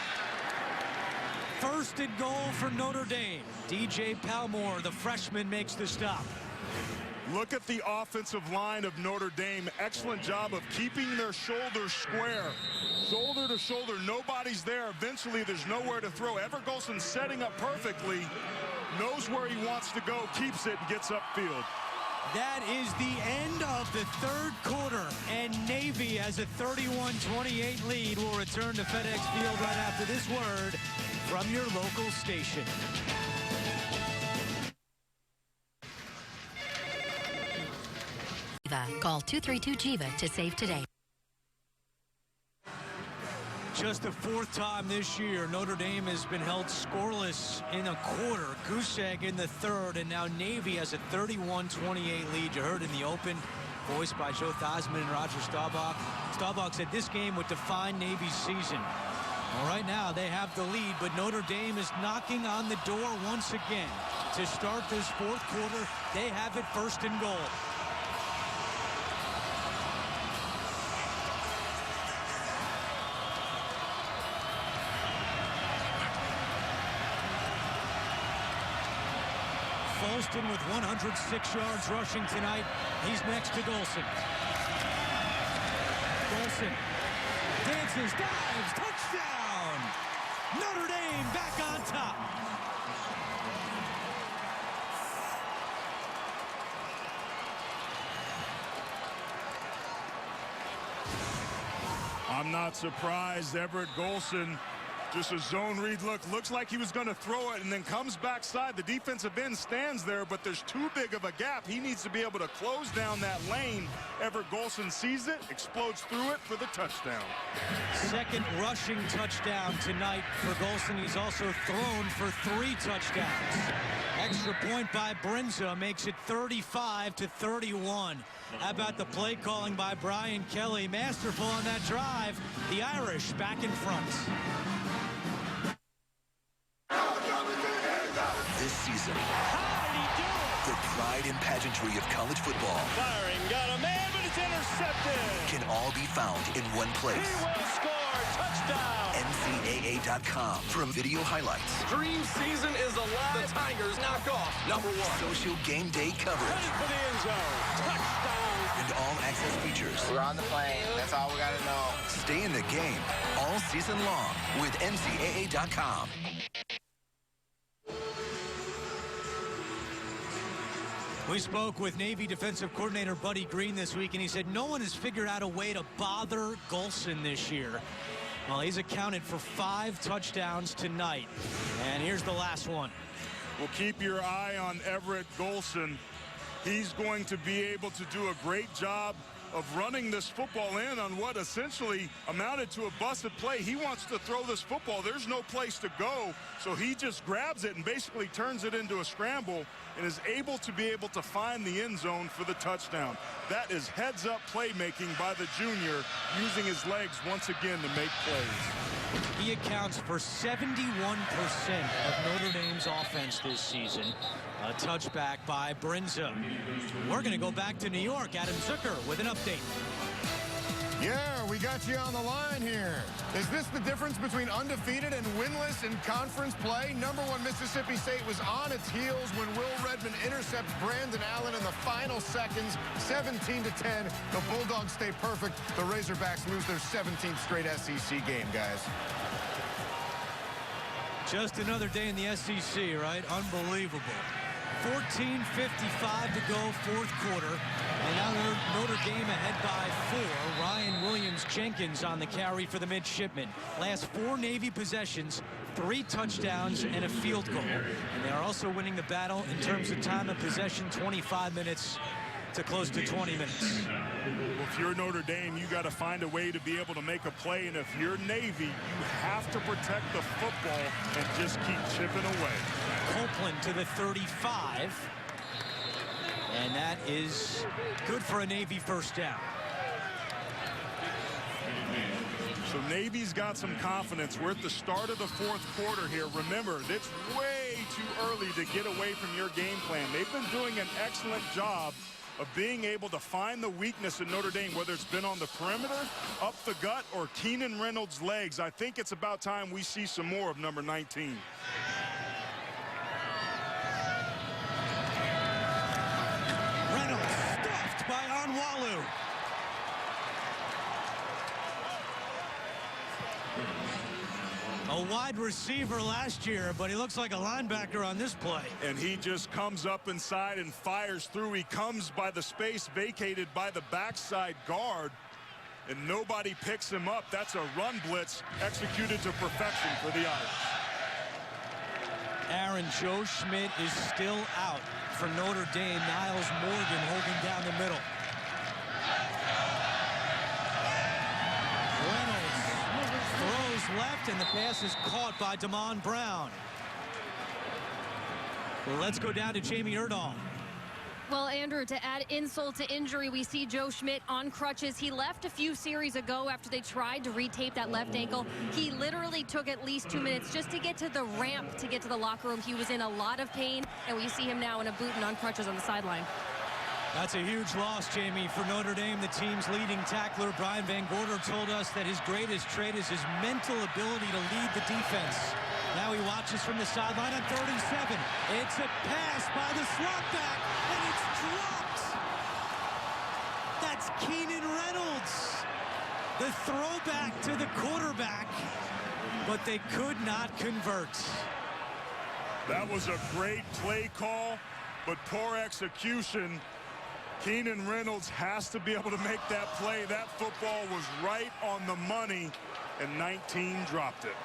1st and goal for Notre Dame. DJ Palmore, the freshman, makes the stop. Look at the offensive line of Notre Dame. Excellent job of keeping their shoulders square. Shoulder to shoulder, nobody's there. Eventually, there's nowhere to throw. Everett Golson setting up perfectly, knows where he wants to go, keeps it, and gets upfield. That is the end of the 3rd quarter, and Navy has a 31-28 lead. Will return to FedEx Field right after this word from your local station. Call 232-GIVA to save today. Just the 4th time this year, Notre Dame has been held scoreless in a quarter. Goose egg in the 3rd, and now Navy has a 31-28 lead. You heard in the open, voiced by Joe Theismann and Roger Staubach. Staubach said this game would define Navy's season. Well, right now they have the lead, but Notre Dame is knocking on the door once again. To start this 4th quarter, they have it 1st and goal. Folston with 106 yards rushing tonight. He's next to Golson. Golson dances, dives, touchdown! Notre Dame back on top. I'm not surprised. Everett Golson, just a zone read look. Looks like he was going to throw it and then comes backside. The defensive end stands there, but there's too big of a gap. He needs to be able to close down that lane. Everett Golson sees it, explodes through it for the touchdown. Second rushing touchdown tonight for Golson. He's also thrown for 3 touchdowns. Extra point by Brinza makes it 35-31. How about the play calling by Brian Kelly? Masterful on that drive. The Irish back in front. This season, the pride and pageantry of college football Firing, got a man, but it's intercepted. can all be found in one place. He will score, touchdown. NCAA.com from video highlights. Dream season is alive. The Tigers knock off #1. Social game day coverage. Headed for the end zone. Touchdown. And all access features. We're on the plane. That's all we got to know. Stay in the game all season long with NCAA.com. We spoke with Navy defensive coordinator Buddy Green this week, and he said no one has figured out a way to bother Golson this year. Well, he's accounted for 5 touchdowns tonight. And here's the last one. Well, keep your eye on Everett Golson. He's going to be able to do a great job of running this football in on what essentially amounted to a busted play. He wants to throw this football. There's no place to go, so he just grabs it and basically turns it into a scramble and is able to find the end zone for the touchdown. That is heads-up playmaking by the junior, using his legs once again to make plays. He accounts for 71% of Notre Dame's offense this season. A touchback by Brinza. We're going to go back to New York. Adam Zucker with an update. Yeah, we got you on the line here. Is this the difference between undefeated and winless in conference play? #1 Mississippi State was on its heels when Will Redmond intercepts Brandon Allen in the final seconds, 17-10. The Bulldogs stay perfect. The Razorbacks lose their 17th straight SEC game, guys. Just another day in the SEC, right? Unbelievable. 14:55 to go, 4th quarter. And now Notre Dame ahead by 4. Ryan Williams-Jenkins on the carry for the midshipmen. Last 4 Navy possessions, 3 touchdowns and a field goal. And they are also winning the battle in terms of time of possession, 25 minutes to close to 20 minutes. Well, if you're Notre Dame, you got to find a way to be able to make a play. And if you're Navy, you have to protect the football and just keep chipping away. Copeland to the 35. And that is good for a Navy first down. So Navy's got some confidence. We're at the start of the 4th quarter here. Remember, it's way too early to get away from your game plan. They've been doing an excellent job of being able to find the weakness in Notre Dame, whether it's been on the perimeter, up the gut, or Keenan Reynolds' legs. I think it's about time we see some more of number 19. Reynolds stuffed by Onwalu. A wide receiver last year, but he looks like a linebacker on this play. And he just comes up inside and fires through. He comes by the space vacated by the backside guard, and nobody picks him up. That's a run blitz executed to perfection for the Irish. Aaron Joe Schmidt is still out for Notre Dame. Niles Morgan holding down the middle. Left, and the pass is caught by Damon Brown. Well, let's go down to Jamie Erdahl. Well, Andrew, to add insult to injury, we see Joe Schmidt on crutches. He left a few series ago after they tried to retape that left ankle. He literally took at least 2 minutes just to get to the ramp to get to the locker room. He was in a lot of pain, and we see him now in a boot and on crutches on the sideline. That's a huge loss, Jamie, for Notre Dame. The team's leading tackler, Brian Van Gorder, told us that his greatest trait is his mental ability to lead the defense. Now he watches from the sideline on 3rd and 7. It's a pass by the slot back, and it's dropped. That's Keenan Reynolds. The throwback to the quarterback, but they could not convert. That was a great play call, but poor execution. Keenan Reynolds has to be able to make that play. That football was right on the money, and 19 dropped it.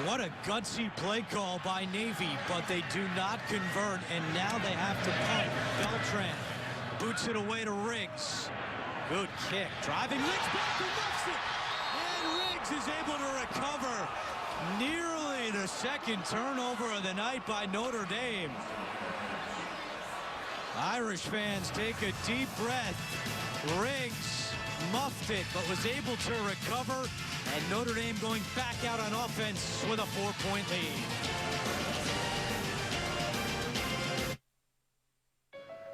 What a gutsy play call by Navy, but they do not convert, and now they have to punt. Beltran boots it away to Riggs. Good kick. Driving Riggs back and muffs it. And Riggs is able to recover. Nearly the second turnover of the night by Notre Dame. Irish fans take a deep breath. Riggs muffed it, but was able to recover. And Notre Dame going back out on offense with a 4-point lead.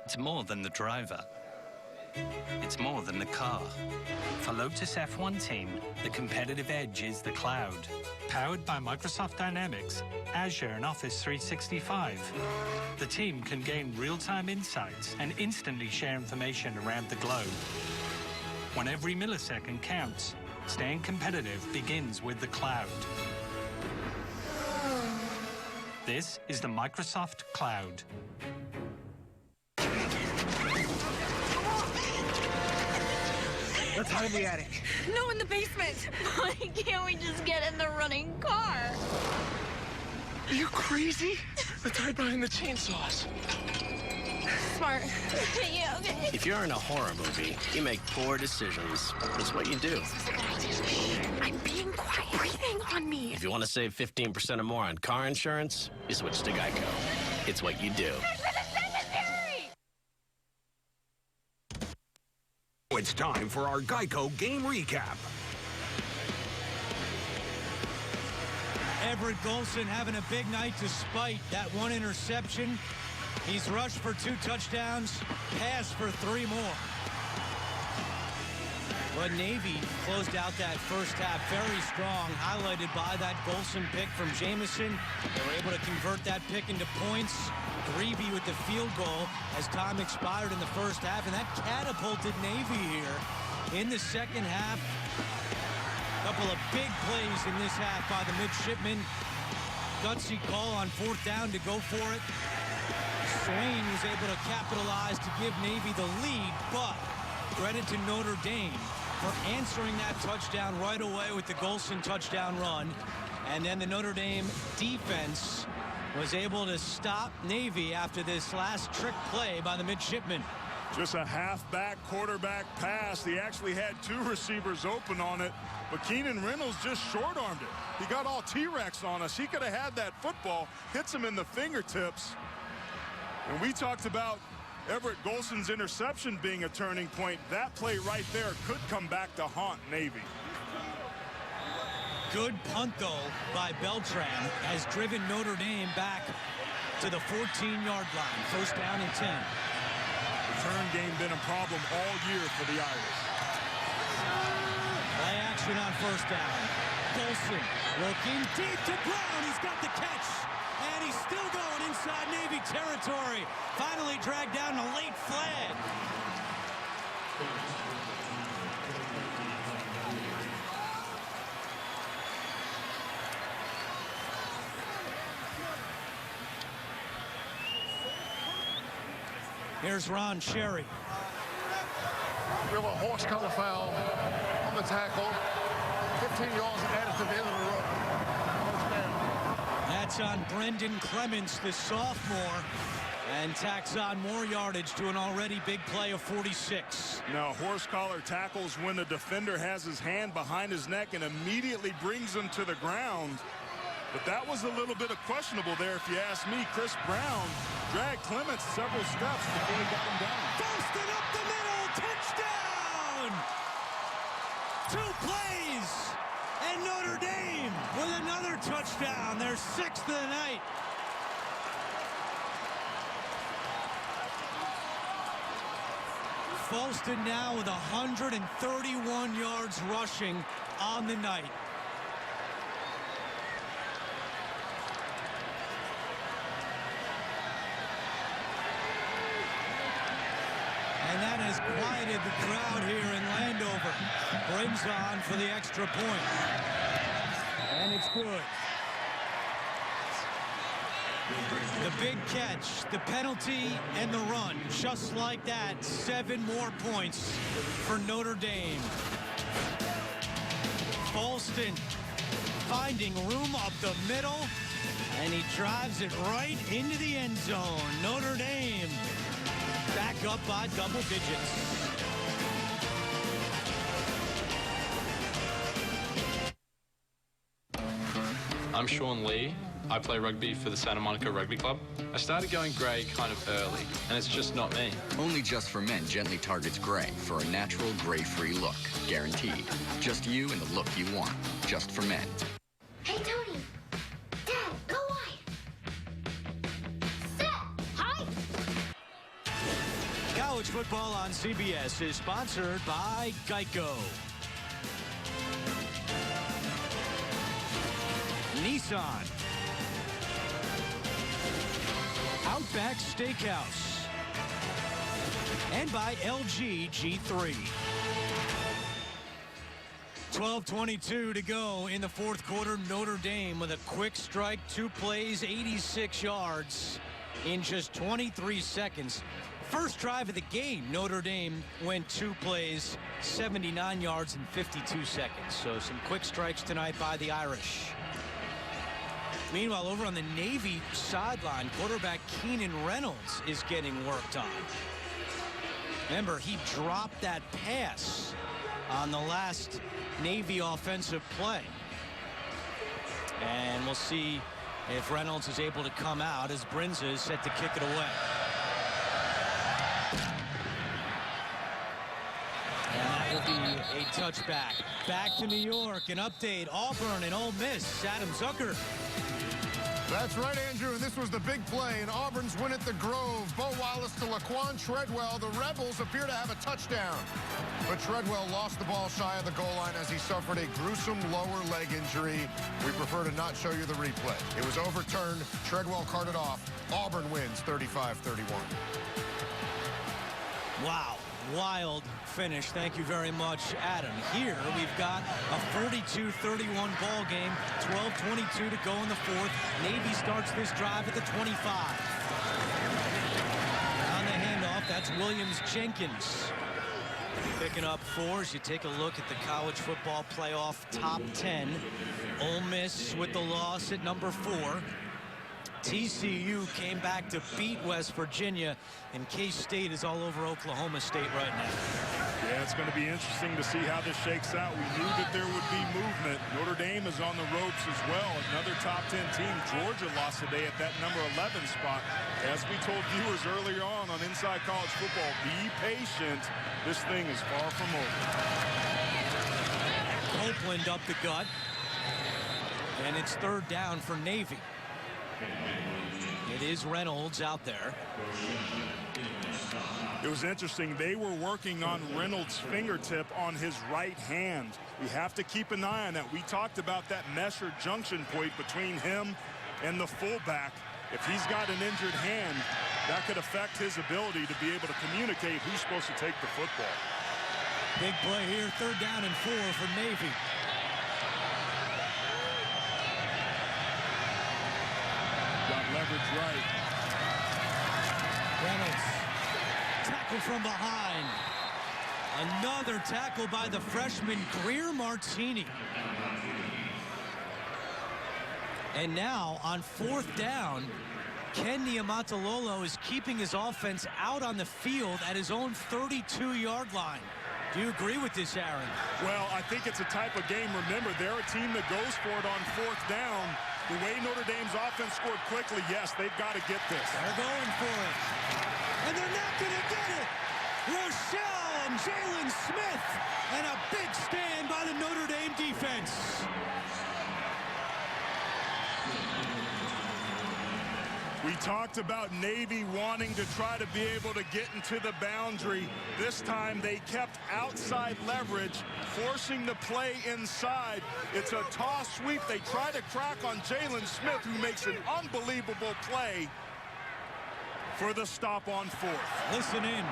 It's more than the driver. It's more than the car. For Lotus F1 Team, the competitive edge is the cloud. Powered by Microsoft Dynamics, Azure, and Office 365. The team can gain real-time insights and instantly share information around the globe. When every millisecond counts, staying competitive begins with the cloud. This is the Microsoft Cloud. Let's hide in the attic. No, in the basement. Why can't we just get in the running car? Are you crazy? Let's hide behind the chainsaws. Smart. Yeah, okay. If you're in a horror movie, you make poor decisions. That's what you do. I'm being quiet. Breathing on me. If you want to save 15% or more on car insurance, you switch to Geico. It's what you do. It's time for our Geico game recap. Everett Golson having a big night despite that one interception. He's rushed for 2 touchdowns, passed for 3 more. But Navy closed out that first half very strong, highlighted by that Golson pick from Jamison. They were able to convert that pick into points. Greavy with the field goal as time expired in the first half, and that catapulted Navy here in the second half. A couple of big plays in this half by the midshipmen. Gutsy call on 4th down to go for it. Swain was able to capitalize to give Navy the lead, but credit to Notre Dame for answering that touchdown right away with the Golson touchdown run. And then the Notre Dame defense was able to stop Navy after this last trick play by the midshipmen. Just a halfback quarterback pass. He actually had 2 receivers open on it, but Keenan Reynolds just short-armed it. He got all T-Rex on us. He could have had that football, hits him in the fingertips. And we talked about Everett Golson's interception being a turning point. That play right there could come back to haunt Navy. Good punt, though, by Beltran has driven Notre Dame back to the 14-yard line. 1st down and 10. Return game been a problem all year for the Irish. Play action on 1st down. Golson looking deep to Brown. He's got the catch. And he's still going inside Navy territory. Finally dragged down a late flag. Here's Ron Cherry. We have a horse collar foul on the tackle. 15 yards added to the end of the road. That's on Brendan Clements, the sophomore, and tacks on more yardage to an already big play of 46. Now, horse collar tackles when the defender has his hand behind his neck and immediately brings him to the ground. But that was a little bit of questionable there, if you ask me. Chris Brown dragged Clements several steps before he got him down. First and up the middle, touchdown! 2 plays, and Notre Dame with another touchdown, their 6th of the night. Folston now with 131 yards rushing on the night. And that has quieted the crowd here in Landover. Brings on for the extra point. And it's good. The big catch, the penalty, and the run. Just like that, 7 more points for Notre Dame. Falston finding room up the middle, and he drives it right into the end zone. Notre Dame back up by double digits. I'm Sean Lee. I play rugby for the Santa Monica Rugby Club. I started going grey kind of early, and it's just not me. Only Just for Men gently targets gray for a natural gray-free look. Guaranteed. Just you and the look you want. Just for Men. Hey, Tony. Dad, go wide. Set. Hi. College football on CBS is sponsored by Geico. Nissan. Outback Steakhouse. And by LG G3. 12:22 to go in the fourth quarter. Notre Dame with a quick strike, 2 plays, 86 yards in just 23 seconds. First drive of the game, Notre Dame went 2 plays, 79 yards in 52 seconds. So some quick strikes tonight by the Irish. Meanwhile, over on the Navy sideline, quarterback Keenan Reynolds is getting worked on. Remember, he dropped that pass on the last Navy offensive play. And we'll see if Reynolds is able to come out as Brinza is set to kick it away. And that will be a touchback. Back to New York, an update. Auburn and Ole Miss. Adam Zucker. That's right, Andrew, and this was the big play, and Auburn's win at the Grove. Bo Wallace to Laquan Treadwell. The Rebels appear to have a touchdown. But Treadwell lost the ball shy of the goal line as he suffered a gruesome lower leg injury. We prefer to not show you the replay. It was overturned. Treadwell carted off. Auburn wins 35-31. Wow. Wild finish. Thank you very much, Adam. Here we've got a 42-31 ball game. 12:22 to go in the fourth. Navy starts this drive at the 25. On the handoff, that's Williams-Jenkins. Picking up 4 as you take a look at the college football playoff top 10. Ole Miss with the loss at number 4. TCU came back to beat West Virginia, and K-State is all over Oklahoma State right now. Yeah, it's going to be interesting to see how this shakes out. We knew that there would be movement. Notre Dame is on the ropes as well. Another top 10 team. Georgia lost today at that number 11 spot. As we told viewers earlier on Inside College Football, be patient. This thing is far from over. Copeland up the gut, and it's 3rd down for Navy. It is Reynolds out there. It was interesting. They were working on Reynolds' fingertip on his right hand. We have to keep an eye on that. We talked about that Mesher junction point between him and the fullback. If he's got an injured hand, that could affect his ability to be able to communicate who's supposed to take the football. Big play here, 3rd down and 4 for Navy. Leverage right. Reynolds, tackle from behind. Another tackle by the freshman Greer Martini. And now on 4th down, Ken Niumatalolo is keeping his offense out on the field at his own 32-yard line. Do you agree with this, Aaron? Well, I think it's a type of game. Remember, they're a team that goes for it on 4th down. The way Notre Dame's offense scored quickly, yes, they've got to get this. They're going for it. And they're not going to get it. Rochelle and Jalen Smith. And a big stand by the Notre Dame defense. We talked about Navy wanting to try to be able to get into the boundary. This time they kept outside leverage, forcing the play inside. It's a toss sweep. They try to crack on Jalen Smith, who makes an unbelievable play for the stop on 4th. Listen in.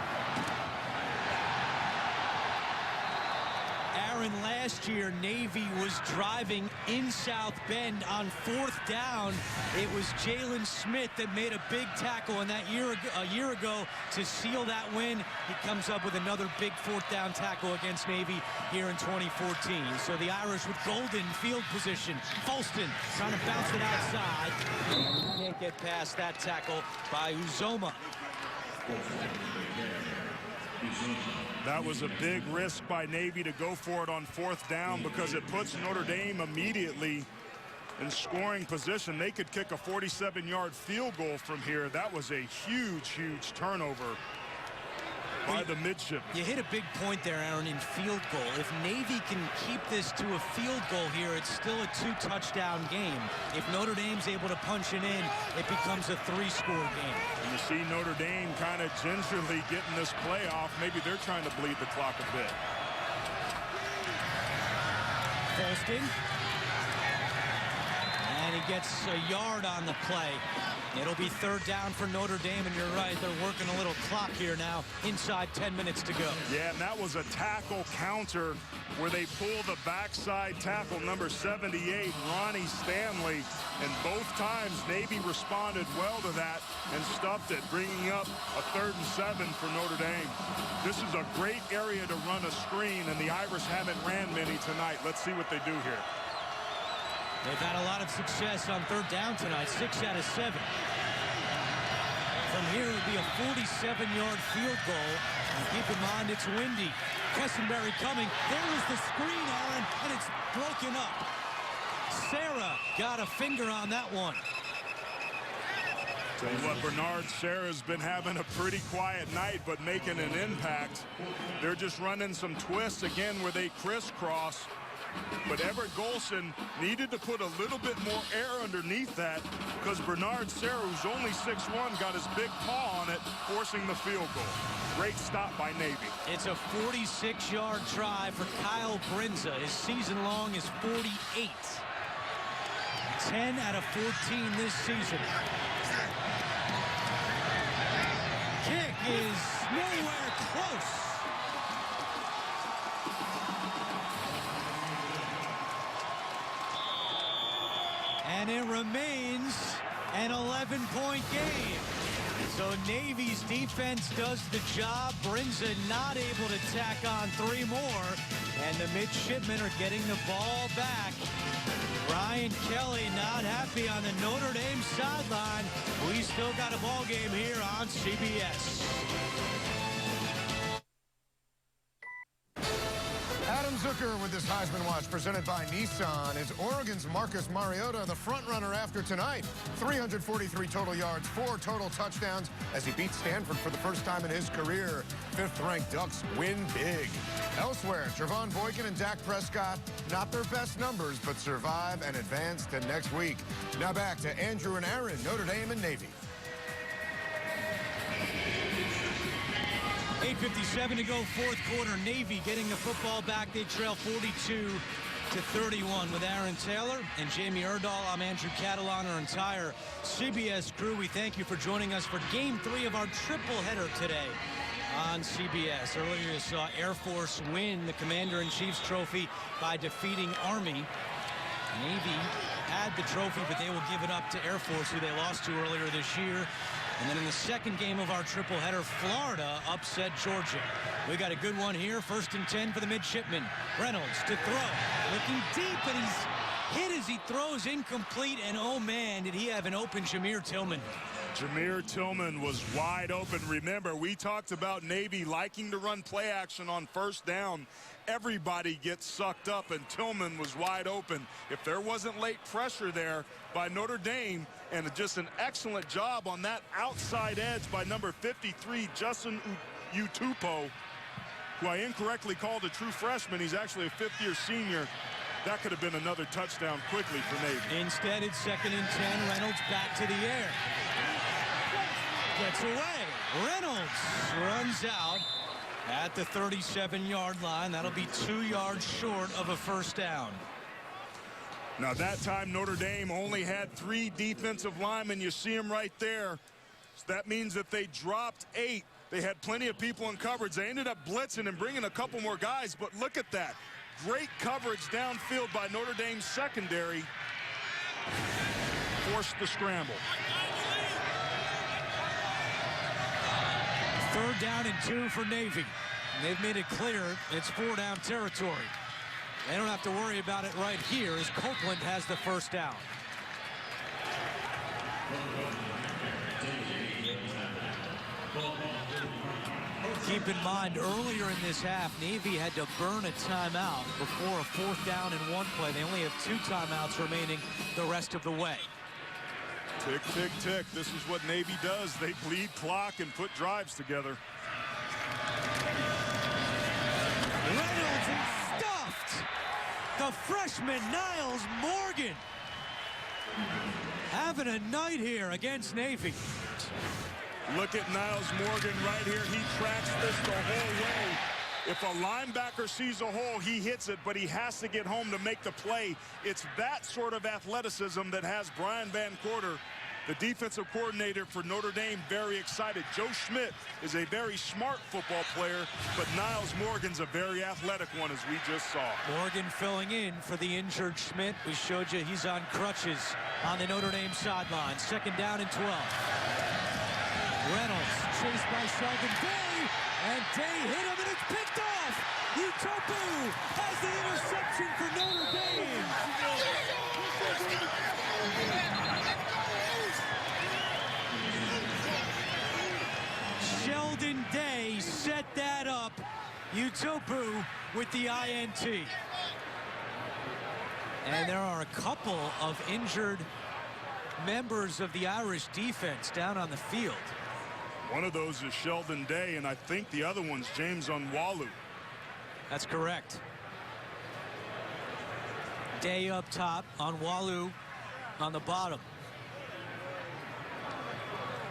Aaron, last year, Navy was driving in South Bend on 4th down. It was Jalen Smith that made a big tackle in that a year ago to seal that win. He comes up with another big 4th down tackle against Navy here in 2014. So the Irish with golden field position. Folston trying to bounce it outside. He can't get past that tackle by Uzoma. That was a big risk by Navy to go for it on 4th down because it puts Notre Dame immediately in scoring position. They could kick a 47-yard field goal from here. That was a huge, huge turnover by the midshipmen. You hit a big point there, Aaron, in field goal. If Navy can keep this to a field goal here, it's still a 2-touchdown game. If Notre Dame's able to punch it in, it becomes a 3-score game. And you see Notre Dame kind of gingerly getting this play off. Maybe they're trying to bleed the clock a bit. Folston. And he gets a yard on the play. It'll be 3rd down for Notre Dame, and you're right, they're working a little clock here now, inside 10 minutes to go. Yeah, and that was a tackle counter where they pull the backside tackle, number 78, Ronnie Stanley, and both times Navy responded well to that and stuffed it, bringing up a 3rd and 7 for Notre Dame. This is a great area to run a screen, and the Irish haven't ran many tonight. Let's see what they do here. They've had a lot of success on 3rd down tonight, 6 out of 7. From here, it would be a 47-yard field goal. And keep in mind, it's windy. Kessenberry coming. There is the screen, Aaron, and it's broken up. Sarah got a finger on that one. Tell you what, Bernard Sarah's been having a pretty quiet night, but making an impact. They're just running some twists again where they crisscross. But Everett Golson needed to put a little bit more air underneath that because Bernard Sarah, who's only 6'1", got his big paw on it, forcing the field goal. Great stop by Navy. It's a 46-yard try for Kyle Brinza. His season long is 48. 10 out of 14 this season. Kick is nowhere close. And it remains an 11-point game. So Navy's defense does the job. Brinza not able to tack on 3 more. And the midshipmen are getting the ball back. Ryan Kelly not happy on the Notre Dame sideline. We still got a ball game here on CBS. Adam Zucker with this Heisman Watch presented by Nissan. Is Oregon's Marcus Mariota the front runner after tonight? 343 total yards, 4 total touchdowns as he beat Stanford for the first time in his career. 5th-ranked Ducks win big. Elsewhere, Trevon Boykin and Dak Prescott, not their best numbers, but survive and advance to next week. Now back to Andrew and Aaron, Notre Dame and Navy. 8:57 to go, 4th quarter. Navy getting the football back. They trail 42-31 with Aaron Taylor and Jamie Erdahl. I'm Andrew Catalan, our entire CBS crew. We thank you for joining us for Game 3 of our triple header today on CBS. Earlier you saw Air Force win the Commander-in-Chief's trophy by defeating Army. Navy had the trophy, but they will give it up to Air Force, who they lost to earlier this year. And then in the second game of our triple header, Florida upset Georgia. We got a good one here. 1st and 10 for the midshipmen. Reynolds to throw. Looking deep, and he's hit as he throws, incomplete. And oh man, did he have an open Jameer Tillman. Jameer Tillman was wide open. Remember, we talked about Navy liking to run play action on 1st down. Everybody gets sucked up, and Tillman was wide open. If there wasn't late pressure there by Notre Dame, and just an excellent job on that outside edge by number 53, Justin Utupo, who I incorrectly called a true freshman. He's actually a 5th-year senior. That could have been another touchdown quickly for Navy. Instead, it's 2nd and 10. Reynolds back to the air. Gets away. Reynolds runs out at the 37-yard line. That'll be 2 yards short of a 1st down. Now, that time, Notre Dame only had 3 defensive linemen. You see them right there. So that means that they dropped 8. They had plenty of people in coverage. They ended up blitzing and bringing a couple more guys, but look at that. Great coverage downfield by Notre Dame's secondary. Forced the scramble. 3rd down and 2 for Navy. They've made it clear it's 4-down territory. They don't have to worry about it right here as Copeland has the 1st down. Keep in mind, earlier in this half, Navy had to burn a timeout before a 4th down and 1 play. They only have 2 timeouts remaining the rest of the way. Tick, tick, tick. This is what Navy does. They bleed clock and put drives together. Reynolds and stuffed. The freshman Niles Morgan having a night here against Navy. Look at Niles Morgan right here. He tracks this the whole way. If a linebacker sees a hole, he hits it, but he has to get home to make the play. It's that sort of athleticism that has Brian Van Corter, the defensive coordinator for Notre Dame, very excited. Joe Schmidt is a very smart football player, but Niles Morgan's a very athletic one, as we just saw. Morgan filling in for the injured Schmidt. We showed you he's on crutches on the Notre Dame sideline. 2nd down and 12. Reynolds chased by Sheldon Day, and Day hit him, and it's picked off. Utopu has the interception for Notre Dame. Sheldon Day set that up. Utopu with the INT. And there are a couple of injured members of the Irish defense down on the field. One of those is Sheldon Day, and I think the other one's James Onwalu. That's correct. Day up top, Onwalu on the bottom.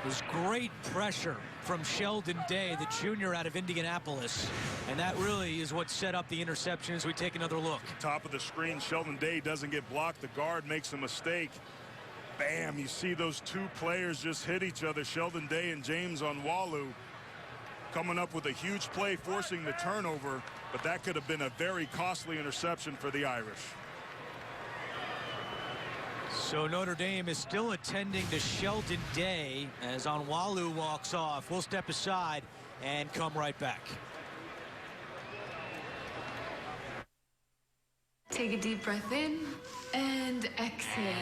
There's great pressure from Sheldon Day, the junior out of Indianapolis. And that really is what set up the interception as we take another look. Top of the screen, Sheldon Day doesn't get blocked. The guard makes a mistake. Bam, you see those 2 players just hit each other, Sheldon Day and James Onwalu, coming up with a huge play, forcing the turnover, but that could have been a very costly interception for the Irish. So Notre Dame is still attending to Sheldon Day as Onwalu walks off. We'll step aside and come right back. Take a deep breath in and exhale.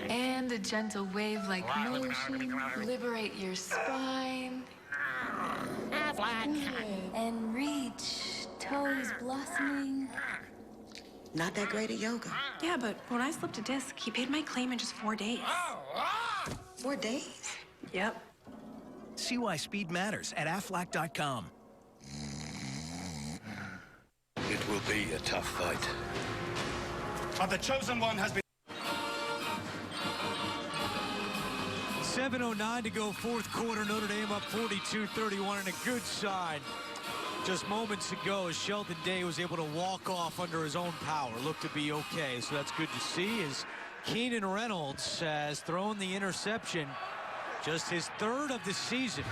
And a gentle wave-like motion. Liberate your spine. And reach. Toes blossoming. Not that great at yoga. Yeah, but when I slipped a disc, he paid my claim in just 4 days. 4 days? Yep. See why speed matters at Aflac.com. It will be a tough fight. But the chosen one has been. 7:09 to go, 4th quarter. Notre Dame up 42-31, and a good sign just moments ago as Sheldon Day was able to walk off under his own power. Looked to be okay, so that's good to see. As Keenan Reynolds has thrown the interception, just his 3rd of the season.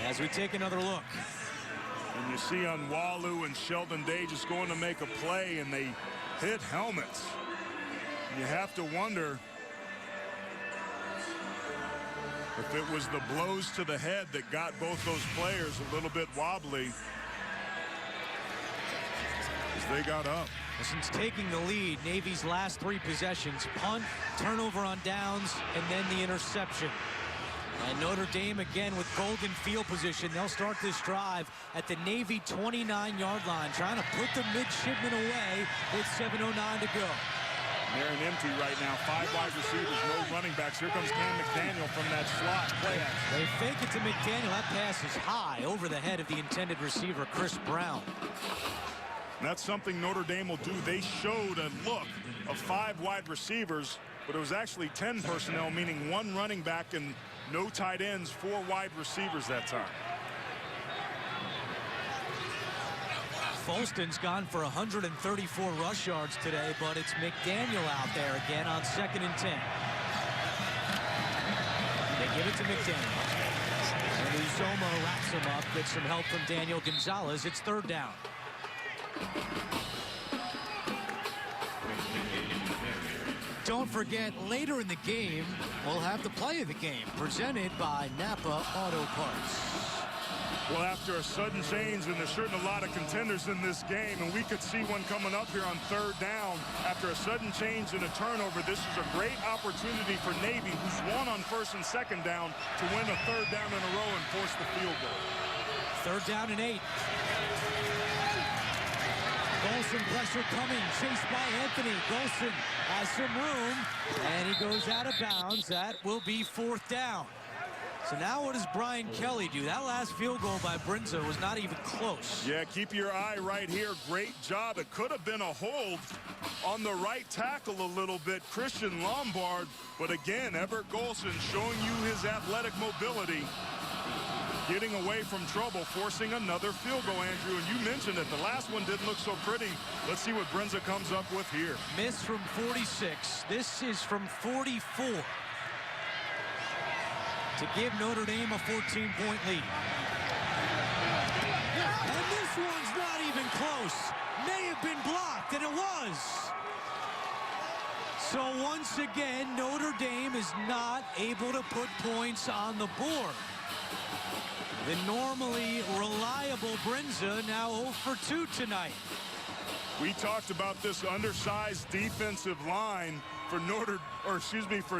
As we take another look. And you see Onwalu and Sheldon Day just going to make a play, and they hit helmets. You have to wonder if it was the blows to the head that got both those players a little bit wobbly as they got up. Since taking the lead, Navy's last 3 possessions, punt, turnover on downs, and then the interception. And Notre Dame again with golden field position. They'll start this drive at the Navy 29-yard line, trying to put the midshipmen away with 7:09 to go. They're in empty right now. 5 wide receivers, no running backs. Here comes Cam McDaniel from that slot. Play action. They fake it to McDaniel. That pass is high over the head of the intended receiver, Chris Brown. And that's something Notre Dame will do. They showed a look of 5 wide receivers, but it was actually 10 personnel, meaning 1 running back and no tight ends, 4 wide receivers that time. Folston's gone for 134 rush yards today, but it's McDaniel out there again on 2nd and 10. They give it to McDaniel. And Uzoma wraps him up, gets some help from Daniel Gonzalez. It's third down. Don't forget, later in the game, we'll have the play of the game, presented by Napa Auto Parts. Well, after a sudden change, and there's certainly a lot of contenders in this game, and we could see one coming up here on third down. After a sudden change and a turnover, this is a great opportunity for Navy, who's won on first and second down, to win a third down in a row and force the field goal. Third down and 8. Golson pressure coming, chased by Anthony. Golson has some room, and he goes out of bounds. That will be fourth down. So now what does Brian Kelly do? That last field goal by Brinza was not even close. Yeah, keep your eye right here. Great job. It could have been a hold on the right tackle a little bit, Christian Lombard. But again, Everett Golson showing you his athletic mobility, getting away from trouble, forcing another field goal, Andrew. And you mentioned it, the last one didn't look so pretty. Let's see what Brinza comes up with here. Miss from 46. This is from 44. To give Notre Dame a 14-point lead. And this one's not even close. May have been blocked, and it was. So once again, Notre Dame is not able to put points on the board. The normally reliable Brinza now 0 for 2 tonight. We talked about this undersized defensive line for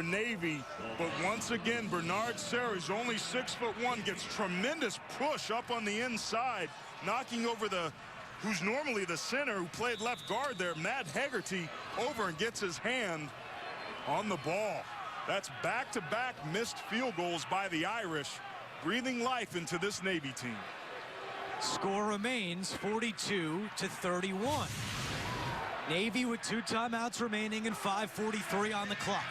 Navy, but once again, Bernard Serres, only 6'1", gets tremendous push up on the inside, knocking over who's normally the center, who played left guard there, Matt Hegarty, over and gets his hand on the ball. That's back-to-back missed field goals by the Irish, breathing life into this Navy team. Score remains 42-31. Navy with 2 timeouts remaining and 5:43 on the clock.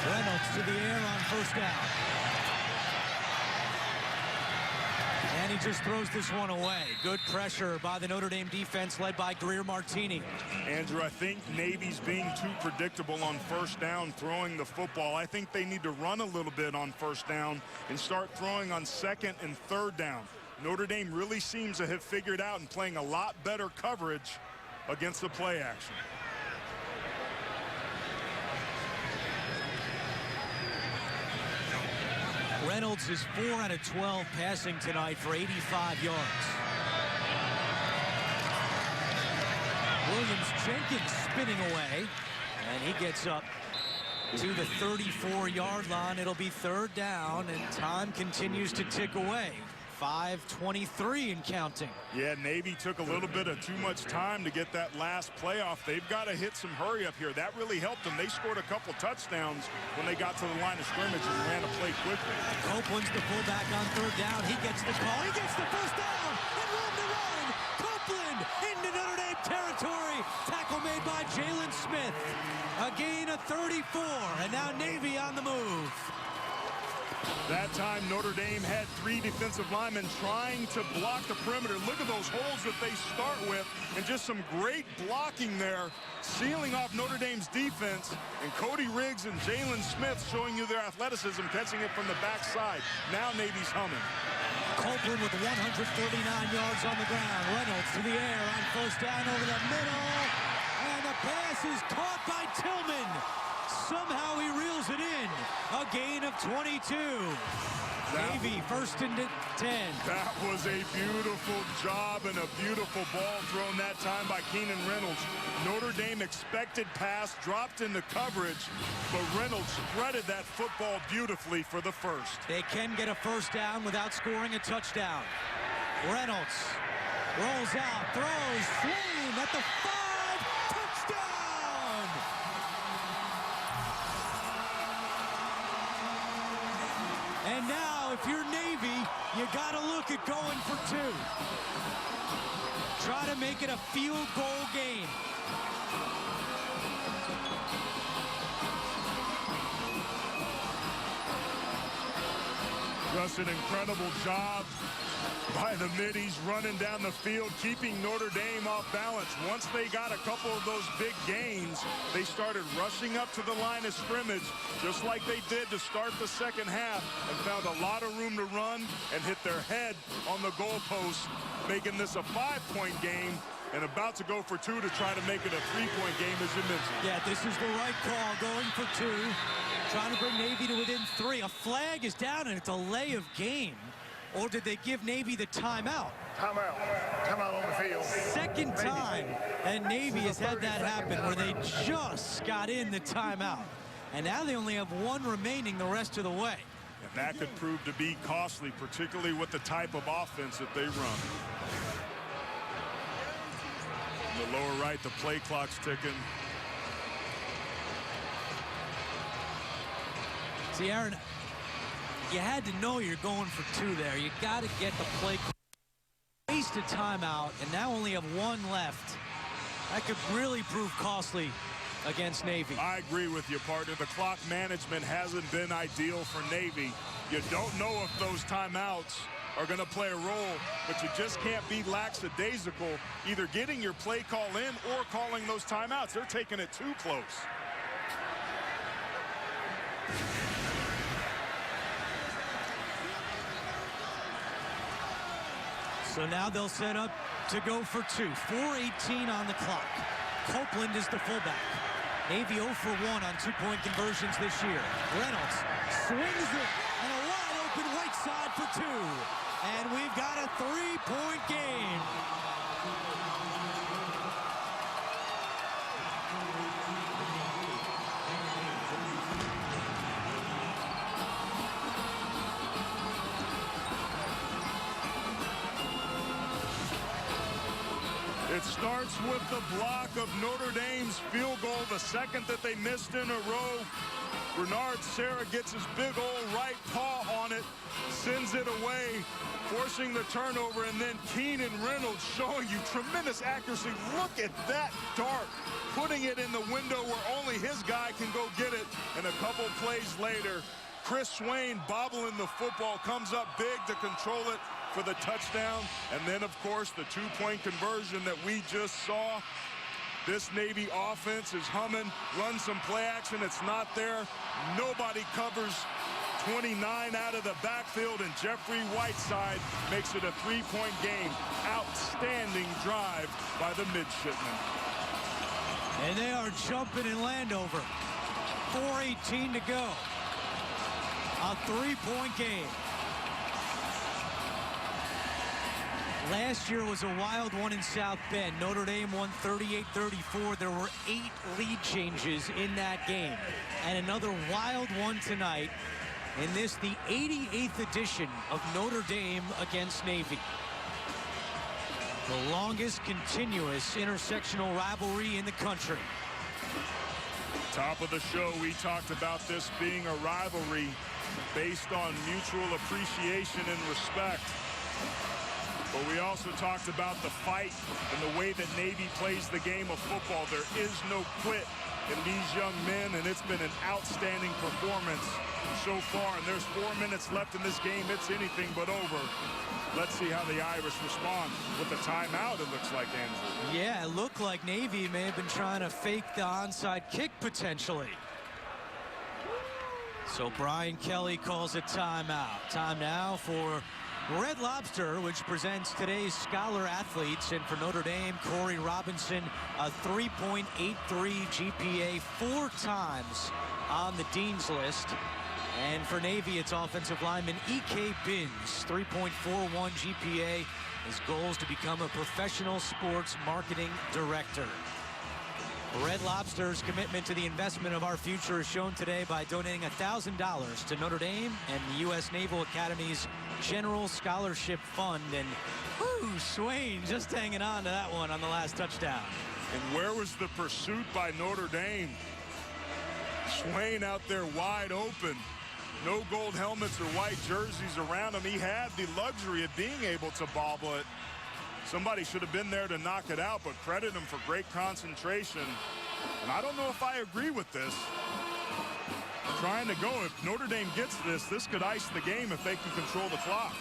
Reynolds to the air on first down. And he just throws this one away. Good pressure by the Notre Dame defense led by Greer Martini. Andrew, I think Navy's being too predictable on first down throwing the football. I think they need to run a little bit on first down and start throwing on second and third down. Notre Dame really seems to have figured out and playing a lot better coverage against the play action. Reynolds is 4 out of 12 passing tonight for 85 yards. Williams-Jenkins spinning away, and he gets up to the 34-yard line. It'll be third down, and time continues to tick away. 5:23 and counting. Yeah, Navy took a little bit of too much time to get that last playoff. They've got to hit some hurry up here. That really helped them. They scored a couple touchdowns when they got to the line of scrimmage and ran a play quickly. Copeland's the fullback on third down. He gets the call. He gets the first down. And room to run. Copeland into Notre Dame territory. Tackle made by Jalen Smith. A gain of 34. And now Navy on the move. That time, Notre Dame had 3 defensive linemen trying to block the perimeter. Look at those holes that they start with, and just some great blocking there, sealing off Notre Dame's defense. And Cody Riggs and Jalen Smith showing you their athleticism, catching it from the backside. Now Navy's humming. Copeland with 139 yards on the ground. Reynolds to the air on first down over the middle. And the pass is caught by Tillman. Somehow he reels it in. A gain of 22. Navy first and 10. That was a beautiful job and a beautiful ball thrown that time by Keenan Reynolds. Notre Dame expected pass, dropped into coverage, but Reynolds threaded that football beautifully for the first. They can get a first down without scoring a touchdown. Reynolds rolls out, throws, swing at the 5, touchdown! And now, if you're Navy, you got to look at going for 2. Try to make it a field goal game. Just an incredible job by the middies, running down the field, keeping Notre Dame off balance. Once they got a couple of those big gains, they started rushing up to the line of scrimmage, just like they did to start the second half, and found a lot of room to run and hit their head on the goalpost, making this a 5-point game and about to go for 2 to try to make it a 3-point game, as you mentioned. Yeah, this is the right call, going for 2, trying to bring Navy to within 3. A flag is down and a delay of game. Or did they give Navy the timeout? Timeout. Timeout on the field. Second time that Navy has had that happen, where they just got in the timeout. And now they only have 1 remaining the rest of the way. And that could prove to be costly, particularly with the type of offense that they run. In the lower right, the play clock's ticking. See, Aaron, you had to know you're going for 2 there. You got to get the play. Waste a timeout, and now only have 1 left. That could really prove costly against Navy. I agree with you, partner. The clock management hasn't been ideal for Navy. You don't know if those timeouts are going to play a role, but you just can't be lackadaisical, either getting your play call in or calling those timeouts. They're taking it too close. So now they'll set up to go for 2. 4:18 on the clock. Copeland is the fullback. Navy 0 for 1 on 2-point conversions this year. Reynolds swings it, and a wide open right side for 2. And we've got a 3-point game. It starts with the block of Notre Dame's field goal, the second that they missed in a row. Bernard Serra gets his big old right paw on it, sends it away, forcing the turnover, and then Keenan Reynolds showing you tremendous accuracy. Look at that dart, putting it in the window where only his guy can go get it. And a couple plays later, Chris Swain bobbling the football, comes up big to control it for the touchdown. And then, of course, the 2-point conversion that we just saw. This Navy offense is humming, run some play action. It's not there. Nobody covers 29 out of the backfield, and Jeffrey Whiteside makes it a 3-point game. Outstanding drive by the midshipmen. And they are jumping in Landover. 4:18 to go. A 3-point game. Last year was a wild one in South Bend. Notre Dame won 38-34. There were 8 lead changes in that game. And another wild one tonight in this, the 88th edition of Notre Dame against Navy. The longest continuous intersectional rivalry in the country. Top of the show, we talked about this being a rivalry based on mutual appreciation and respect. But we also talked about the fight and the way that Navy plays the game of football. There is no quit in these young men, and it's been an outstanding performance so far. And there's 4 minutes left in this game. It's anything but over. Let's see how the Irish respond with the timeout, it looks like, Andrew. Yeah, it looked like Navy may have been trying to fake the onside kick potentially. So Brian Kelly calls a timeout. Time now for Red Lobster, which presents today's scholar athletes. And for Notre Dame, Corey Robinson, a 3.83 GPA 4 times on the Dean's List. And for Navy, it's offensive lineman E.K. Binns, 3.41 GPA. His goal is to become a professional sports marketing director. Red Lobster's commitment to the investment of our future is shown today by donating $1,000 to Notre Dame and the U.S. Naval Academy's General Scholarship Fund. And whoo, Swain just hanging on to that one on the last touchdown. And where was the pursuit by Notre Dame? Swain out there wide open. No gold helmets or white jerseys around him. He had the luxury of being able to bobble it. Somebody should have been there to knock it out, but credit him for great concentration. And I don't know if I agree with this. Trying to go, if Notre Dame gets this, this could ice the game if they can control the clock.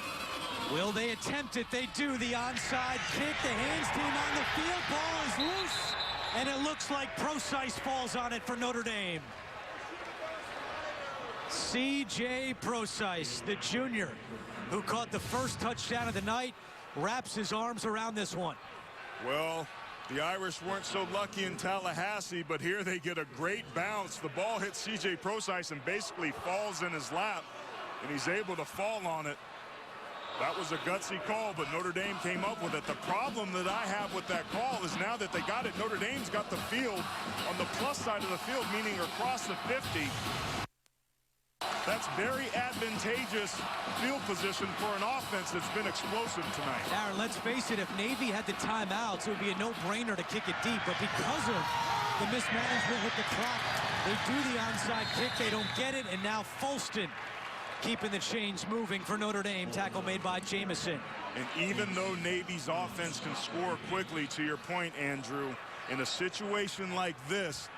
Will they attempt it? They do. The onside kick. The hands team on the field. Ball is loose. And it looks like Procise falls on it for Notre Dame. C.J. Procise, the junior, who caught the first touchdown of the night, wraps his arms around this one. Well, the Irish weren't so lucky in Tallahassee, but here they get a great bounce. The ball hits C.J. Procise and basically falls in his lap, and he's able to fall on it. That was a gutsy call, but Notre Dame came up with it. The problem that I have with that call is now that they got it, Notre Dame's got the field on the plus side of the field, meaning across the 50. That's very advantageous field position for an offense that's been explosive tonight. Aaron, let's face it, if Navy had the timeouts, it would be a no-brainer to kick it deep. But because of the mismanagement with the clock, they do the onside kick, they don't get it, and now Folston keeping the chains moving for Notre Dame. Tackle made by Jamison. And even though Navy's offense can score quickly, to your point, Andrew, in a situation like this,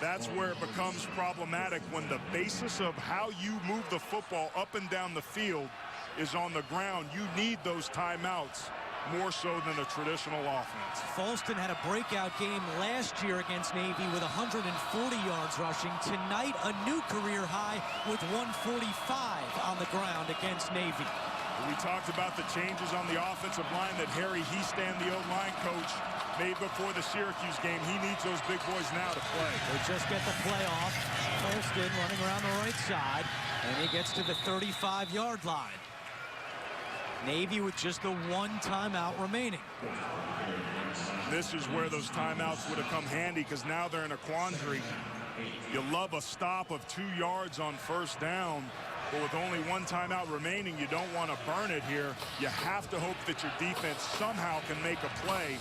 that's where it becomes problematic when the basis of how you move the football up and down the field is on the ground. You need those timeouts more so than a traditional offense. Folston had a breakout game last year against Navy with 140 yards rushing. Tonight, a new career high with 145 on the ground against Navy. We talked about the changes on the offensive line that Harry Heastan, the O-line coach, made before the Syracuse game. He needs those big boys now to play. They just get the play off. Folston running around the right side, and he gets to the 35-yard line. Navy with just the one timeout remaining. This is where those timeouts would have come handy, because now they're in a quandary. You love a stop of 2 yards on first down, but with only one timeout remaining, you don't want to burn it here. You have to hope that your defense somehow can make a play.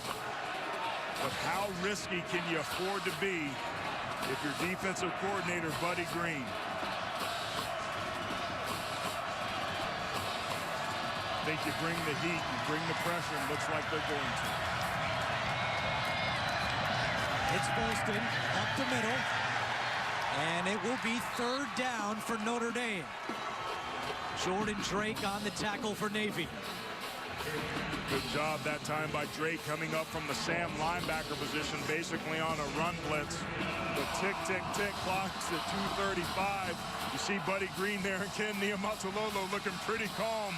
But how risky can you afford to be if your defensive coordinator, Buddy Green? I think you bring the heat, you bring the pressure, and it looks like they're going to. It's Folston up the middle, and it will be third down for Notre Dame. Jordan Drake on the tackle for Navy. Good job that time by Drake coming up from the Sam linebacker position, basically on a run blitz. The tick, tick, tick clocks at 2:35. You see Buddy Green there and Ken Niumatalolo looking pretty calm.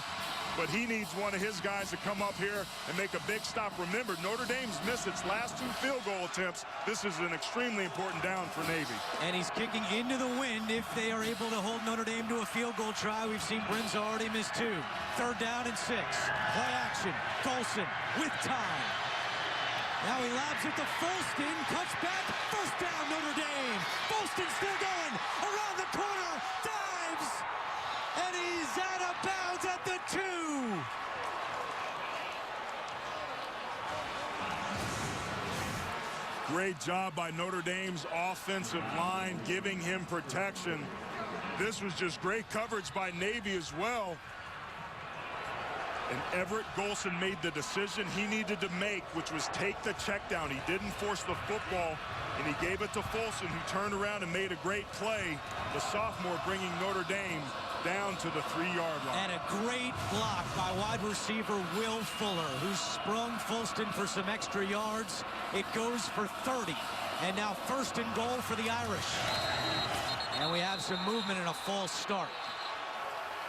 But he needs one of his guys to come up here and make a big stop. Remember, Notre Dame's missed its last 2 field goal attempts. This is an extremely important down for Navy. And he's kicking into the wind if they are able to hold Notre Dame to a field goal try. We've seen Brinza already miss 2. Third down and 6. Play action. Golson with time. Now he lobs it to Folston. Cuts back. First down, Notre Dame. Folston still going. Around the corner. Dives. And he's out of bounds at the 2. Great job by Notre Dame's offensive line, giving him protection. This was just great coverage by Navy as well. And Everett Golson made the decision he needed to make, which was take the check down. He didn't force the football, and he gave it to Folston, who turned around and made a great play. The sophomore bringing Notre Dame down to the 3-yard line. And a great block by wide receiver Will Fuller, who sprung Folston for some extra yards. It goes for 30. And now first and goal for the Irish. And we have some movement and a false start.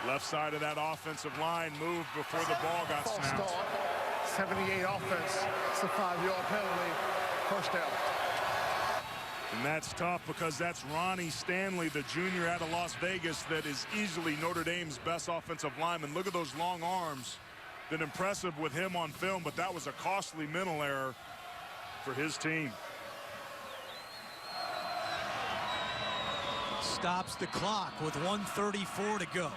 Left side of that offensive line moved before the ball got snapped. 78 offense. It's a 5-yard penalty. First down. And that's tough because that's Ronnie Stanley, the junior out of Las Vegas, that is easily Notre Dame's best offensive lineman. Look at those long arms. Been impressive with him on film, but that was a costly mental error for his team. Stops the clock with 1:34 to go.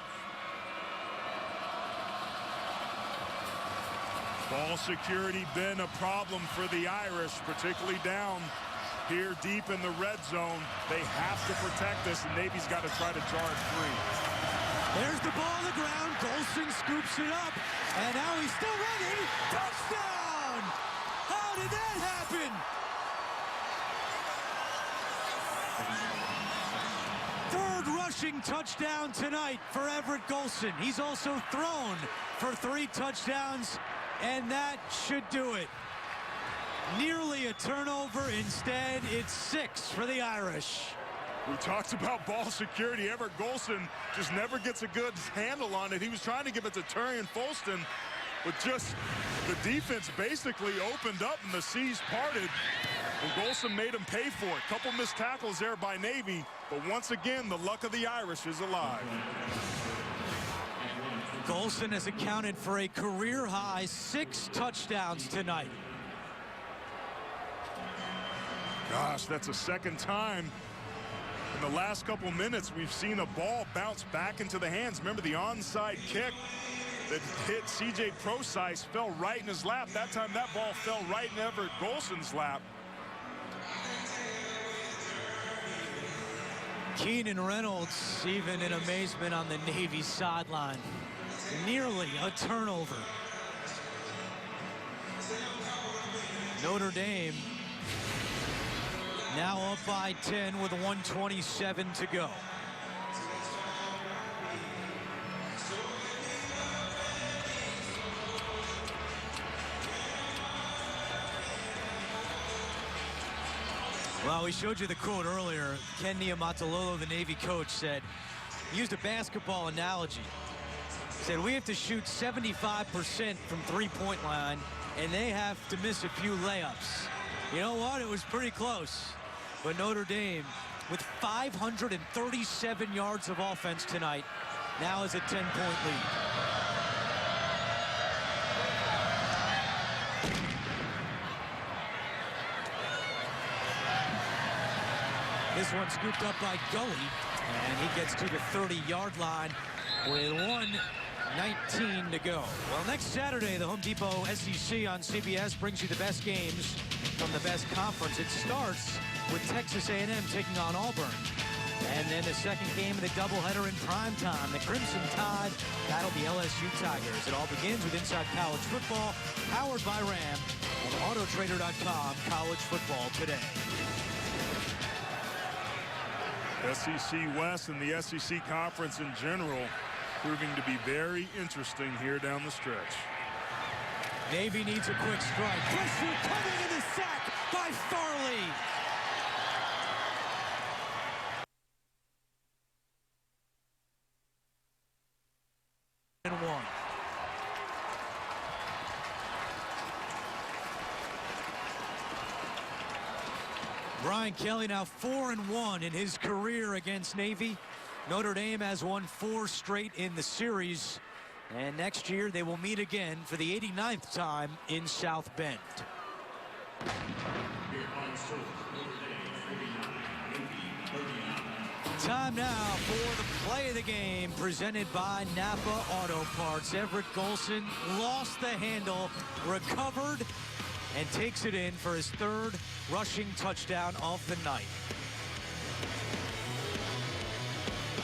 Ball security been a problem for the Irish, particularly down here deep in the red zone. They have to protect this, and Navy's got to try to jar it free. There's the ball on the ground. Golson scoops it up, and now he's still running. Touchdown! How did that happen? Third rush rushing touchdown tonight for Everett Golson. He's also thrown for 3 touchdowns, and that should do it. Nearly a turnover. Instead, it's 6 for the Irish. We talked about ball security. Everett Golson just never gets a good handle on it. He was trying to give it to Turian Folston, but just the defense basically opened up and the seas parted. And Golson made him pay for it. Couple missed tackles there by Navy, but once again, the luck of the Irish is alive. Golson has accounted for a career-high 6 touchdowns tonight. Gosh, that's a second time in the last couple minutes we've seen a ball bounce back into the hands. Remember the onside kick that hit C.J. Procyse fell right in his lap. That time that ball fell right in Everett Golson's lap. Keenan Reynolds even in amazement on the Navy sideline. Nearly a turnover. Notre Dame now up by 10 with 1:27 to go. Well, we showed you the quote earlier. Ken Niumatalolo, the Navy coach, said, used a basketball analogy. He said, we have to shoot 75% from three-point line, and they have to miss a few layups. You know what? It was pretty close. But Notre Dame, with 537 yards of offense tonight, now is a 10-point lead. This one scooped up by Gully, and he gets to the 30-yard line with 1:19 to go. Well, next Saturday, the Home Depot SEC on CBS brings you the best games from the best conference. It starts with Texas A&M taking on Auburn. And then the second game of the doubleheader in primetime, the Crimson Tide, that'll be LSU Tigers. It all begins with Inside College Football, powered by Ram, and Autotrader.com, college football today. SEC West and the SEC Conference in general proving to be very interesting here down the stretch. Navy needs a quick strike. Pressure coming in the sack by Farley. And 1. Brian Kelly now 4-1 in his career against Navy. Notre Dame has won 4 straight in the series. And next year they will meet again for the 89th time in South Bend. Time now for the play of the game presented by Napa Auto Parts. Everett Golson lost the handle, recovered, and takes it in for his 3rd rushing touchdown of the night.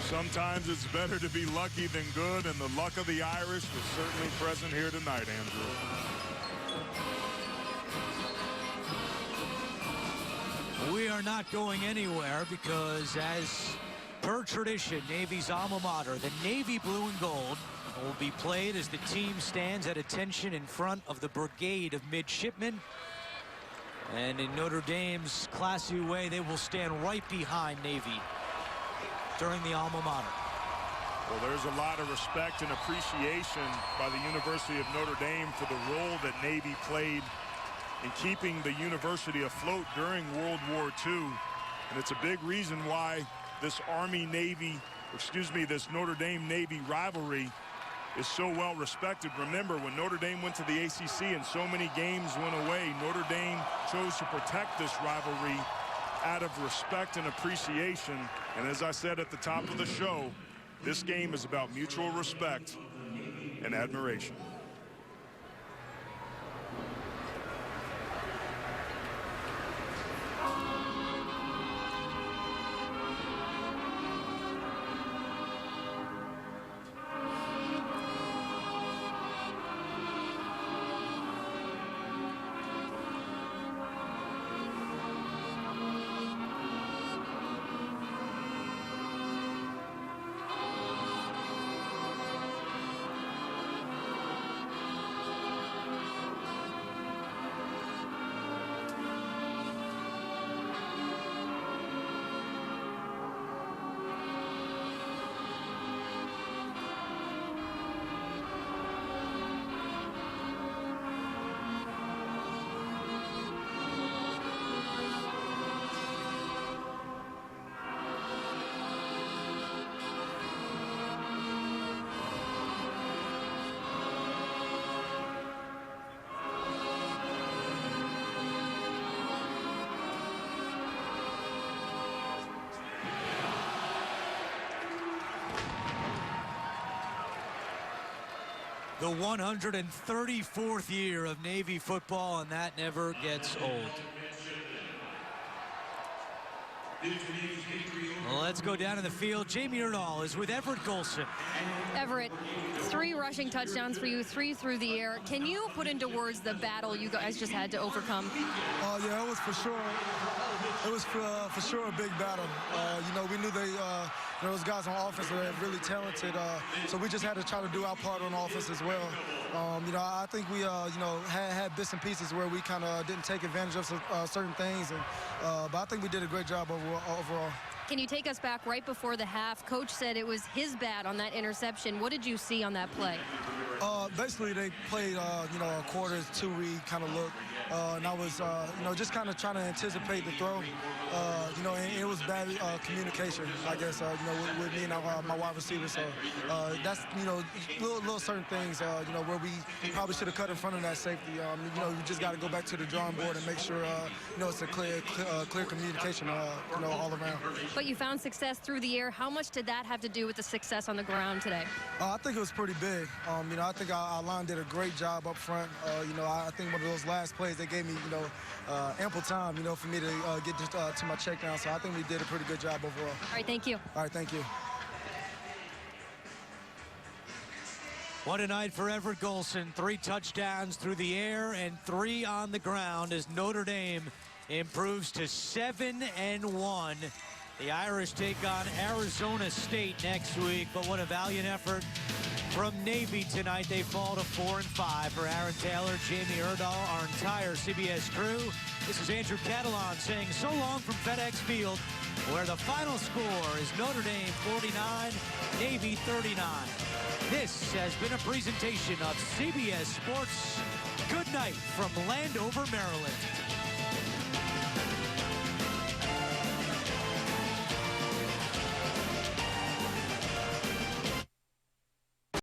Sometimes it's better to be lucky than good, and the luck of the Irish was certainly present here tonight, Andrew. We are not going anywhere because, as per tradition, Navy's alma mater, the Navy blue and gold, will be played as the team stands at attention in front of the brigade of midshipmen. And in Notre Dame's classy way, they will stand right behind Navy during the alma mater. Well, there's a lot of respect and appreciation by the University of Notre Dame for the role that Navy played in keeping the university afloat during World War II. And it's a big reason why this this Notre Dame-Navy rivalry is so well respected. Remember, when Notre Dame went to the ACC and so many games went away, Notre Dame chose to protect this rivalry out of respect and appreciation. And as I said at the top of the show, this game is about mutual respect and admiration. The 134th year of Navy football, and that never gets old. Well, let's go down to the field. Jamie Erdahl is with Everett Golson. Everett, 3 rushing touchdowns for you, 3 through the air. Can you put into words the battle you guys just had to overcome? Yeah, it was for sure. It was for sure a big battle. You know, we knew those guys on offense were really talented, so we just had to try to do our part on offense as well. You know, I think we, you know, had bits and pieces where we kind of didn't take advantage of certain things, but I think we did a great job overall. Can you take us back right before the half? Coach said it was his bad on that interception. What did you see on that play? Basically, they played, you know, a quarter 2 read kind of look, and I was, you know, just kind of trying to anticipate the throw. You know, and it was bad communication, I guess, you know, with me and my wide receiver. So that's, you know, little certain things, you know, where we probably should have cut in front of that safety. You know, you just got to go back to the drawing board and make sure, you know, it's a clear communication, you know, all around. But you found success through the air. How much did that have to do with the success on the ground today? I think it was pretty big. You know, I think our line did a great job up front. You know, I think one of those last plays, they gave me, you know, ample time, you know, for me to get to my check down. So I think we did a pretty good job overall. All right, thank you. All right, thank you. What a night for Everett Golson. 3 touchdowns through the air and 3 on the ground as Notre Dame improves to 7-1. The Irish take on Arizona State next week, but what a valiant effort from Navy tonight. They fall to 4-5. For Aaron Taylor, Jamie Erdahl, our entire CBS crew, this is Andrew Catalon saying so long from FedEx Field, where the final score is Notre Dame 49, Navy 39. This has been a presentation of CBS Sports. Good night from Landover, Maryland.